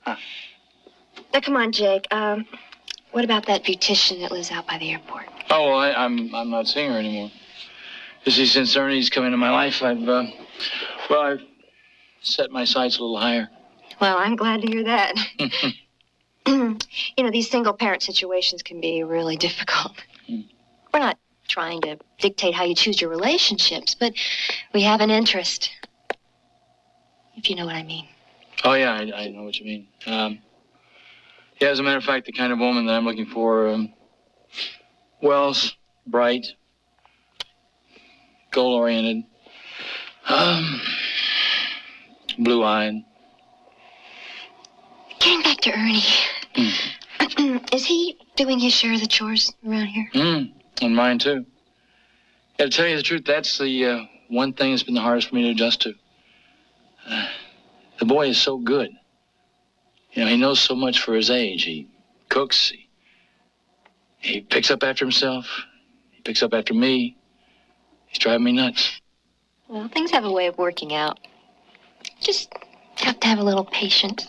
Now, come on, Jake. What about that beautician that lives out by the airport? Oh, well, I'm not seeing her anymore. You see, since Ernie's come into my life, I've set my sights a little higher. Well, I'm glad to hear that. You know, these single-parent situations can be really difficult. We're not trying to dictate how you choose your relationships, but we have an interest. If you know what I mean. Oh, yeah, I know what you mean. Yeah, as a matter of fact, the kind of woman that I'm looking for, Wells, bright, goal-oriented, blue-eyed. Getting back to Ernie. Is he doing his share of the chores around here? And mine, too. Yeah, to tell you the truth, that's the one thing that's been the hardest for me to adjust to. The boy is so good. You know, he knows so much for his age. He cooks. He picks up after himself. He picks up after me. He's driving me nuts. Well, things have a way of working out. Just have to have a little patience.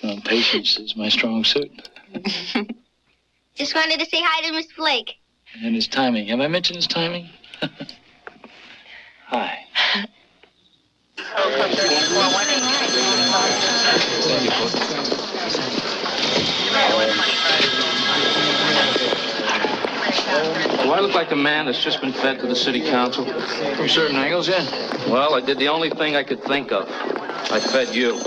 Well, patience is my strong suit. Just wanted to say hi to Miss Blake. And his timing. Have I mentioned his timing? Hi. Do I look like a man that's just been fed to the city council? From certain angles, yeah. Well, I did the only thing I could think of. I fed you.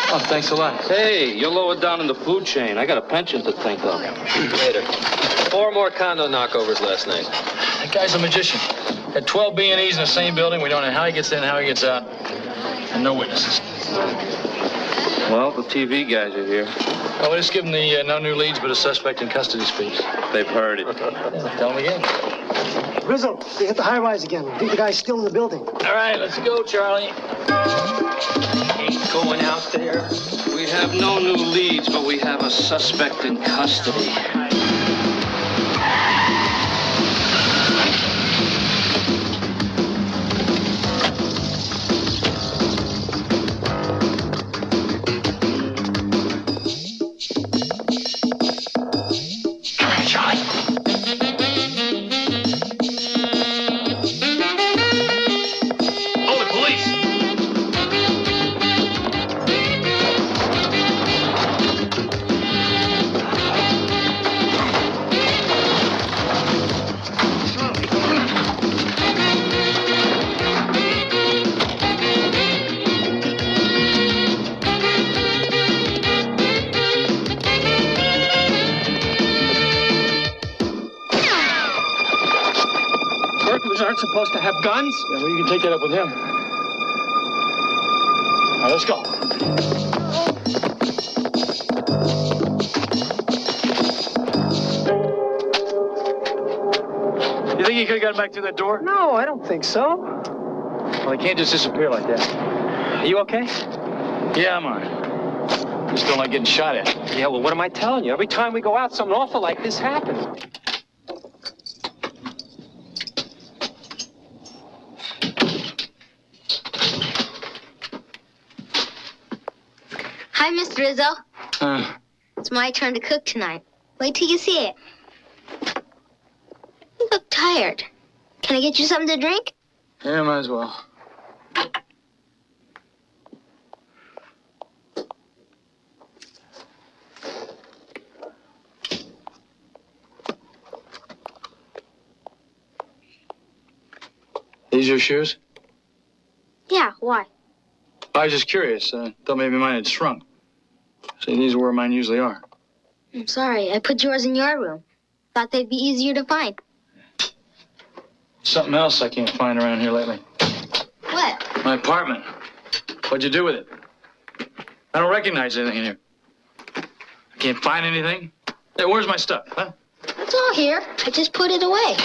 Oh, thanks a lot. Hey, you're lower down in the food chain. I got a pension to think of. Later. 4 more condo knockovers last night. That guy's a magician. Had 12 B&Es in the same building. We don't know how he gets in, how he gets out. And no witnesses. Well, the TV guys are here. Oh, we'll just give them the no new leads but a suspect in custody speech. They've heard it. Tell them again. Rizzo, they hit the high rise again. I think the guy's still in the building. All right, let's go, Charlie. Ain't going out there. We have no new leads, but we have a suspect in custody. Aren't supposed to have guns? Yeah, well, you can take that up with him. All right, let's go. You think he could have gotten back through that door? No, I don't think so. Well, he can't just disappear like that. Are you okay? Yeah, I'm all right. Just don't like getting shot at. Yeah, well, what am I telling you? Every time we go out, something awful like this happens. Hi, Miss Rizzo. It's my turn to cook tonight. Wait till you see it. You look tired. Can I get you something to drink? Yeah, might as well. These your shoes? Yeah, why? I was just curious. Thought maybe mine had shrunk. See, these are where mine usually are. I'm sorry. I put yours in your room. Thought they'd be easier to find. Something else I can't find around here lately. What? My apartment. What'd you do with it? I don't recognize anything in here. I can't find anything. Hey, where's my stuff, huh? It's all here. I just put it away.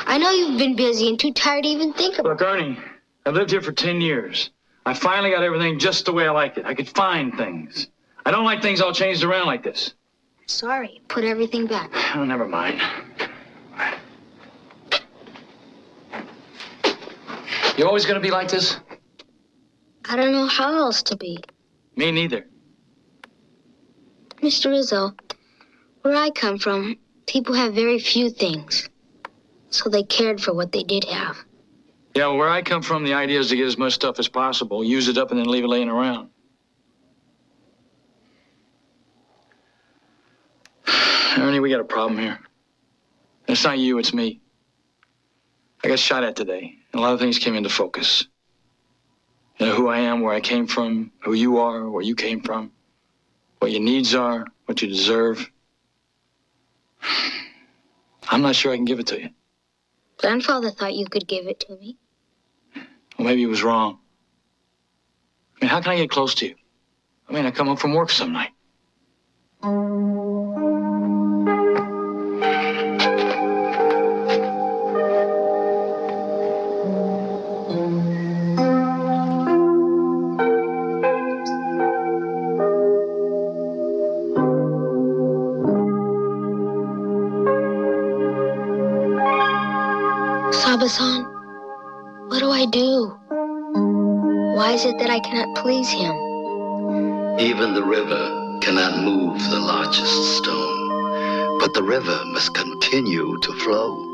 I know you've been busy and too tired to even think about it. Look, Ernie, I've lived here for 10 years. I finally got everything just the way I liked it. I could find things. I don't like things all changed around like this. Sorry. Put everything back. Oh, never mind. You always gonna be like this? I don't know how else to be. Me neither. Mr. Rizzo, where I come from, people have very few things. So they cared for what they did have. Yeah, well, where I come from, the idea is to get as much stuff as possible, use it up, and then leave it laying around. Ernie, we got a problem here. It's not you, it's me. I got shot at today, and a lot of things came into focus. You know, who I am, where I came from, who you are, where you came from, what your needs are, what you deserve. I'm not sure I can give it to you. Grandfather thought you could give it to me. Well, maybe he was wrong. I mean, how can I get close to you? I mean, I come home from work some night. Saba-san, what do I do? Why is it that I cannot please him? Even the river cannot move the largest stone, but the river must continue to flow.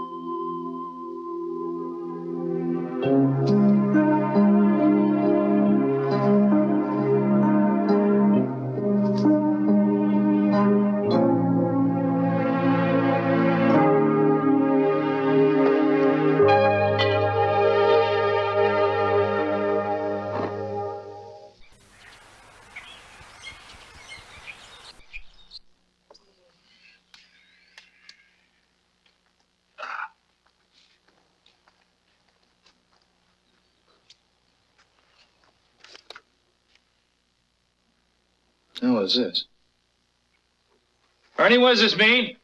Now, what is this? Ernie, what does this mean?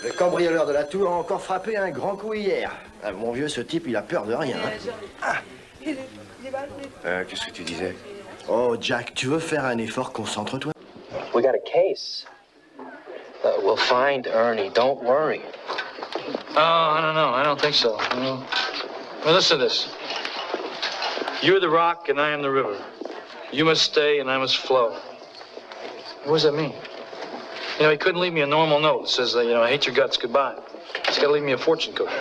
Le cambrioleur de la tour a encore frappé un grand coup hier. Ah, mon vieux, ce type, il a peur de rien. Hein. Qu'est-ce que tu disais? Oh, Jack, tu veux faire un effort, concentre-toi. We got a case. We'll find Ernie. Don't worry. Oh, I don't know. I don't think so. Well, listen to this. You're the rock and I am the river. You must stay and I must flow. What does that mean? You know, he couldn't leave me a normal note that says, you know, I hate your guts, goodbye. He's got to leave me a fortune cookie.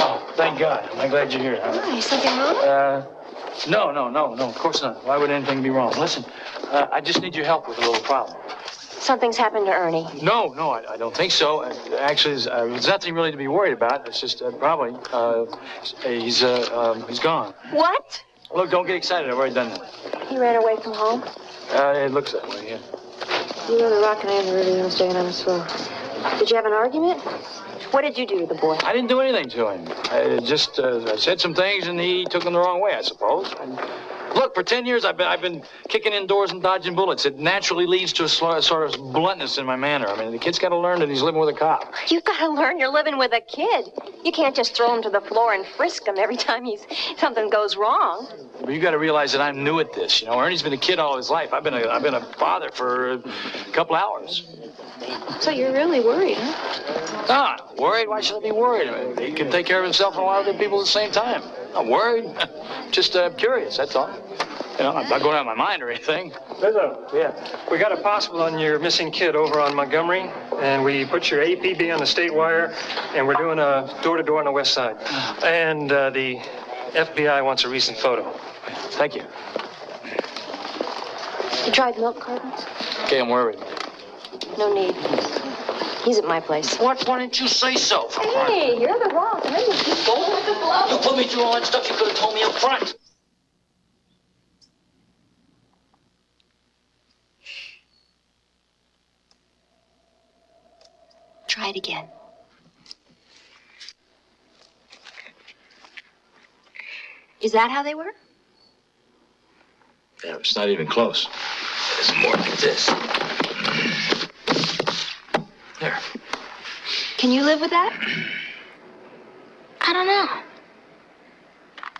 Oh, thank God. I'm glad you're here. Why? Something wrong? No, of course not. Why would anything be wrong? Listen, I just need your help with a little problem. Something's happened to Ernie. No, I don't think so. Actually, there's nothing really to be worried about. It's just probably he's gone. What? Look, don't get excited. I've already done that. He ran away from home? It looks that way, yeah. You were the rock and I am the river. You must stay and I must flow. Did you have an argument? What did you do to the boy? I didn't do anything to him. I said some things and he took them the wrong way, I suppose. Look, for 10 years I've been kicking indoors and dodging bullets. It naturally leads to a sort of bluntness in my manner. I mean, the kid's got to learn that he's living with a cop. You've got to learn you're living with a kid. You can't just throw him to the floor and frisk him every time something goes wrong. But you got to realize that I'm new at this. You know, Ernie's been a kid all his life. I've been a father for a couple hours. So you're really worried, huh? Not worried? Why should I be worried? I mean, he can take care of himself and a lot of other people at the same time. I'm worried. Just curious, that's all. You know, I'm not going out of my mind or anything. Hello. Yeah. We got a possible on your missing kid over on Montgomery, and we put your APB on the state wire, and we're doing a door-to-door on the west side. And the FBI wants a recent photo. Thank you. You tried milk cartons? Okay, I'm worried. No need. He's at my place. Why didn't you say so? Hey, you're the rock, and then you keep going with the flow. You put me through all that stuff you could have told me up front. Try it again. Is that how they were? Yeah, it's not even close. There's more than this. There. Can you live with that? I don't know.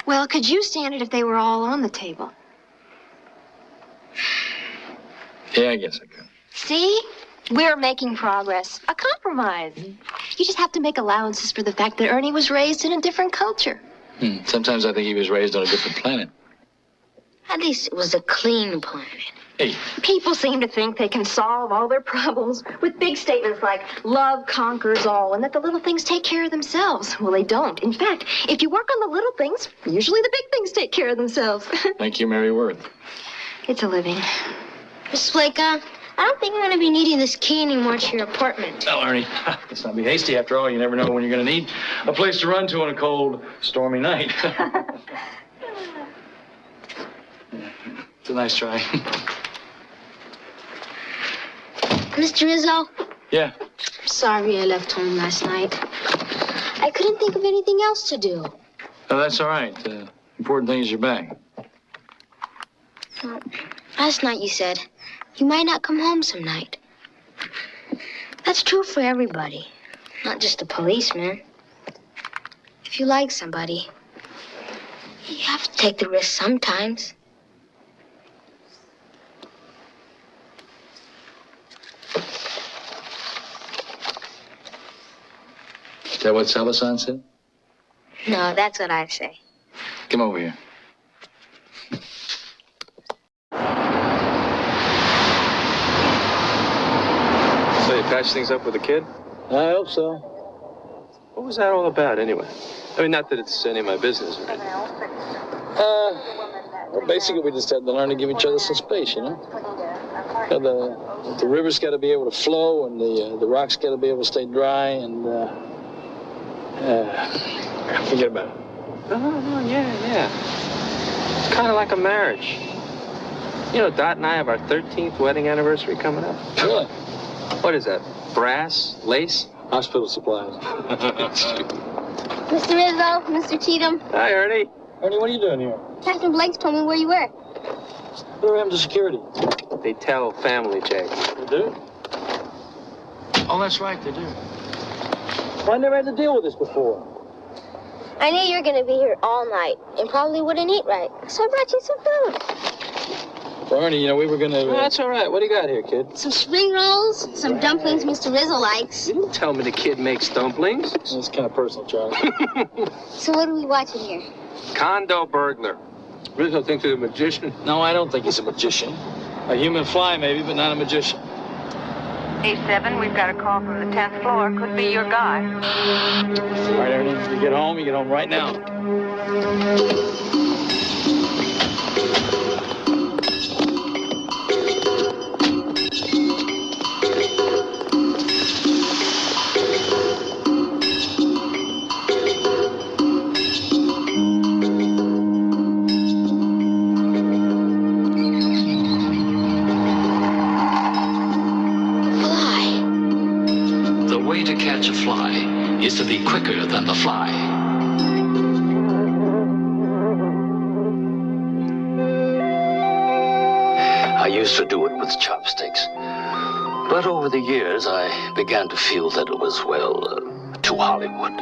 Well, could you stand it if they were all on the table? Yeah, I guess I could. See? We're making progress. A compromise. You just have to make allowances for the fact that Ernie was raised in a different culture. Sometimes I think he was raised on a different planet. At least it was a clean planet. Hey. People seem to think they can solve all their problems with big statements like love conquers all and that the little things take care of themselves. Well, they don't. In fact, if you work on the little things, usually the big things take care of themselves. Thank you, Mary Worth. It's a living. Miss Flake, I don't think I'm going to be needing this key anymore to your apartment. Well, Ernie, let's not be hasty. After all, you never know when you're going to need a place to run to on a cold, stormy night. It's a nice try. Mr. Rizzo, Yeah. I'm sorry I left home last night. I couldn't think of anything else to do. Oh, that's all right. Important thing is you're back. Last night you said you might not come home some night. That's true for everybody, not just the policeman. If you like somebody, you have to take the risk sometimes. Is that what Salasan said? No, that's what I say. Come over here. So you patched things up with the kid? I hope so. What was that all about, anyway? I mean, not that it's any of my business or anything. Well, basically, we just had to learn to give each other some space, you know? The river's got to be able to flow, and the rock's got to be able to stay dry, and forget about it. No, yeah. It's kind of like a marriage. You know, Dot and I have our 13th wedding anniversary coming up. Really? What is that? Brass? Lace? Hospital supplies. Mr. Rizzo, Mr. Cheatham. Hi, Ernie. Ernie, what are you doing here? Captain Blake's told me where you were. What happened to security? They tell family, Jake. They do? Oh, that's right, they do. Well, I never had to deal with this before. I knew you were going to be here all night and probably wouldn't eat right, so I brought you some food. Well, Ernie, you know, we were going to... Oh, that's all right. What do you got here, kid? Some spring rolls, some dumplings Mr. Rizzo likes. You didn't tell me the kid makes dumplings. It's kind of personal, Charlie. So what are we watching here? Condo burglar. Rizzo thinks he's a magician. No, I don't think he's a magician. A human fly, maybe, but not a magician. A7, we've got a call from the 10th floor. Could be your guy. All right, Ernie, you get home right now. Catch a fly is to be quicker than the fly. I used to do it with chopsticks, but over the years I began to feel that it was, well, too Hollywood.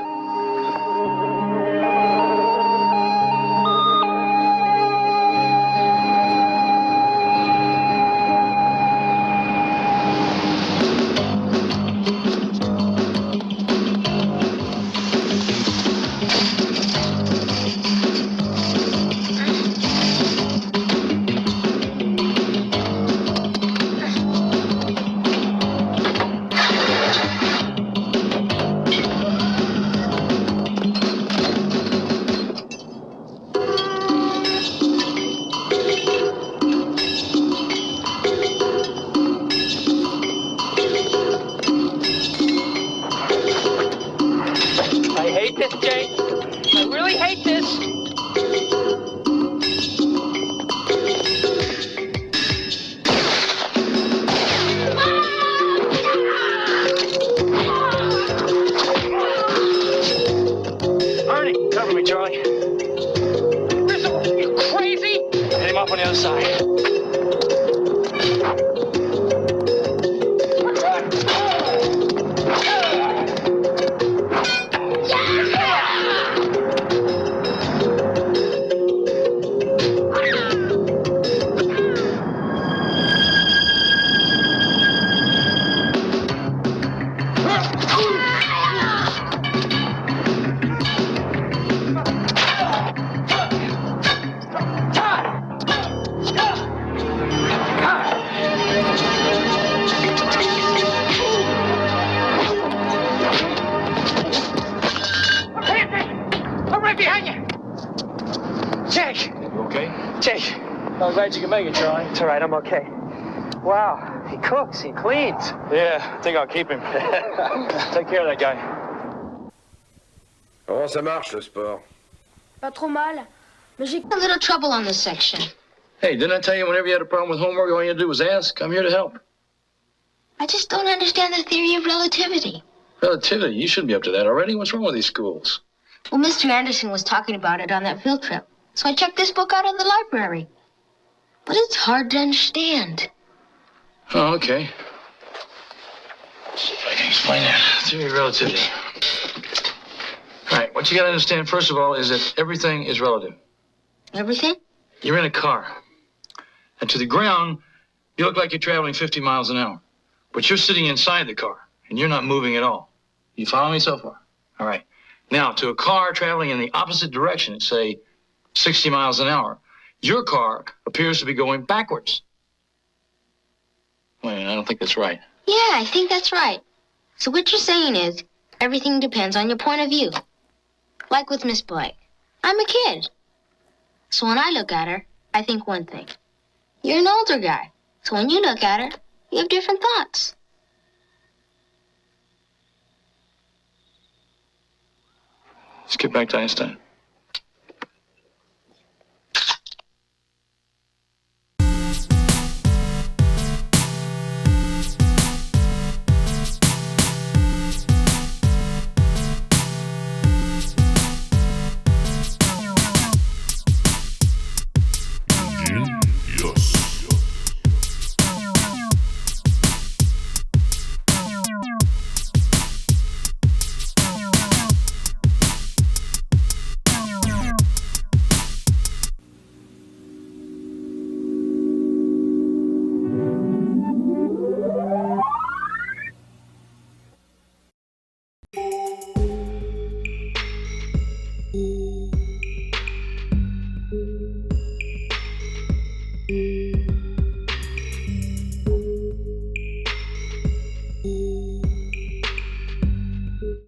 I'm glad you can make it, Charlie. It's all right, I'm okay. Wow, he cooks, he cleans. Yeah, I think I'll keep him. Take care of that guy. Comment ça marche, le sport? Pas trop mal. Mais j'ai a little trouble on this section. Hey, didn't I tell you whenever you had a problem with homework, all you had to do was ask? I'm here to help. I just don't understand the theory of relativity. Relativity? You should be up to that already. What's wrong with these schools? Well, Mr. Anderson was talking about it on that field trip. So I checked this book out in the library. But it's hard to understand. Oh, okay. Let's see if I can explain that. Theory of relativity. All right, what you gotta understand, first of all, is that everything is relative. Everything? You're in a car. And to the ground, you look like you're traveling 50 miles an hour. But you're sitting inside the car, and you're not moving at all. You follow me so far? All right. Now, to a car traveling in the opposite direction, say 60 miles an hour, your car appears to be going backwards. Wait, I don't think that's right. Yeah, I think that's right. So what you're saying is, everything depends on your point of view. Like with Miss Blake. I'm a kid. So when I look at her, I think one thing. You're an older guy. So when you look at her, you have different thoughts. Let's get back to Einstein.